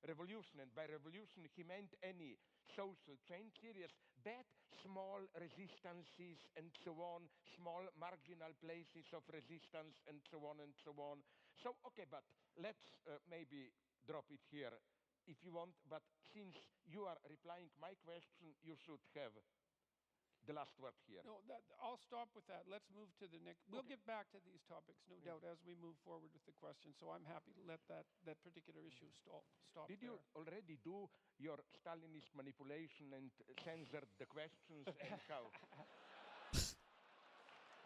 revolution, and by revolution he meant any social change, serious, that small resistances and so on, small marginal places of resistance and so on and so on. So, okay, but let's maybe drop it here if you want, but since you are replying my question, you should have the last word here. No, I'll stop with that. Let's move to the next. We'll get back to these topics, no doubt, as we move forward with the question. So I'm happy to let that particular issue stop. Did you already do your Stalinist manipulation and censor the questions and how?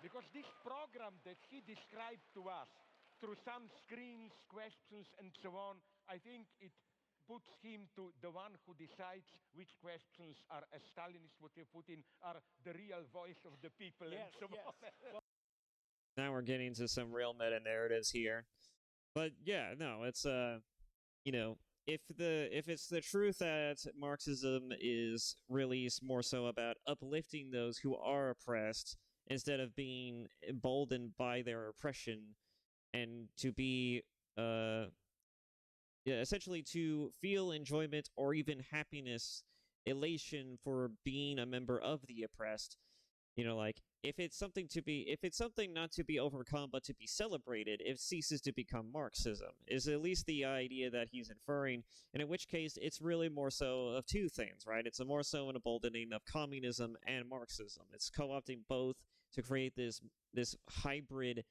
Because this program that he described to us through some screens, questions, and so on, I think it puts him to the one who decides which questions are, as Stalinists would have put in, are the real voice of the people and so on. Well, now we're getting to some real meta narratives here. But yeah, no, it's if it's the truth that Marxism is really more so about uplifting those who are oppressed instead of being emboldened by their oppression, and to be yeah, essentially to feel enjoyment or even happiness, elation for being a member of the oppressed. Like if it's something not to be overcome but to be celebrated, it ceases to become Marxism. Is at least the idea that he's inferring, and in which case it's really more so of two things, right? It's a more so an emboldening of communism and Marxism. It's co-opting both to create this hybrid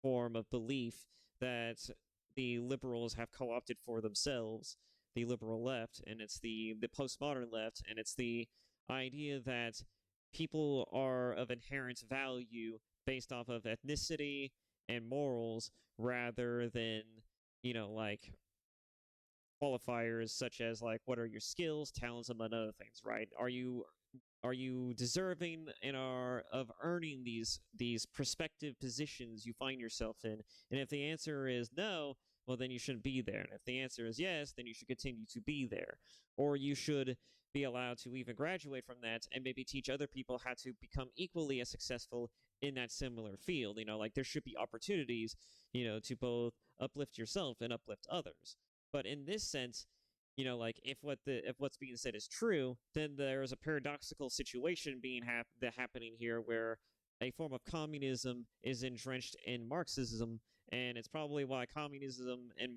form of belief that the liberals have co-opted for themselves, the liberal left, and it's the postmodern left, and it's the idea that people are of inherent value based off of ethnicity and morals rather than, like qualifiers such as like what are your skills, talents, among other things, right? Are you deserving and are of earning these prospective positions you find yourself in? And if the answer is no, well then you shouldn't be there. And if the answer is yes, then you should continue to be there. Or you should be allowed to even graduate from that and maybe teach other people how to become equally as successful in that similar field. Like there should be opportunities, to both uplift yourself and uplift others. But in this sense, like if what's being said is true, then there's a paradoxical situation happening here where a form of communism is entrenched in Marxism, and it's probably why communism and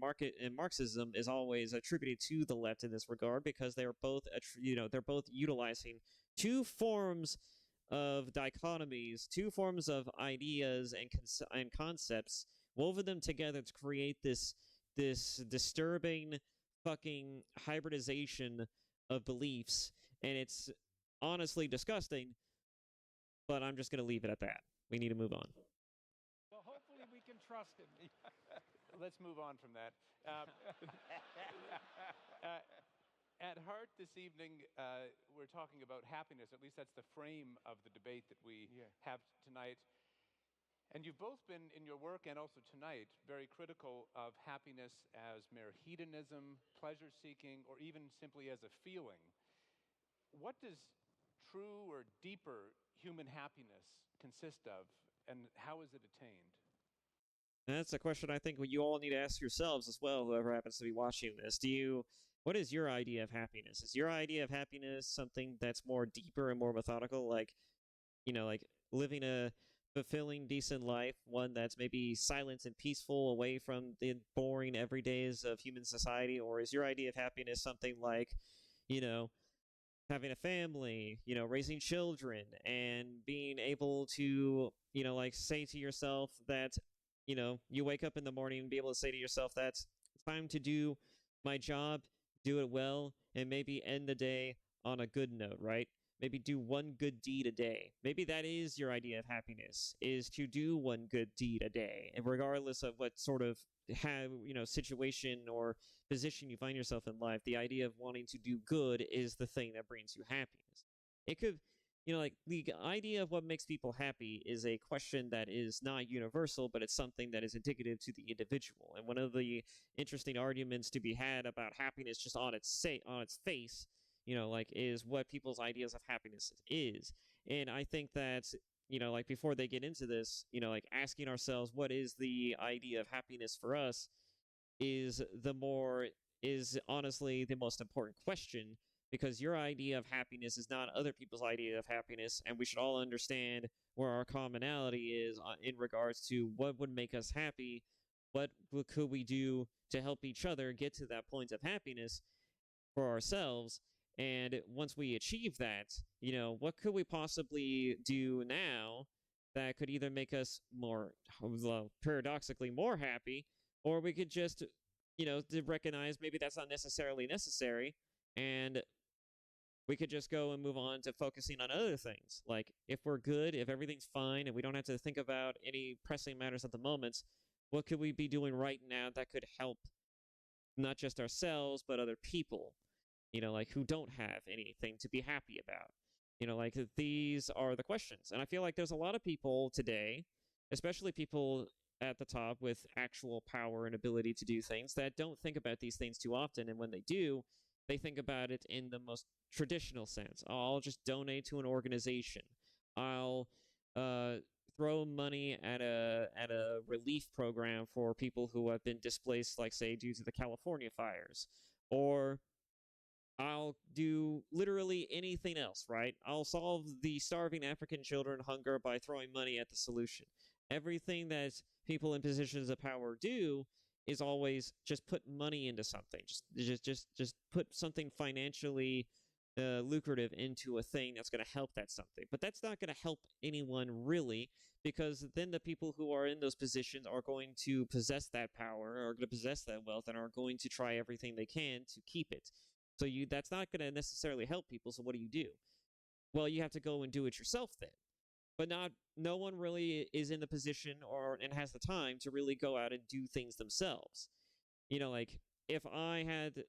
Marxism is always attributed to the left in this regard, because they're both utilizing two forms of dichotomies, two forms of ideas and concepts, woven them together to create this disturbing fucking hybridization of beliefs, and it's honestly disgusting, but I'm just going to leave it at that. We need to move on. Well, hopefully we can trust him. Let's move on from that. At heart this evening, we're talking about happiness. At least that's the frame of the debate that we have tonight. And you've both been, in your work and also tonight, very critical of happiness as mere hedonism, pleasure-seeking, or even simply as a feeling. What does true or deeper human happiness consist of, and how is it attained? That's a question I think you all need to ask yourselves as well, whoever happens to be watching this. What is your idea of happiness? Is your idea of happiness something that's more deeper and more methodical, like living a fulfilling, decent life, one that's maybe silent and peaceful, away from the boring everydays of human society? Or is your idea of happiness something like, having a family, raising children, and being able to, like say to yourself that, you wake up in the morning and be able to say to yourself that it's time to do my job, do it well, and maybe end the day on a good note, right? Maybe do one good deed a day. Maybe that is your idea of happiness, is to do one good deed a day. And regardless of what sort of situation or position you find yourself in life, the idea of wanting to do good is the thing that brings you happiness. It could, like the idea of what makes people happy is a question that is not universal, but it's something that is indicative to the individual. And one of the interesting arguments to be had about happiness just on its face, is what people's ideas of happiness is. And I think that, like before they get into this, like asking ourselves what is the idea of happiness for us is honestly the most important question, because your idea of happiness is not other people's idea of happiness, and we should all understand where our commonality is in regards to what would make us happy, what could we do to help each other get to that point of happiness for ourselves. And once we achieve that, what could we possibly do now that could either make us more, well, paradoxically more happy, or we could just, to recognize maybe that's not necessarily necessary, and we could just go and move on to focusing on other things. Like if we're good, if everything's fine, and we don't have to think about any pressing matters at the moment, what could we be doing right now that could help not just ourselves, but other people? Like who don't have anything to be happy about. Like these are the questions. And I feel like there's a lot of people today, especially people at the top with actual power and ability to do things that don't think about these things too often, and when they do, they think about it in the most traditional sense. I'll just donate to an organization. I'll throw money at a relief program for people who have been displaced, like say due to the California fires, or I'll do literally anything else, right? I'll solve the starving African children hunger by throwing money at the solution. Everything that people in positions of power do is always just put money into something. Just put something financially lucrative into a thing that's going to help that something. But that's not going to help anyone really, because then the people who are in those positions are going to possess that power, are going to possess that wealth, and are going to try everything they can to keep it. So that's not going to necessarily help people. So what do? Well, you have to go and do it yourself then. But no one really is in the position and has the time to really go out and do things themselves. Like if I had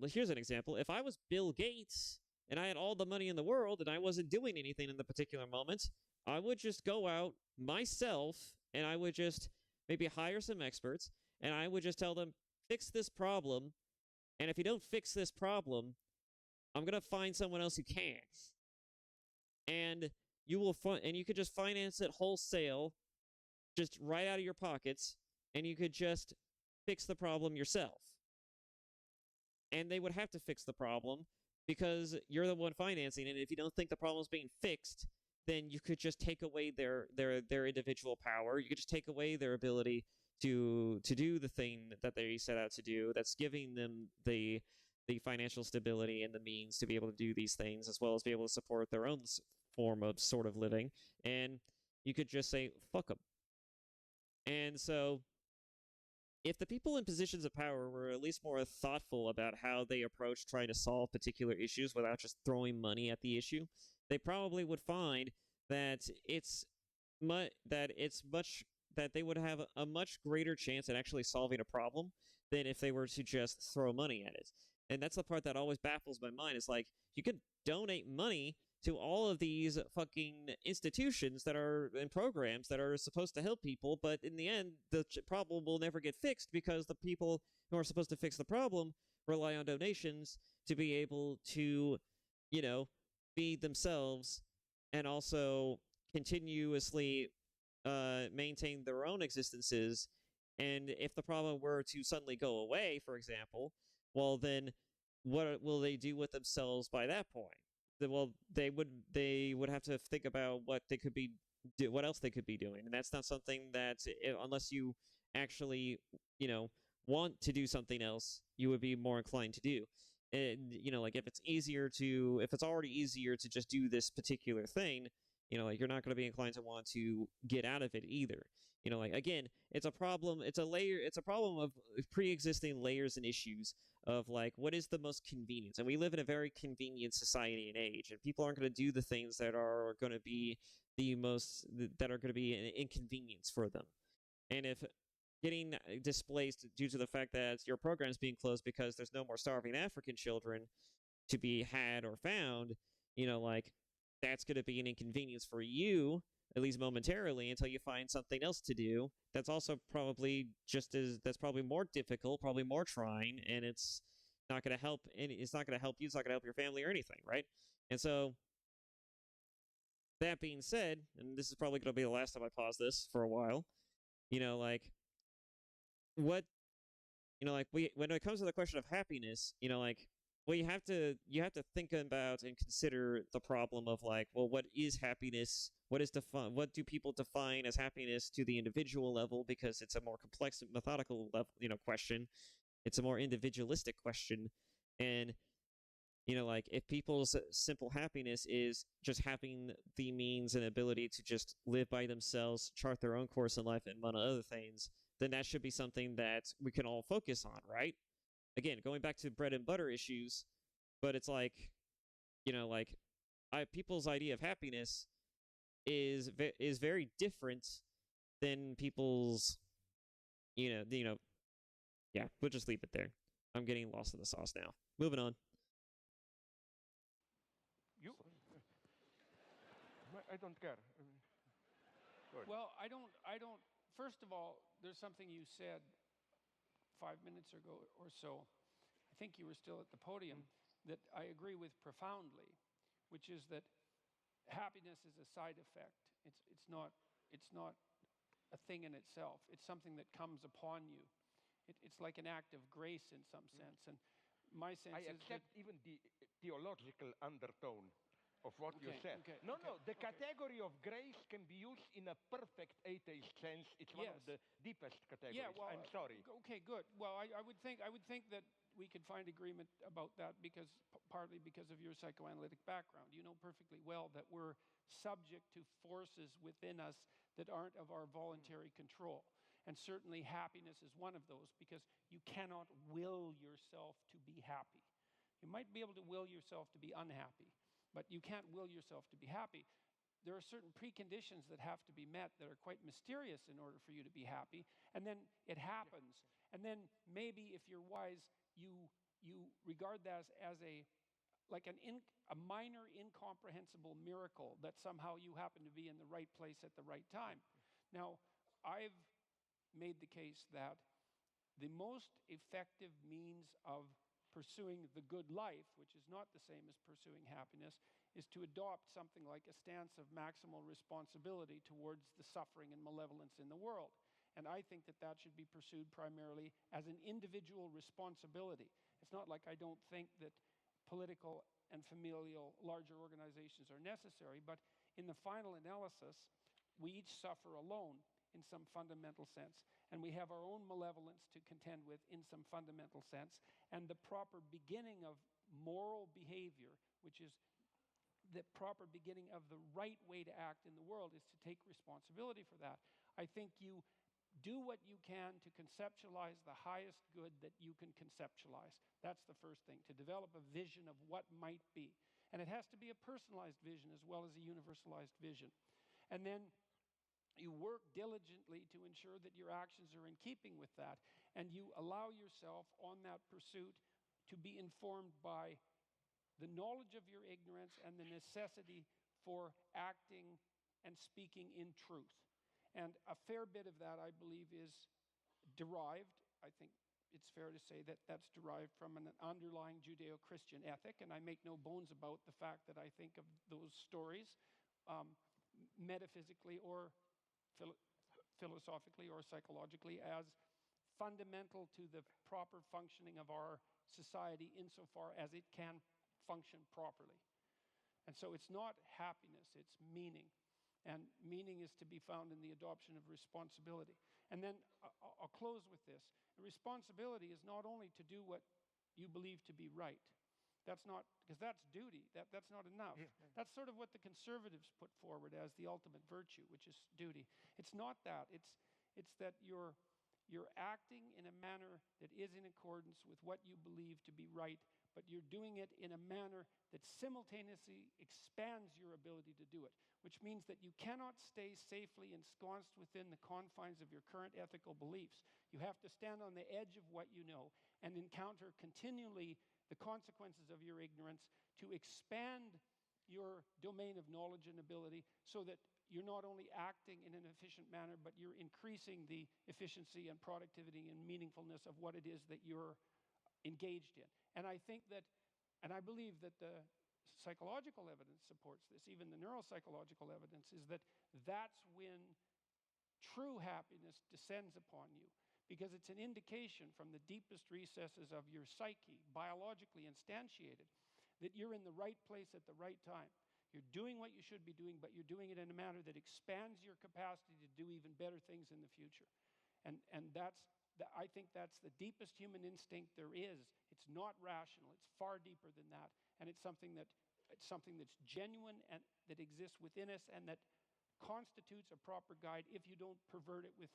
here's an example. If I was Bill Gates and I had all the money in the world and I wasn't doing anything in the particular moment, I would just go out myself and I would just maybe hire some experts and I would just tell them, fix this problem. And if you don't fix this problem, I'm going to find someone else who can. And you could just finance it wholesale, just right out of your pockets, and you could just fix the problem yourself. And they would have to fix the problem because you're the one financing it. And if you don't think the problem's being fixed, then you could just take away their individual power. You could just take away their ability to do the thing that they set out to do. That's giving them the financial stability and the means to be able to do these things, as well as be able to support their own form of sort of living. And you could just say, fuck them. And so if the people in positions of power were at least more thoughtful about how they approach trying to solve particular issues without just throwing money at the issue, they probably would find that that they would have a much greater chance at actually solving a problem than if they were to just throw money at it. And that's the part that always baffles my mind. Is like, you could donate money to all of these fucking institutions that are in programs that are supposed to help people, but in the end, the problem will never get fixed because the people who are supposed to fix the problem rely on donations to be able to, feed themselves and also continuously maintain their own existences. And if the problem were to suddenly go away, for example, well, then what will they do with themselves by that point? Well, they would have to think about what else they could be doing, and that's not something that, unless you actually, want to do something else, you would be more inclined to do. And like if it's already easier to just do this particular thing, like you're not going to be inclined to want to get out of it either. Like again, it's a problem. It's a problem of pre-existing layers and issues of like what is the most convenient. And we live in a very convenient society and age, and people aren't going to do the things that are going to be an inconvenience for them. And if getting displaced due to the fact that your program is being closed because there's no more starving African children to be had or found, like that's going to be an inconvenience for you, at least momentarily, until you find something else to do. That's also probably that's probably more difficult, probably more trying, and it's not going to help. It's not going to help you. It's not going to help your family or anything, right? And so, that being said, and this is probably going to be the last time I pause this for a while, like what, when it comes to the question of happiness, like, well, you have to think about and consider the problem of like, well, what is happiness? What do people define as happiness to the individual level? Because it's a more complex, methodical level, question. It's a more individualistic question, and like if people's simple happiness is just having the means and ability to just live by themselves, chart their own course in life, and among other things, then that should be something that we can all focus on, right? Again, going back to bread and butter issues, but it's like, like people's idea of happiness is very different than people's, yeah. We'll just leave it there. I'm getting lost in the sauce now. Moving on. I don't care. Well, I don't first of all, there's something you said 5 minutes ago or so. I think you were still at the podium, that I agree with profoundly, which is that happiness is a side effect. It's not a thing in itself. It's something that comes upon you. It's like an act of grace in some sense. And my sense I is that accept even the theological undertone of what you said. No, the category of grace can be used in a perfect atheist sense. It's one of the deepest categories. Yeah, well, I'm sorry. Okay, good. Well, I would think that we could find agreement about that because partly because of your psychoanalytic background. You know perfectly well that we're subject to forces within us that aren't of our voluntary control. And certainly happiness is one of those, because you cannot will yourself to be happy. You might be able to will yourself to be unhappy, but you can't will yourself to be happy. There are certain preconditions that have to be met that are quite mysterious in order for you to be happy, and then it happens. And then maybe, if you're wise, you regard that as a minor incomprehensible miracle that somehow you happen to be in the right place at the right time. Now, I've made the case that the most effective means of pursuing the good life, which is not the same as pursuing happiness, is to adopt something like a stance of maximal responsibility towards the suffering and malevolence in the world. And I think that that should be pursued primarily as an individual responsibility. It's not like I don't think that political and familial larger organizations are necessary, but in the final analysis, we each suffer alone in some fundamental sense, and we have our own malevolence to contend with in some fundamental sense, and the proper beginning of moral behavior, which is the proper beginning of the right way to act in the world, is to take responsibility for that. I think you do what you can to conceptualize the highest good that you can conceptualize. That's the first thing, to develop a vision of what might be. And it has to be a personalized vision as well as a universalized vision. And then you work diligently to ensure that your actions are in keeping with that, and you allow yourself on that pursuit to be informed by the knowledge of your ignorance and the necessity for acting and speaking in truth. And a fair bit of that, I believe, is derived, I think it's fair to say that that's derived from an underlying Judeo-Christian ethic, and I make no bones about the fact that I think of those stories metaphysically or philosophically or psychologically as fundamental to the proper functioning of our society insofar as it can function properly. And so it's not happiness, it's meaning. And meaning is to be found in the adoption of responsibility. And then I'll close with this. Responsibility is not only to do what you believe to be right. That's not, because that's duty. That's not enough. That's sort of what the conservatives put forward as the ultimate virtue, which is duty. It's not that. It's that you're acting in a manner that is in accordance with what you believe to be right, but you're doing it in a manner that simultaneously expands your ability to do it, which means that you cannot stay safely ensconced within the confines of your current ethical beliefs. You have to stand on the edge of what you know and encounter continually the consequences of your ignorance to expand your domain of knowledge and ability so that you're not only acting in an efficient manner, but you're increasing the efficiency and productivity and meaningfulness of what it is that you're engaged in. And I think that, and I believe that the psychological evidence supports this, even the neuropsychological evidence, is that that's when true happiness descends upon you, because it's an indication from the deepest recesses of your psyche, biologically instantiated, that you're in the right place at the right time. You're doing what you should be doing, but you're doing it in a manner that expands your capacity to do even better things in the future. And I think that's the deepest human instinct there is. It's not rational. It's far deeper than that. And it's something that's genuine and that exists within us and that constitutes a proper guide if you don't pervert it with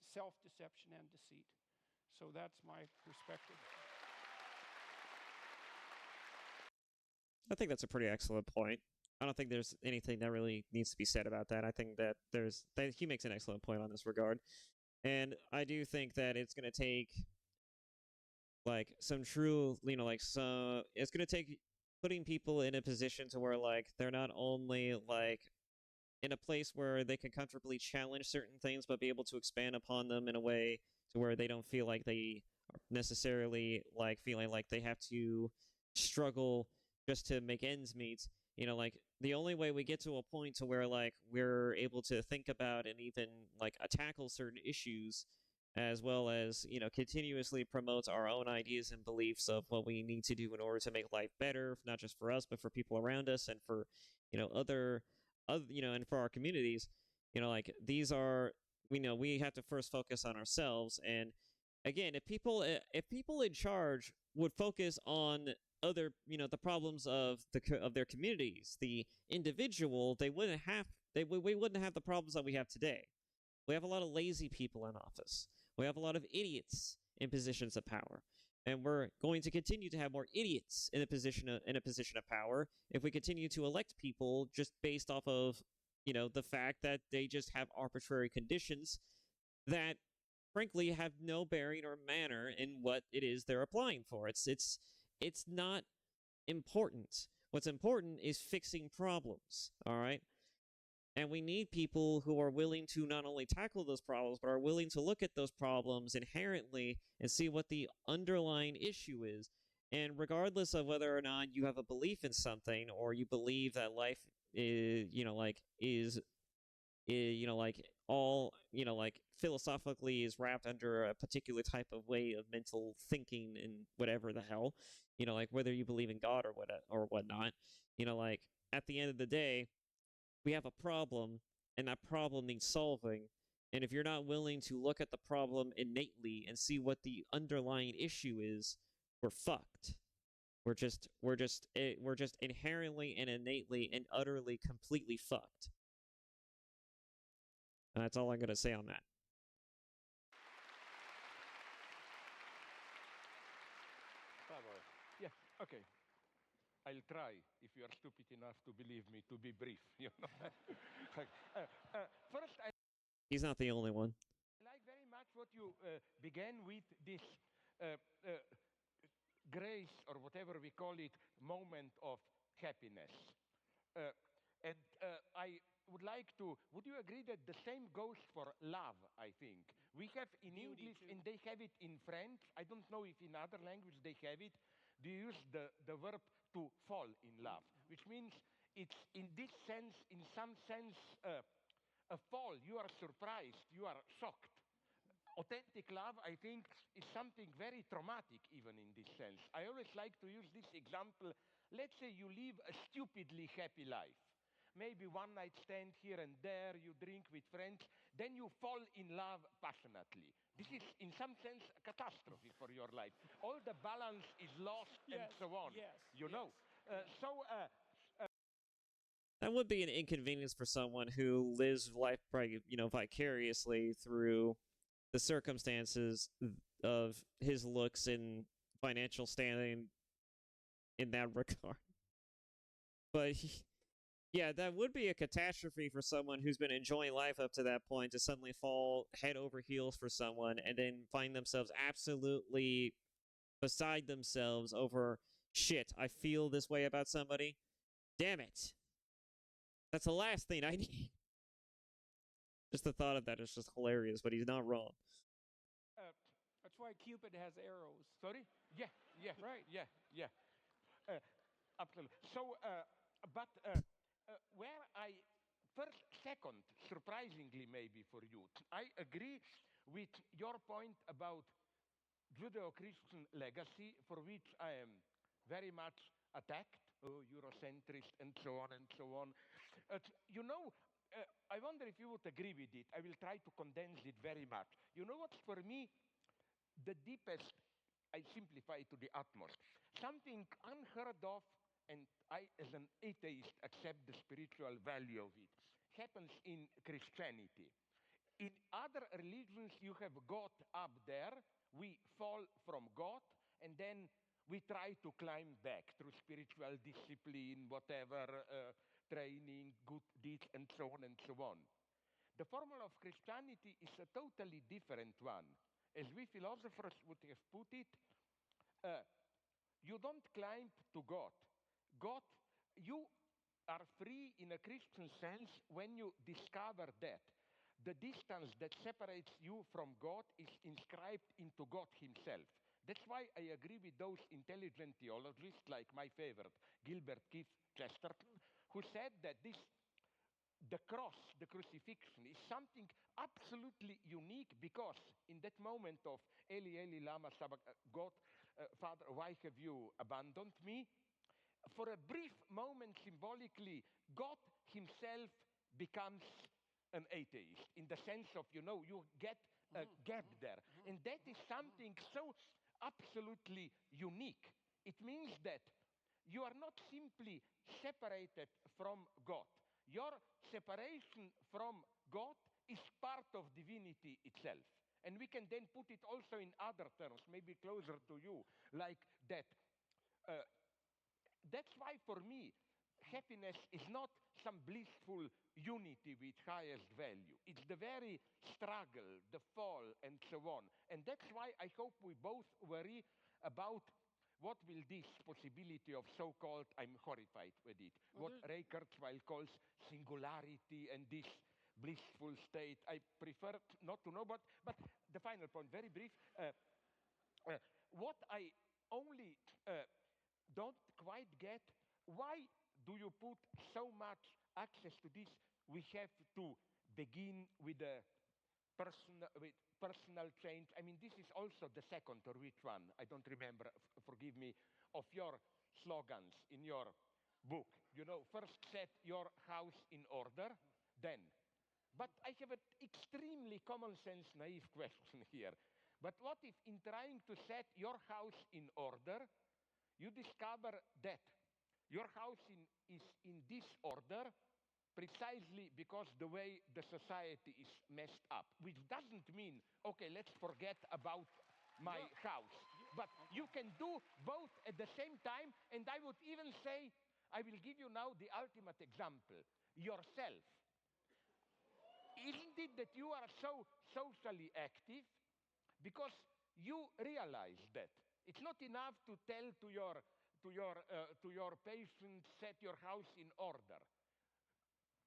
self-deception and deceit. So that's my perspective. I think that's a pretty excellent point. I don't think there's anything that really needs to be said about that. I think that he makes an excellent point on this regard. And I do think that it's going to take like some true, it's going to take putting people in a position to where like they're not only like in a place where they can comfortably challenge certain things, but be able to expand upon them in a way to where they don't feel like they are necessarily like feeling like they have to struggle just to make ends meet. Like the only way we get to a point to where like we're able to think about and even like tackle certain issues as well as continuously promotes our own ideas and beliefs of what we need to do in order to make life better, not just for us but for people around us and for other and for our communities. Like these are we have to first focus on ourselves. And again, if people in charge would focus on other the problems of their communities, the individual, they wouldn't have we wouldn't have the problems that we have today. We have a lot of lazy people in office. We have a lot of idiots in positions of power. And we're going to continue to have more idiots in a position of power if we continue to elect people just based off of the fact that they just have arbitrary conditions that frankly have no bearing or manner in what it is they're applying for. It's not important. What's important is fixing problems, all right? And we need people who are willing to not only tackle those problems, but are willing to look at those problems inherently and see what the underlying issue is. And regardless of whether or not you have a belief in something or you believe that life is, like all, like philosophically is wrapped under a particular type of way of mental thinking and whatever the hell, like whether you believe in God or whatnot, like at the end of the day, we have a problem, and that problem needs solving. And if you're not willing to look at the problem innately and see what the underlying issue is, we're fucked. We're just inherently and innately and utterly completely fucked. And that's all I'm gonna say on that. Bravo. Yeah, okay. I'll try, if you are stupid enough to believe me, to be brief. First, I He's not the only one. like very much what you began with, this uh, uh, grace, or whatever we call it, moment of happiness. And I would like to, would you agree that the same goes for love, I think? We have in Beauty English, too. and they have it in French. I don't know if in other language they have it. They use the verb to fall in love, which means it's in this sense, in some sense, a fall. You are surprised, you are shocked. Authentic love, I think, is something very traumatic, even in this sense. I always like to use this example. Let's say you live a stupidly happy life. Maybe one night stand here and there, you drink with friends, then you fall in love passionately. This is, in some sense, a catastrophe for your life. All the balance is lost and Yes, so on. yes, You yes, know. yes. That would be an inconvenience for someone who lives life, vicariously through the circumstances of his looks and financial standing in that regard. But yeah, that would be a catastrophe for someone who's been enjoying life up to that point to suddenly fall head over heels for someone and then find themselves absolutely beside themselves over shit. I feel this way about somebody. Damn it. That's the last thing I need. Just the thought of that is just hilarious, but he's not wrong. uh, That's why Cupid has arrows. Sorry? Yeah, yeah, Right. yeah, yeah. Uh, Absolutely. So, where I first, second, surprisingly maybe for you, I agree with your point about Judeo-Christian legacy, for which I am very much attacked. Oh, Eurocentrist, and so on and so on. You know, I wonder if you would agree with it. I will try to condense it very much. You know what's for me the deepest, I simplify to the utmost, something unheard of, and I, as an atheist, accept the spiritual value of it, happens in Christianity. In other religions, you have God up there, we fall from God, and then we try to climb back through spiritual discipline, whatever, training, good deeds, and so on and so on. The formula of Christianity is a totally different one. As we philosophers would have put it, uh, you don't climb to God. God, you are free in a Christian sense when you discover that the distance that separates you from God is inscribed into God himself. That's why I agree with those intelligent theologists, like my favorite, Gilbert Keith Chesterton, who said that the cross, the crucifixion, is something absolutely unique because in that moment of Eli, Eli, lama God, Father, why have you abandoned me? For a brief moment, symbolically, God himself becomes an atheist in the sense of, you get a gap there. And that is something so absolutely unique. It means that you are not simply separated from God. Your separation from God is part of divinity itself. And we can then put it also in other terms, maybe closer to you, like that. That's why for me, happiness is not some blissful unity with highest value. It's the very struggle, the fall, and so on. And that's why I hope we both worry about what will this possibility of so-called, I'm horrified with it, what Ray Kurzweil calls singularity and this blissful state. I prefer not to know, but the final point, very brief. What I only don't quite get, why do you put so much access to this? We have to begin with personal change. I mean, this is also the second or which one, I don't remember, forgive me, of your slogans in your book. First set your house in order, then. But I have an extremely common sense, naive question here. But what if in trying to set your house in order, you discover that your house is in disorder precisely because the way the society is messed up, which doesn't mean, okay, let's forget about my house. But you can do both at the same time, and I would even say, I will give you now the ultimate example, yourself. Isn't it that you are so socially active because you realize that it's not enough to tell to your patients, set your house in order.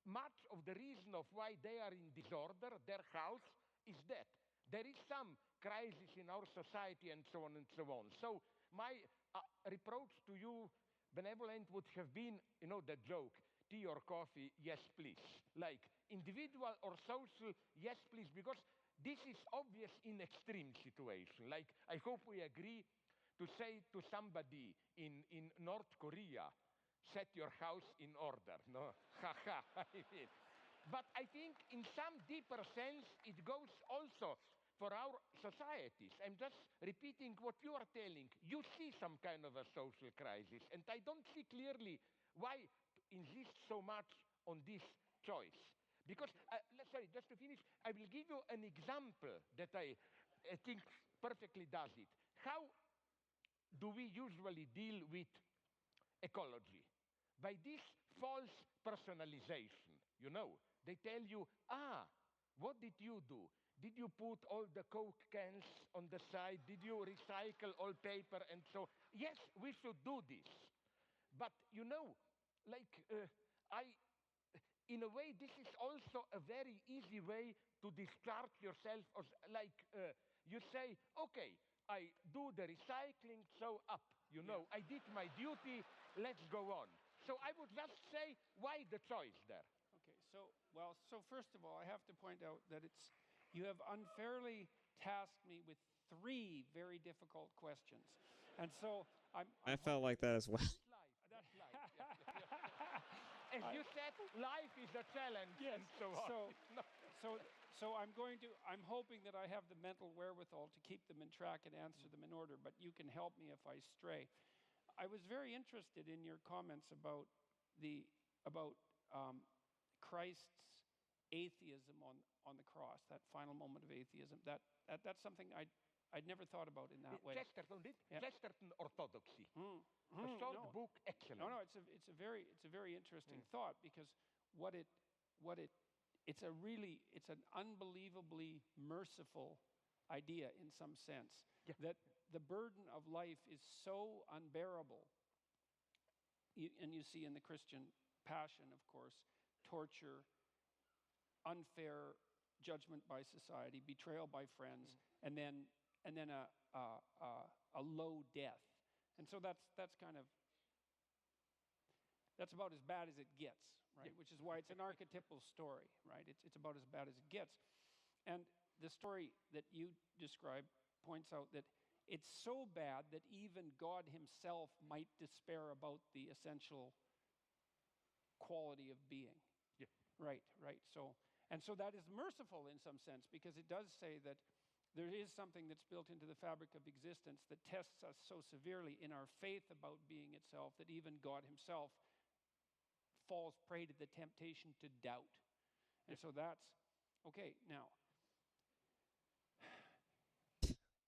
Much of the reason of why they are in disorder, their house, is that there is some crisis in our society and so on and so on. So my reproach to you, benevolent, would have been, the joke, tea or coffee, yes, please. Like individual or social, yes, please, because this is obvious in extreme situation. Like, I hope we agree to say to somebody in North Korea, set your house in order, no? Haha, I mean. But I think in some deeper sense, it goes also for our societies. I'm just repeating what you are telling. You see some kind of a social crisis, and I don't see clearly why insist so much on this choice. Because, sorry, just to finish, I will give you an example that I think perfectly does it. How do we usually deal with ecology? By this false personalization, They tell you, what did you do? Did you put all the Coke cans on the side? Did you recycle all paper and so? Yes, we should do this. But, in a way, this is also a very easy way to discharge yourself. You say, okay, I do the recycling, so up. I did my duty, let's go on. So I would just say, why the choice there? Okay, so first of all, I have to point out that you have unfairly tasked me with 3 very difficult questions. And so I felt like that as well. That's life. As you said, life is a challenge, and so on. So I'm hoping that I have the mental wherewithal to keep them in track and answer them in order, but you can help me if I stray. I was very interested in your comments about Christ's atheism on the cross, that final moment of atheism. That's something I'd never thought about in that way. Chesterton did. Yeah. Chesterton orthodoxy. A short book, excellent. No, it's a very interesting thought, because it's an unbelievably merciful idea in some sense, that the burden of life is so unbearable. And you see in the Christian passion, of course, torture, unfair judgment by society, betrayal by friends, and then a low death. And so that's kind of that's about as bad as it gets, right? Which is why it's an archetypal story, right? It's about as bad as it gets. And the story that you describe points out that it's so bad that even God himself might despair about the essential quality of being. Yeah. Right. So that is merciful in some sense, because it does say that there is something that's built into the fabric of existence that tests us so severely in our faith about being itself that even God himself falls prey to the temptation to doubt. And so that's okay. Now,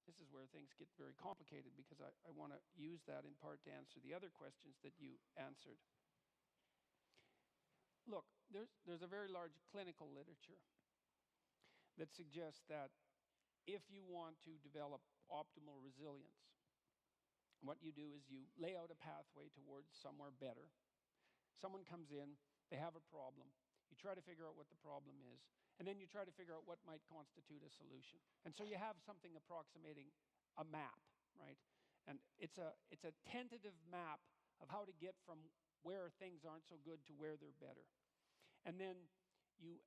this is where things get very complicated, because I want to use that in part to answer the other questions that you answered. Look, there's a very large clinical literature that suggests that if you want to develop optimal resilience, what you do is you lay out a pathway towards somewhere better. Someone comes in, they have a problem. You try to figure out what the problem is, and then you try to figure out what might constitute a solution. And so you have something approximating a map, right? And it's a tentative map of how to get from where things aren't so good to where they're better. And then you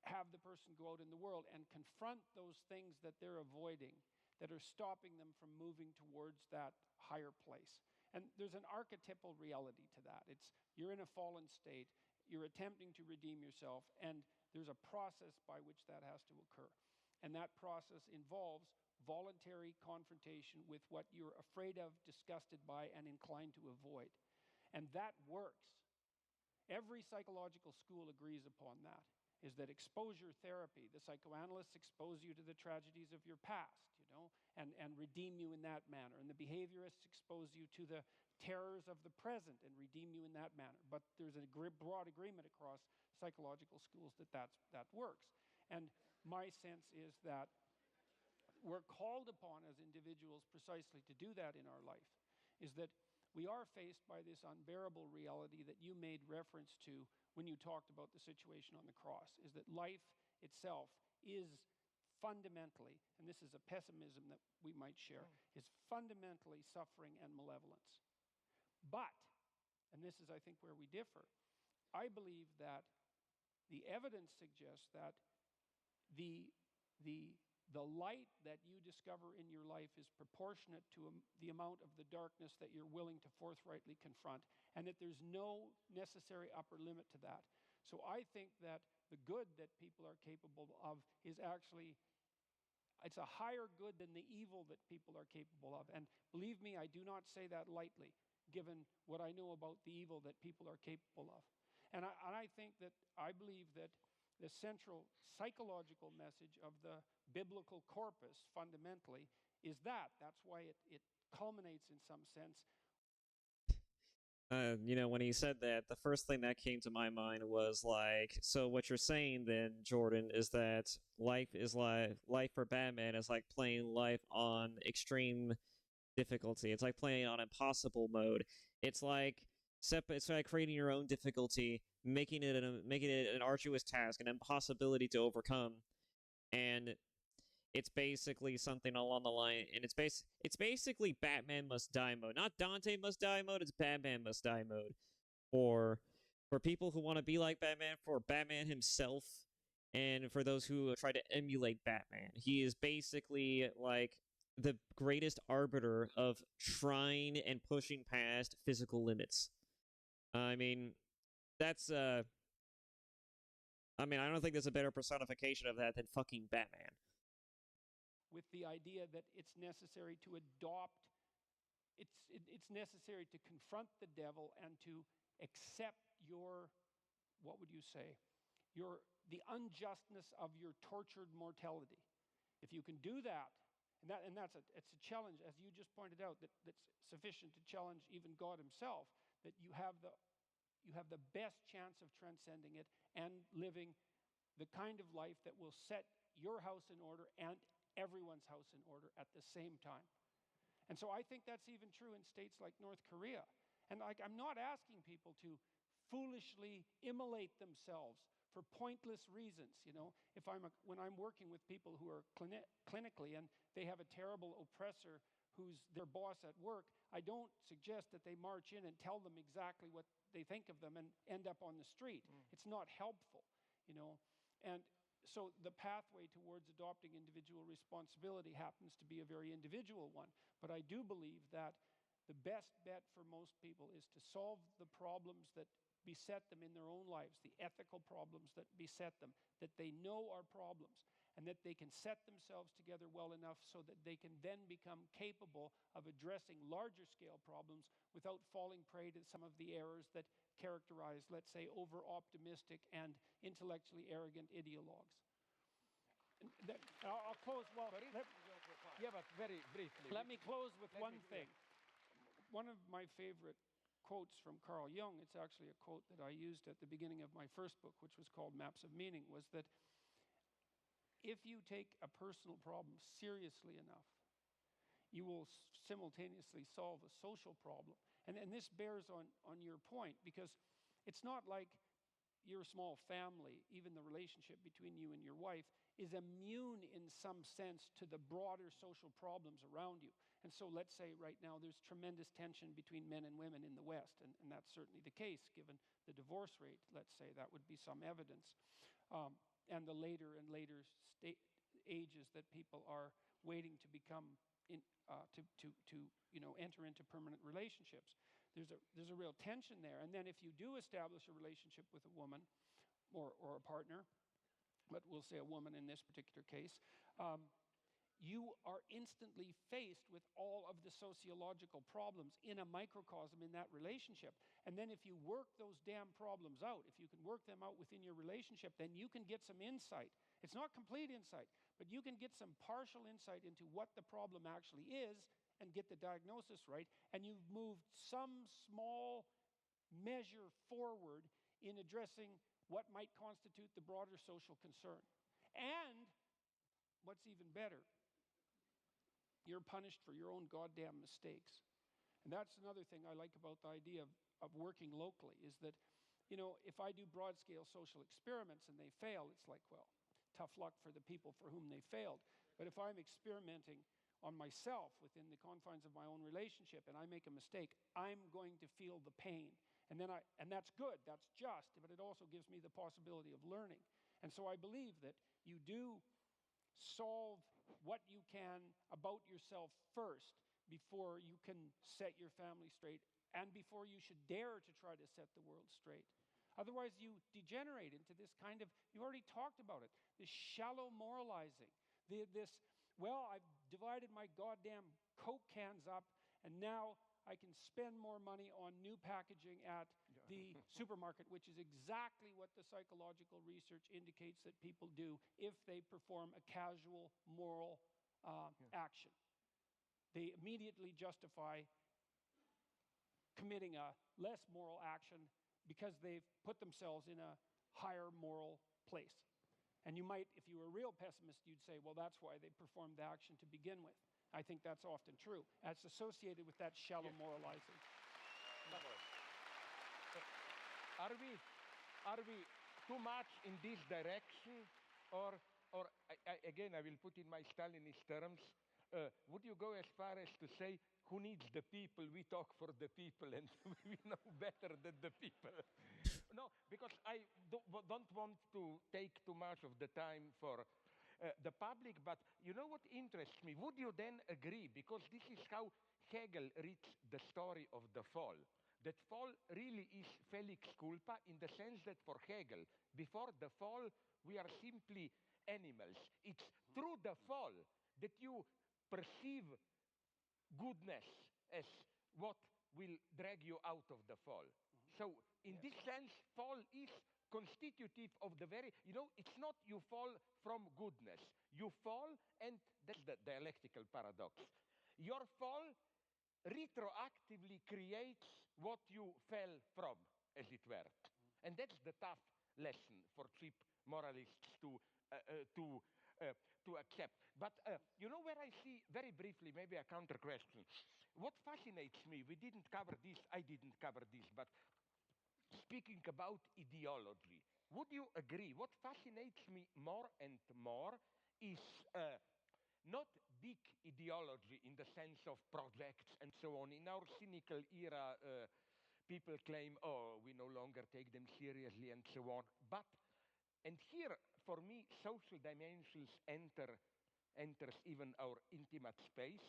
have the person go out in the world and confront those things that they're avoiding, that are stopping them from moving towards that higher place. And there's an archetypal reality to that. It's you're in a fallen state, you're attempting to redeem yourself, and there's a process by which that has to occur. And that process involves voluntary confrontation with what you're afraid of, disgusted by, and inclined to avoid. And that works. Every psychological school agrees upon that, is that exposure therapy, the psychoanalysts expose you to the tragedies of your past, and redeem you in that manner. And the behaviorists expose you to the terrors of the present and redeem you in that manner. But there's a broad agreement across psychological schools that that works. And my sense is that we're called upon as individuals precisely to do that in our life, is that we are faced by this unbearable reality that you made reference to when you talked about the situation on the cross, is that life itself is fundamentally, and this is a pessimism that we might share, is fundamentally suffering and malevolence. But, and this is I think where we differ, I believe that the evidence suggests that the light that you discover in your life is proportionate to the amount of the darkness that you're willing to forthrightly confront, and that there's no necessary upper limit to that. So I think that the good that people are capable of is actually, it's a higher good than the evil that people are capable of. And believe me, I do not say that lightly, given what I know about the evil that people are capable of. And I think that, I believe that the central psychological message of the biblical corpus, fundamentally, is that. That's why it culminates in some sense. When he said that, the first thing that came to my mind was like, so what you're saying then, Jordan, is that life for Batman is like playing life on extreme difficulty. It's like playing on impossible mode. It's like creating your own difficulty, making it an arduous task, an impossibility to overcome, and it's basically something along the line, and it's basically Batman must die mode, not Dante must die mode. It's Batman must die mode for people who want to be like Batman, for Batman himself, and for those who try to emulate Batman. He is basically like the greatest arbiter of trying and pushing past physical limits. I mean, that's I don't think there's a better personification of that than fucking Batman. With the idea that it's necessary to adopt, it's necessary to confront the devil and to accept your, what would you say, the unjustness of your tortured mortality. If you can do that, it's a challenge, as you just pointed out, that's sufficient to challenge even God himself, that you have the best chance of transcending it and living the kind of life that will set your house in order and everyone's house in order at the same time. And so I think that's even true in states like North Korea. And I'm not asking people to foolishly immolate themselves for pointless reasons. When I'm working with people who are clinically and they have a terrible oppressor who's their boss at work, I don't suggest that they march in and tell them exactly what they think of them and end up on the street. It's not helpful, And so the pathway towards adopting individual responsibility happens to be a very individual one. But I do believe that the best bet for most people is to solve the problems that beset them in their own lives, the ethical problems that beset them, that they know are problems, and that they can set themselves together well enough so that they can then become capable of addressing larger scale problems without falling prey to some of the errors that characterize, let's say, over-optimistic and intellectually arrogant ideologues. I'll close, but very briefly. Let me close with one thing. One of my favorite quotes from Carl Jung, it's actually a quote that I used at the beginning of my first book, which was called Maps of Meaning, was that if you take a personal problem seriously enough, you will simultaneously solve a social problem. And this bears on your point, because it's not like your small family, even the relationship between you and your wife, is immune in some sense to the broader social problems around you. And so let's say right now there's tremendous tension between men and women in the West, and that's certainly the case given the divorce rate. Let's say that would be some evidence. And the later and later ages that people are waiting to become enter into permanent relationships. There's a real tension there. And then if you do establish a relationship with a woman or a partner, but we'll say a woman in this particular case, you are instantly faced with all of the sociological problems in a microcosm in that relationship. And then if you work those damn problems out, if you can work them out within your relationship, then you can get some insight. It's not complete insight, but you can get some partial insight into what the problem actually is and get the diagnosis right, and you've moved some small measure forward in addressing what might constitute the broader social concern. And what's even better, you're punished for your own goddamn mistakes. And that's another thing I like about the idea of working locally, is that, if I do broad-scale social experiments and they fail, it's like, well, tough luck for the people for whom they failed. But if I'm experimenting on myself within the confines of my own relationship and I make a mistake, I'm going to feel the pain. And that's good, that's just, but it also gives me the possibility of learning. And so I believe that you do solve what you can about yourself first before you can set your family straight and before you should dare to try to set the world straight. Otherwise, you degenerate into this kind of, you already talked about it, this shallow moralizing, I've divided my goddamn Coke cans up and now I can spend more money on new packaging at the supermarket, which is exactly what the psychological research indicates that people do if they perform a casual moral action. They immediately justify committing a less moral action because they've put themselves in a higher moral place. And you might, if you were a real pessimist, you'd say, well, that's why they performed the action to begin with. I think that's often true. That's associated with that shallow moralizing. Are we too much in this direction? Or again, I will put in my Stalinist terms, would you go as far as to say, who needs the people? We talk for the people and we know better than the people. No, because I don't want to take too much of the time for the public, but you know what interests me? Would you then agree, because this is how Hegel reads the story of the fall, that fall really is felix culpa in the sense that for Hegel, before the fall, we are simply animals. It's through the fall that you perceive goodness as what will drag you out of the fall. So in this sense, fall is constitutive of the very, it's not you fall from goodness. You fall, and that's the dialectical paradox. Your fall retroactively creates what you fell from, as it were. And that's the tough lesson for cheap moralists to accept. But where I see, very briefly, maybe a counter question. What fascinates me, we didn't cover this, I didn't cover this, but speaking about ideology. Would you agree? What fascinates me more and more is not big ideology in the sense of projects and so on. In our cynical era, people claim, oh, we no longer take them seriously and so on. But, and here, for me, social dimensions enters even our intimate space.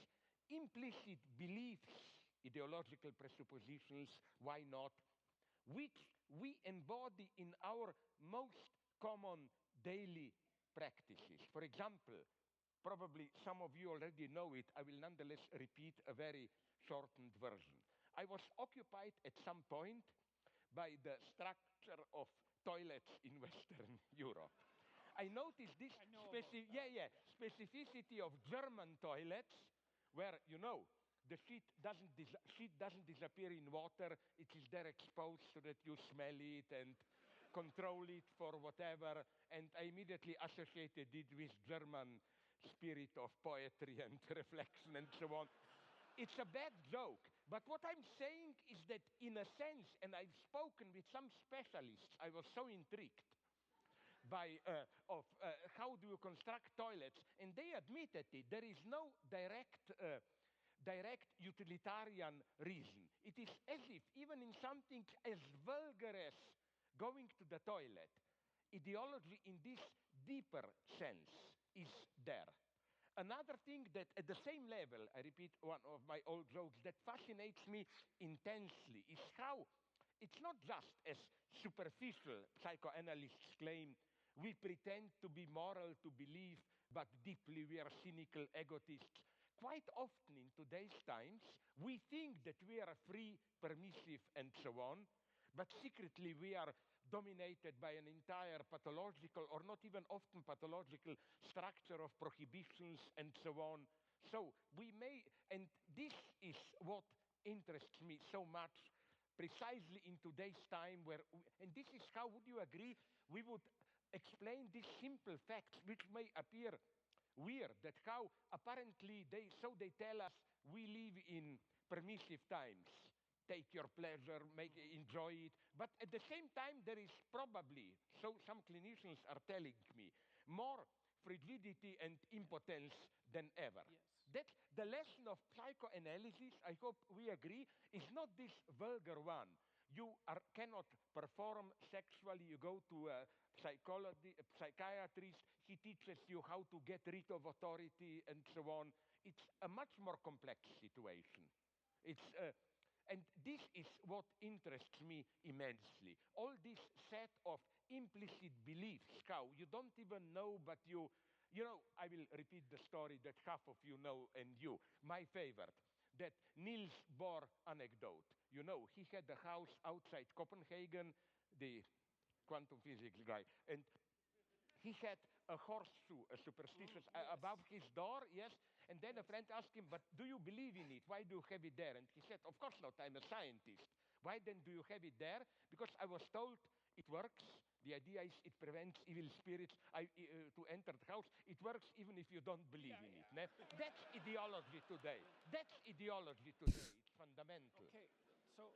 Implicit beliefs, ideological presuppositions, why not, which we embody in our most common daily practices. For example, probably some of you already know it, I will nonetheless repeat a very shortened version. I was occupied at some point by the structure of toilets in Western Europe. I noticed this specificity of German toilets, where, you know, the shit doesn't disappear in water. It is there exposed so that you smell it and control it for whatever. And I immediately associated it with German spirit of poetry and reflection and so on. It's a bad joke. But what I'm saying is that in a sense, and I've spoken with some specialists, I was so intrigued by how do you construct toilets, and they admitted it. There is no direct utilitarian reason. It is as if, even in something as vulgar as going to the toilet, ideology in this deeper sense is there. Another thing that at the same level, I repeat one of my old jokes, that fascinates me intensely is how it's not just, as superficial psychoanalysts claim, we pretend to be moral to believe, but deeply we are cynical egotists. Quite often in today's times, we think that we are free, permissive, and so on, but secretly we are dominated by an entire pathological, or not even often pathological, structure of prohibitions and so on. So we may, and this is what interests me so much, precisely in today's time where, and this is how, would you agree, we would explain these simple facts which may appear weird, that how apparently they tell us we live in permissive times. Take your pleasure, enjoy it. But at the same time, there is probably, so some clinicians are telling me, more frigidity and impotence than ever. Yes. That the lesson of psychoanalysis, I hope we agree, is not this vulgar one. You cannot perform sexually. You go to a psychiatrist. He teaches you how to get rid of authority and so on. It's a much more complex situation. And this is what interests me immensely. All this set of implicit beliefs, how you don't even know, but you know, I will repeat the story that half of you know, and you, my favorite, that Niels Bohr anecdote. You know, he had a house outside Copenhagen, the quantum physics guy, and he had a horseshoe, a superstitious, above his door, yes. And then a friend asked him, but do you believe in it? Why do you have it there? And he said, of course not, I'm a scientist. Why then do you have it there? Because I was told it works. The idea is it prevents evil spirits to enter the house. It works even if you don't believe in it. Ne? That's ideology today. That's ideology today. It's fundamental. Okay, so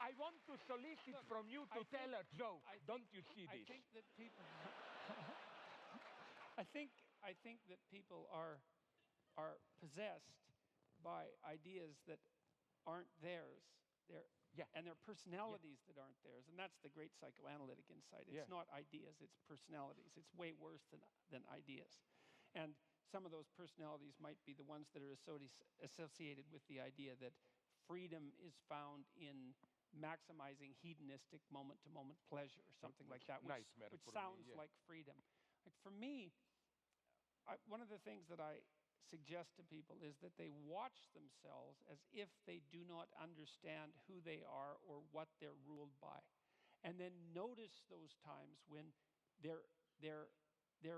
I want to solicit from you to tell a joke. Don't you see this? I think that people, I think that people are possessed by ideas that aren't theirs. And their personalities that aren't theirs. And that's the great psychoanalytic insight. It's not ideas, it's personalities. It's way worse than ideas. And some of those personalities might be the ones that are associated with the idea that freedom is found in maximizing hedonistic moment-to-moment pleasure, or something like that, which sounds like freedom. Like for me, one of the things that I suggest to people is that they watch themselves as if they do not understand who they are or what they're ruled by, and then notice those times when they're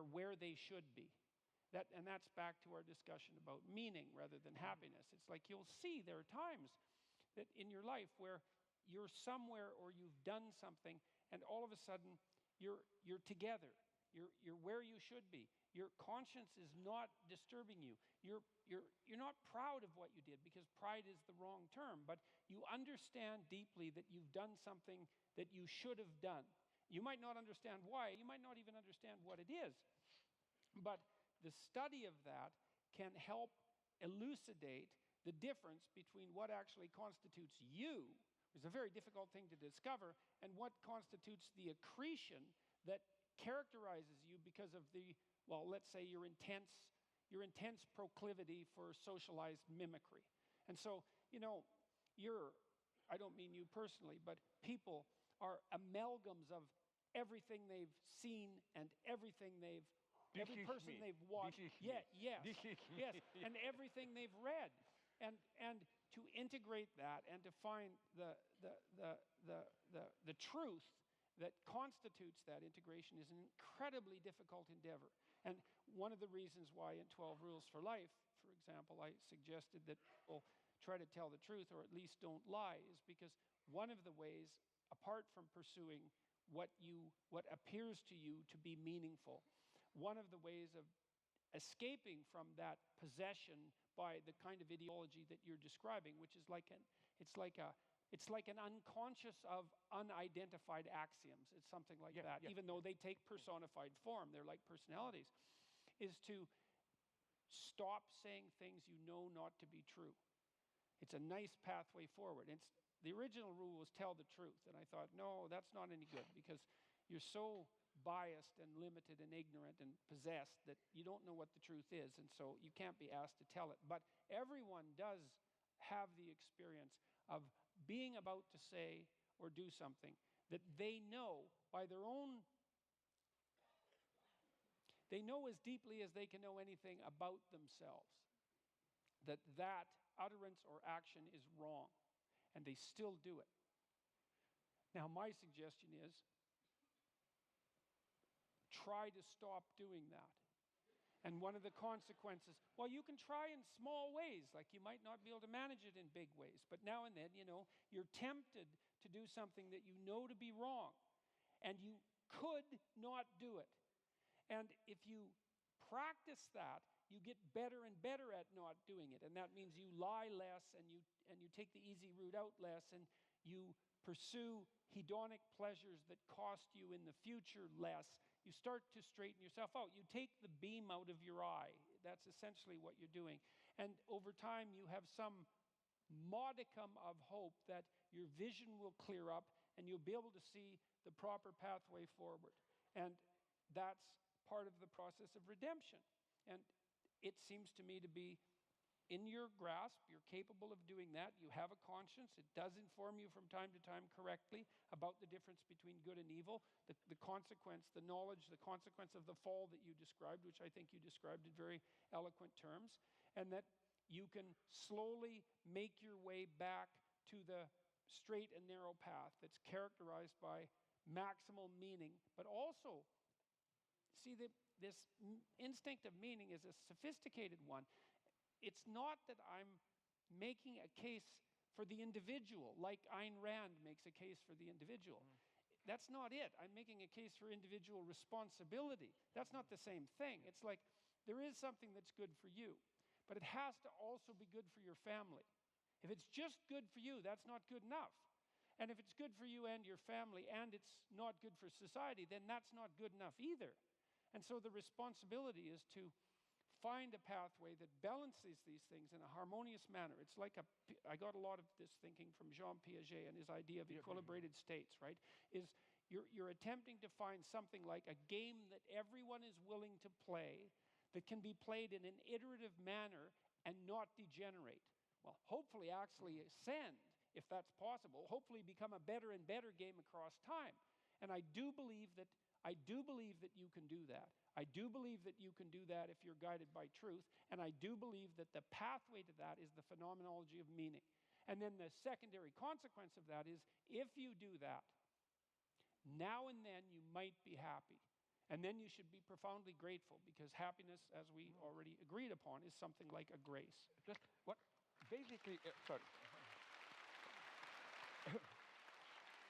where they should be. And that's back to our discussion about meaning rather than happiness. It's like you'll see there are times that in your life where you're somewhere or you've done something, and all of a sudden you're together. You're where you should be. Your conscience is not disturbing you. You're not proud of what you did, because pride is the wrong term, but you understand deeply that you've done something that you should have done. You might not understand why. You might not even understand what it is. But the study of that can help elucidate the difference between what actually constitutes you, which is a very difficult thing to discover, and what constitutes the accretion that characterizes you because of the, well, let's say your intense proclivity for socialized mimicry. And so, I don't mean you personally, but people are amalgams of everything they've seen and every person they've watched. Yes, and everything they've read. And to integrate that and to find the truth that constitutes that integration is an incredibly difficult endeavor. And one of the reasons why in 12 Rules for Life, for example, I suggested that people try to tell the truth, or at least don't lie, is because one of the ways, apart from pursuing what appears to you to be meaningful, one of the ways of escaping from that possession by the kind of ideology that you're describing, which is it's like an unconscious of unidentified axioms. It's something like that, even though they take personified form. They're like personalities, is to stop saying things you know not to be true. It's a nice pathway forward. The original rule was tell the truth. And I thought, no, that's not any good, because you're so biased and limited and ignorant and possessed that you don't know what the truth is. And so you can't be asked to tell it. But everyone does have the experience of being about to say or do something that they know by their own, they know as deeply as they can know anything about themselves, that utterance or action is wrong, and they still do it. Now, my suggestion is try to stop doing that. And one of the consequences, well, you can try in small ways, like you might not be able to manage it in big ways, but now and then, you're tempted to do something that you know to be wrong, and you could not do it. And if you practice that, you get better and better at not doing it. And that means you lie less, and you take the easy route out less, and you pursue hedonic pleasures that cost you in the future less. You start to straighten yourself out. You take the beam out of your eye. That's essentially what you're doing. And over time, you have some modicum of hope that your vision will clear up and you'll be able to see the proper pathway forward. And that's part of the process of redemption. And it seems to me to be in your grasp. You're capable of doing that. You have a conscience. It does inform you from time to time correctly about the difference between good and evil, the consequence, the knowledge, the consequence of the fall that you described, which I think you described in very eloquent terms, and that you can slowly make your way back to the straight and narrow path that's characterized by maximal meaning, but also, see, this instinct of meaning is a sophisticated one. It's not that I'm making a case for the individual, like Ayn Rand makes a case for the individual. That's not it. I'm making a case for individual responsibility. That's not the same thing. It's like there is something that's good for you, but it has to also be good for your family. If it's just good for you, that's not good enough. And if it's good for you and your family and it's not good for society, then that's not good enough either. And so the responsibility is to find a pathway that balances these things in a harmonious manner. It's like I got a lot of this thinking from Jean Piaget and his idea of equilibrated states, right? Is you're attempting to find something like a game that everyone is willing to play, that can be played in an iterative manner and not degenerate. Well, hopefully actually ascend, if that's possible. Hopefully become a better and better game across time. And I do believe that you can do that. I do believe that you can do that if you're guided by truth, and I do believe that the pathway to that is the phenomenology of meaning. And then the secondary consequence of that is, if you do that, now and then you might be happy. And then you should be profoundly grateful, because happiness, as we already agreed upon, is something like a grace. Just what basically, sorry.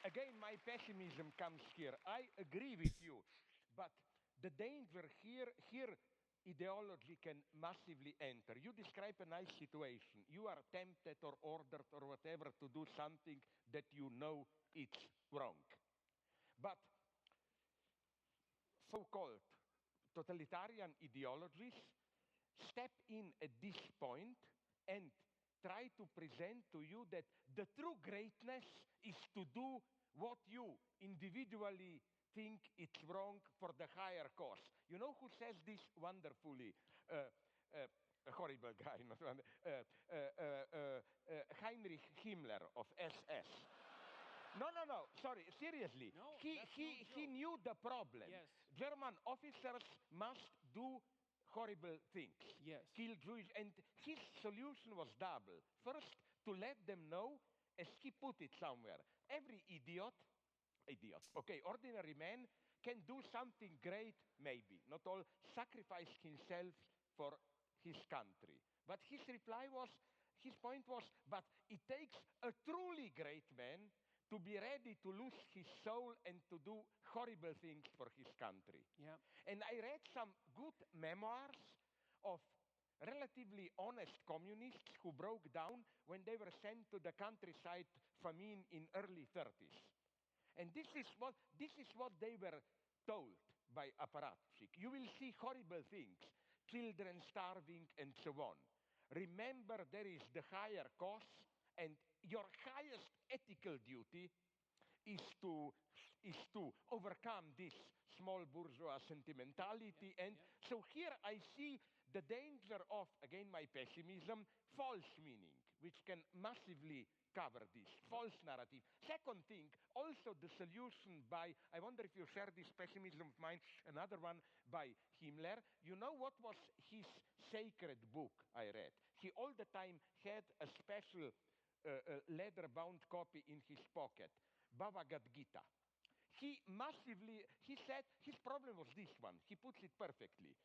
Again, my pessimism comes here. I agree with you, but the danger here ideology can massively enter. You describe a nice situation. You are tempted or ordered or whatever to do something that you know it's wrong. But so-called totalitarian ideologies step in at this point and try to present to you that the true greatness is to do what you individually think it's wrong for the higher cause. You know who says this wonderfully? A horrible guy, not one, Heinrich Himmler of SS. No, sorry, seriously. No, he, that's he, no he joke. knew the problem. Yes. German officers must do horrible things. Yes. Kill Jewish, and his solution was double. First, to let them know, as he put it somewhere, every idiot, okay, ordinary man can do something great, maybe, not all, sacrifice himself for his country. But his reply was, his point was, but it takes a truly great man to be ready to lose his soul and to do horrible things for his country. Yeah. And I read some good memoirs of relatively honest communists who broke down when they were sent to the countryside famine in early 30s. And this is what they were told by apparatchik. You will see horrible things, children starving and so on. Remember, there is the higher cause, and your highest ethical duty is to overcome this small bourgeois sentimentality. So here I see the danger of, again, my pessimism, false meaning, which can massively cover this, false narrative. Second thing, also the solution by, I wonder if you share this pessimism of mine, another one by Himmler. You know what was his sacred book I read? He all the time had a special leather-bound copy in his pocket, Bhagavad Gita. He said, his problem was this one. He puts it perfectly.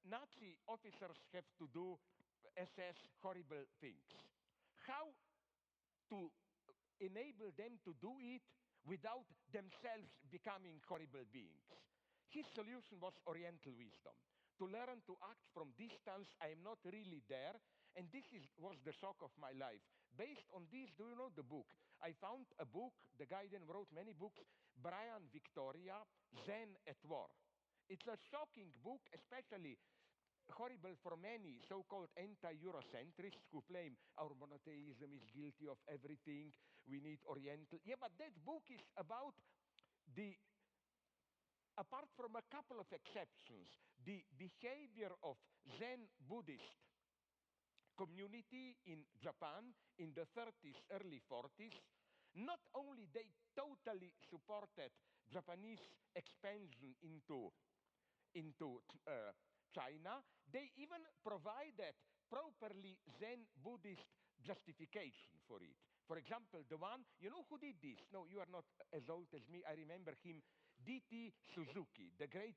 Nazi officers have to do SS horrible things. How to enable them to do it without themselves becoming horrible beings? His solution was Oriental wisdom. To learn to act from distance, I am not really there, and this was the shock of my life. Based on this, do you know the book? I found a book, the guy then wrote many books, Brian Victoria, Zen at War. It's a shocking book, especially horrible for many so-called anti-Eurocentrists who claim our monotheism is guilty of everything, we need Oriental. Yeah, but that book is about apart from a couple of exceptions, the behavior of Zen Buddhist community in Japan in the 30s, early 40s. Not only they totally supported Japanese expansion into China, they even provided properly Zen Buddhist justification for it. For example, the one, you know who did this? No, you are not as old as me. I remember him, D.T. Suzuki, the great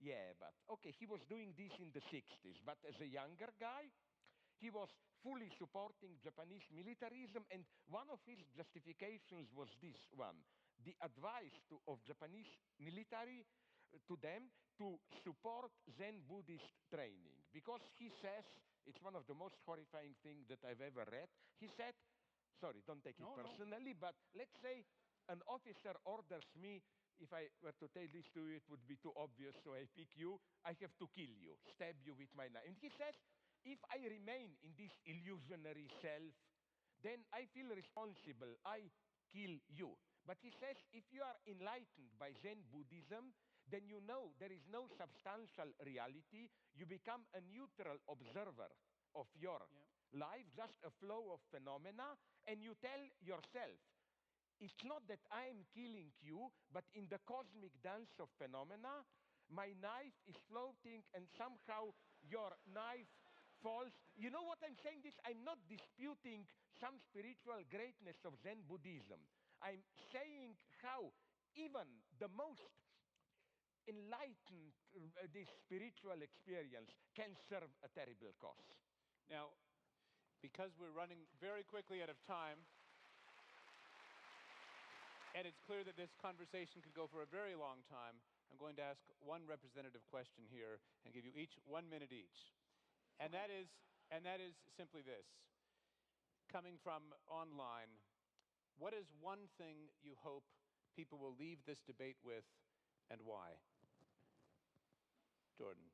yeah, but okay, he was doing this in the 60s. But as a younger guy, he was fully supporting Japanese militarism, and one of his justifications was this one. The advice of Japanese military to them to support Zen Buddhist training. Because he says, it's one of the most horrifying things that I've ever read. He said, sorry, don't take it personally, but let's say an officer orders me, if I were to tell this to you, it would be too obvious, so I pick you, I have to kill you, stab you with my knife. And he says, if I remain in this illusionary self, then I feel responsible, I kill you. But he says, if you are enlightened by Zen Buddhism, then you know there is no substantial reality. You become a neutral observer of your life, just a flow of phenomena, and you tell yourself, it's not that I'm killing you, but in the cosmic dance of phenomena, my knife is floating and somehow your knife false. You know what I'm saying this? I'm not disputing some spiritual greatness of Zen Buddhism. I'm saying how even the most enlightened this spiritual experience can serve a terrible cause. Now, because we're running very quickly out of time, And it's clear that this conversation could go for a very long time. I'm going to ask one representative question here and give you each 1 minute each. And that is simply this. Coming from online, what is one thing you hope people will leave this debate with, and why? Jordan.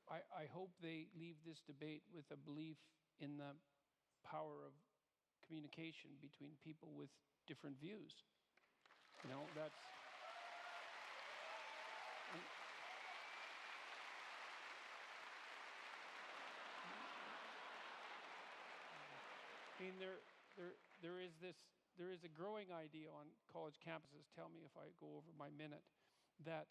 I hope they leave this debate with a belief in the power of communication between people with different views. You know, that's. I mean, there is a growing idea on college campuses. Tell me if I go over my minute, that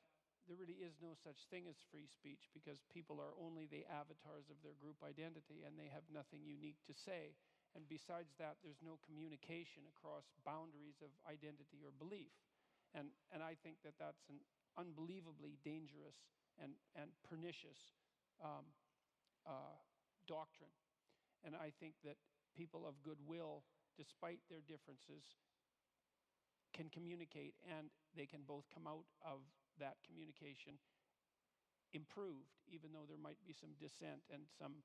there really is no such thing as free speech because people are only the avatars of their group identity and they have nothing unique to say. And besides that, there's no communication across boundaries of identity or belief. And I think that that's an unbelievably dangerous and pernicious doctrine. And I think that people of goodwill, despite their differences, can communicate, and they can both come out of that communication improved, even though there might be some dissent and some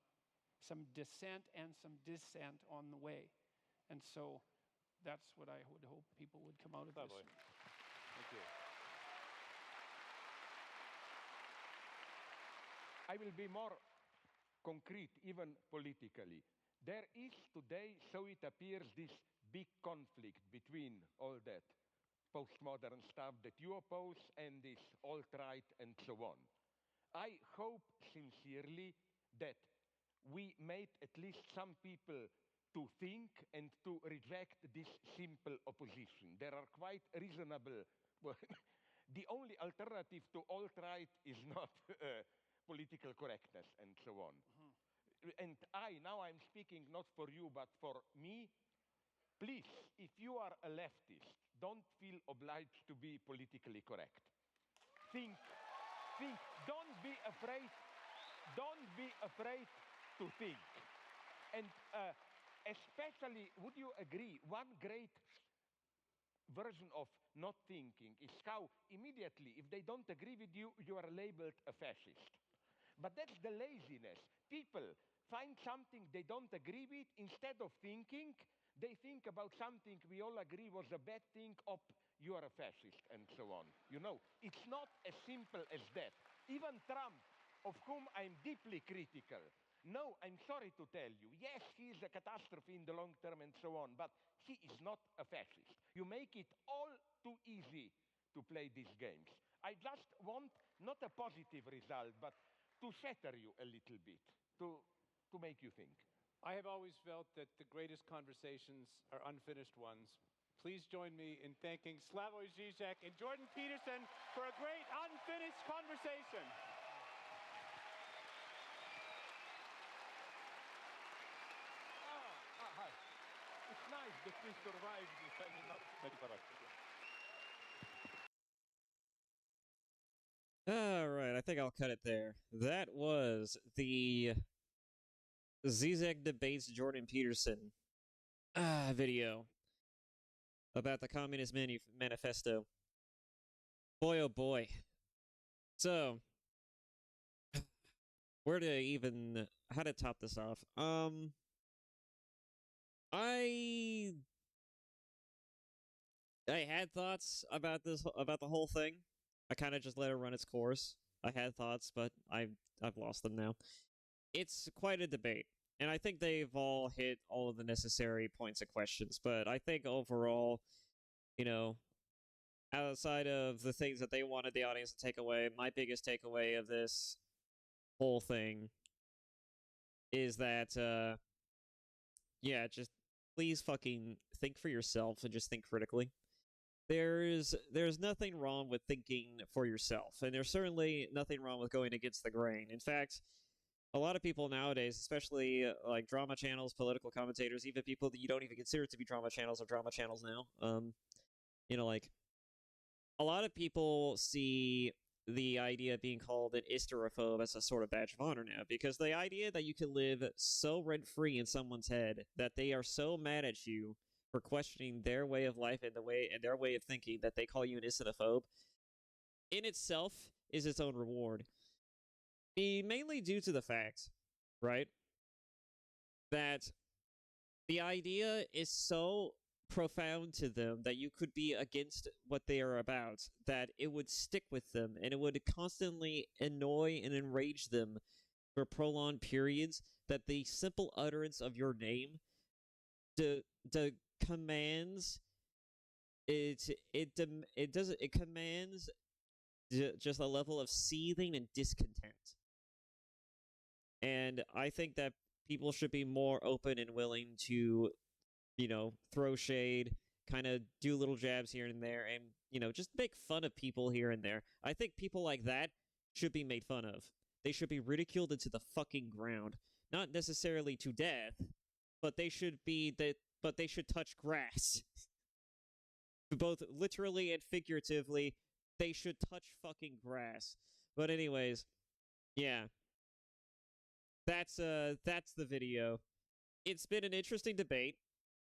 dissent and some dissent on the way. And so that's what I would hope people would come out of Slavoj. this. Thank you. I will be more concrete, even politically. There is today, so it appears, this big conflict between all that postmodern stuff that you oppose and this alt-right and so on. I hope sincerely that we made at least some people to think and to reject this simple opposition. There are quite reasonable, well, the only alternative to alt-right is not political correctness and so on. And now I'm speaking not for you, but for me. Please, if you are a leftist, don't feel obliged to be politically correct. Think, don't be afraid to think. And especially, would you agree, one great version of not thinking is how immediately, if they don't agree with you, you are labeled a fascist. But that's the laziness. People find something they don't agree with, instead of thinking, they think about something we all agree was a bad thing, you are a fascist, and so on. You know, it's not as simple as that. Even Trump, of whom I'm deeply critical, no, I'm sorry to tell you, yes, he is a catastrophe in the long term and so on, but he is not a fascist. You make it all too easy to play these games. I just want not a positive result, but to shatter you a little bit, to make you think. I have always felt that the greatest conversations are unfinished ones. Please join me in thanking Slavoj Zizek and Jordan Peterson for a great unfinished conversation. Hi. It's nice that we survived this. Thank you very much. All right, I think I'll cut it there. That was the Zizek debates Jordan Peterson video about the Communist Manifesto. Boy, oh boy. So, how to top this off? I had thoughts about the whole thing. I kind of just let it run its course. I had thoughts, but I've lost them now. It's quite a debate, and I think they've all hit all of the necessary points and questions, but I think overall, you know, outside of the things that they wanted the audience to take away, my biggest takeaway of this whole thing is that, just please fucking think for yourself and just think critically. There's nothing wrong with thinking for yourself, and there's certainly nothing wrong with going against the grain. In fact, a lot of people nowadays, especially like drama channels, political commentators, even people that you don't even consider to be drama channels are drama channels now. Like a lot of people see the idea of being called an hysterophobe as a sort of badge of honor now, because the idea that you can live so rent-free in someone's head that they are so mad at you for questioning their way of life and their way of thinking that they call you an hysterophobe in itself is its own reward. Mainly due to the fact, right, that the idea is so profound to them that you could be against what they are about, that it would stick with them and it would constantly annoy and enrage them for prolonged periods, that the simple utterance of your name commands it commands just a level of seething and discontent. And I think that people should be more open and willing to, throw shade, kind of do little jabs here and there, and, just make fun of people here and there. I think people like that should be made fun of. They should be ridiculed into the fucking ground. Not necessarily to death, but they should touch grass. Both literally and figuratively, they should touch fucking grass. But anyways, yeah. That's the video. It's been an interesting debate.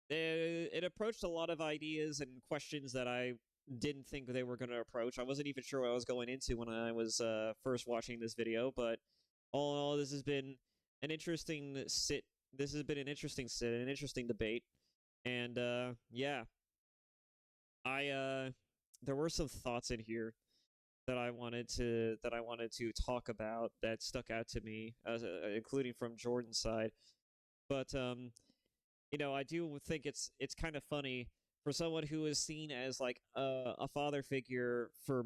It approached a lot of ideas and questions that I didn't think they were going to approach. I wasn't even sure what I was going into when I was first watching this video, but all in all, this has been an interesting sit. This has been an interesting sit, an interesting debate, and yeah, there were some thoughts in here that I wanted to talk about that stuck out to me, including from Jordan's side. But I do think it's kind of funny for someone who is seen as like a father figure for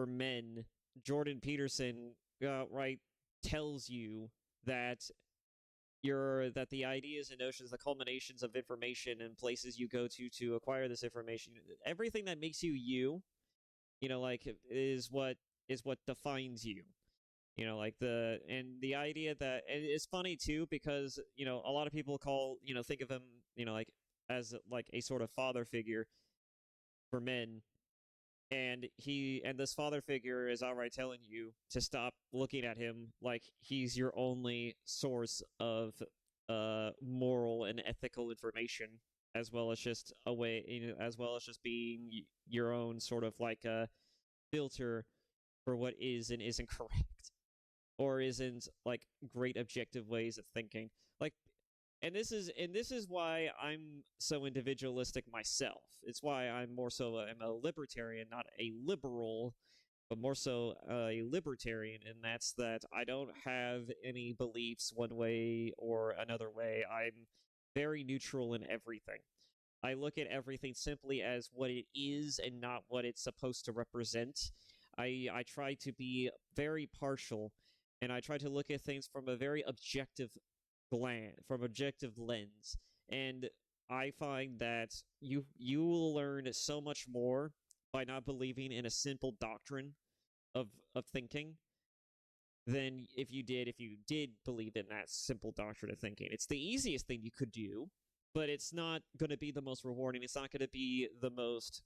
men. Jordan Peterson outright tells you that the ideas and notions, the culminations of information and places you go to acquire this information, everything that makes you, is what defines you. The idea that, and it's funny too, because, a lot of people think of him, as like a sort of father figure for men. And this father figure is outright telling you to stop looking at him like he's your only source of moral and ethical information, as well as just as well as just being your own sort of like a filter for what is and isn't correct, or isn't like great objective ways of thinking. And this is why I'm so individualistic myself. It's why I'm a libertarian, not a liberal, but more so a libertarian, and that's that I don't have any beliefs one way or another way. I'm very neutral in everything. I look at everything simply as what it is and not what it's supposed to represent. I try to be very partial, and I try to look at things from a very objective lens. And I find that you will learn so much more by not believing in a simple doctrine of thinking than if you did believe in that simple doctrine of thinking. It's the easiest thing you could do, but it's not going to be the most rewarding. It's not going to be the most.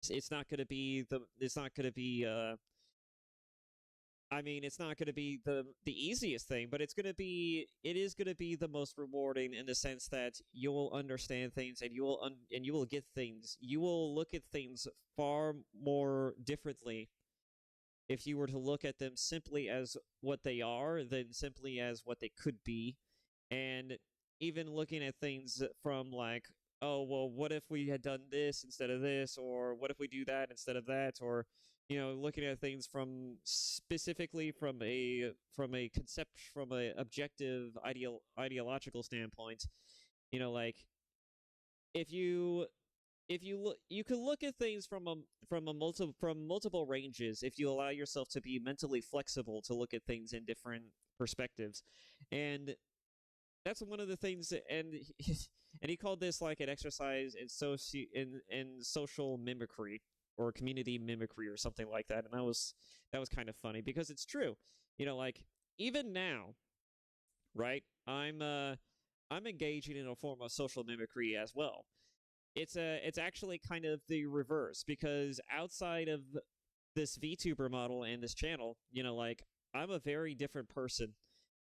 It's not going to be the. It's not going to be. It's not going to be the easiest thing, but it is going to be the most rewarding, in the sense that you will understand things, and you will get things. You will look at things far more differently if you were to look at them simply as what they are than simply as what they could be. And even looking at things from like, oh, well, what if we had done this instead of this, or what if we do that instead of that, or looking at things from specifically from a objective ideological standpoint. Like, if you look, you can look at things from multiple ranges if you allow yourself to be mentally flexible to look at things in different perspectives. And that's one of the things, and he called this like an exercise in social mimicry, or community mimicry, or something like that. And that was kind of funny, because it's true. Like, even now, right? I'm engaging in a form of social mimicry as well. It's actually kind of the reverse, because outside of this VTuber model and this channel, like I'm a very different person.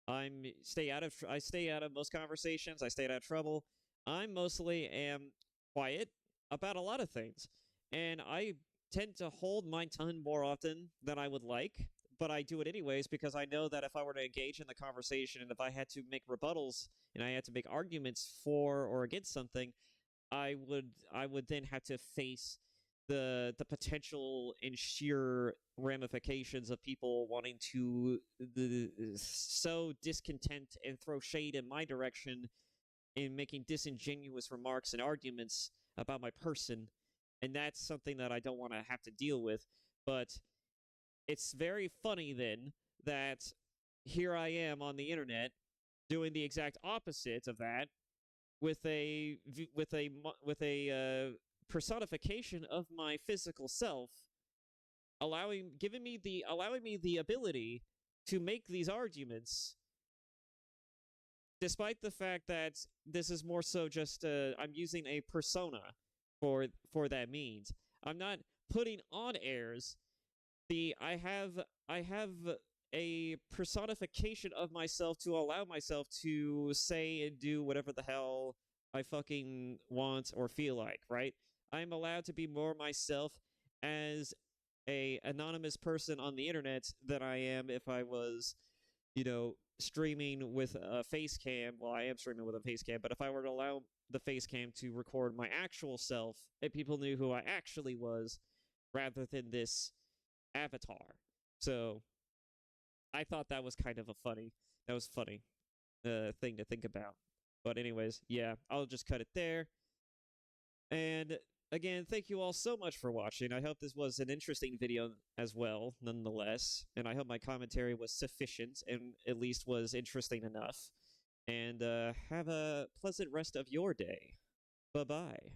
I stay out of most conversations. I stay out of trouble. I mostly am quiet about a lot of things, and I tend to hold my tongue more often than I would like, but I do it anyways because I know that if I were to engage in the conversation and if I had to make rebuttals and I had to make arguments for or against something, I would then have to face the potential and sheer ramifications of people wanting to sow discontent and throw shade in my direction in making disingenuous remarks and arguments about my person. And that's something that I don't want to have to deal with. But it's very funny then that here I am on the internet doing the exact opposite of that with a personification of my physical self, allowing me the ability to make these arguments, despite the fact that this is more so just I'm using a persona for that means. I'm not putting on airs. I have a personification of myself to allow myself to say and do whatever the hell I fucking want or feel like, right? I'm allowed to be more myself as a anonymous person on the internet than I am if I was, streaming with a face cam. Well, I am streaming with a face cam, but if I were to allow the face cam to record my actual self and people knew who I actually was rather than this avatar. So I thought that was kind of funny thing to think about. But anyways, yeah, I'll just cut it there. And again, thank you all so much for watching. I hope this was an interesting video as well, nonetheless. And I hope my commentary was sufficient and at least was interesting enough. And have a pleasant rest of your day. Bye-bye.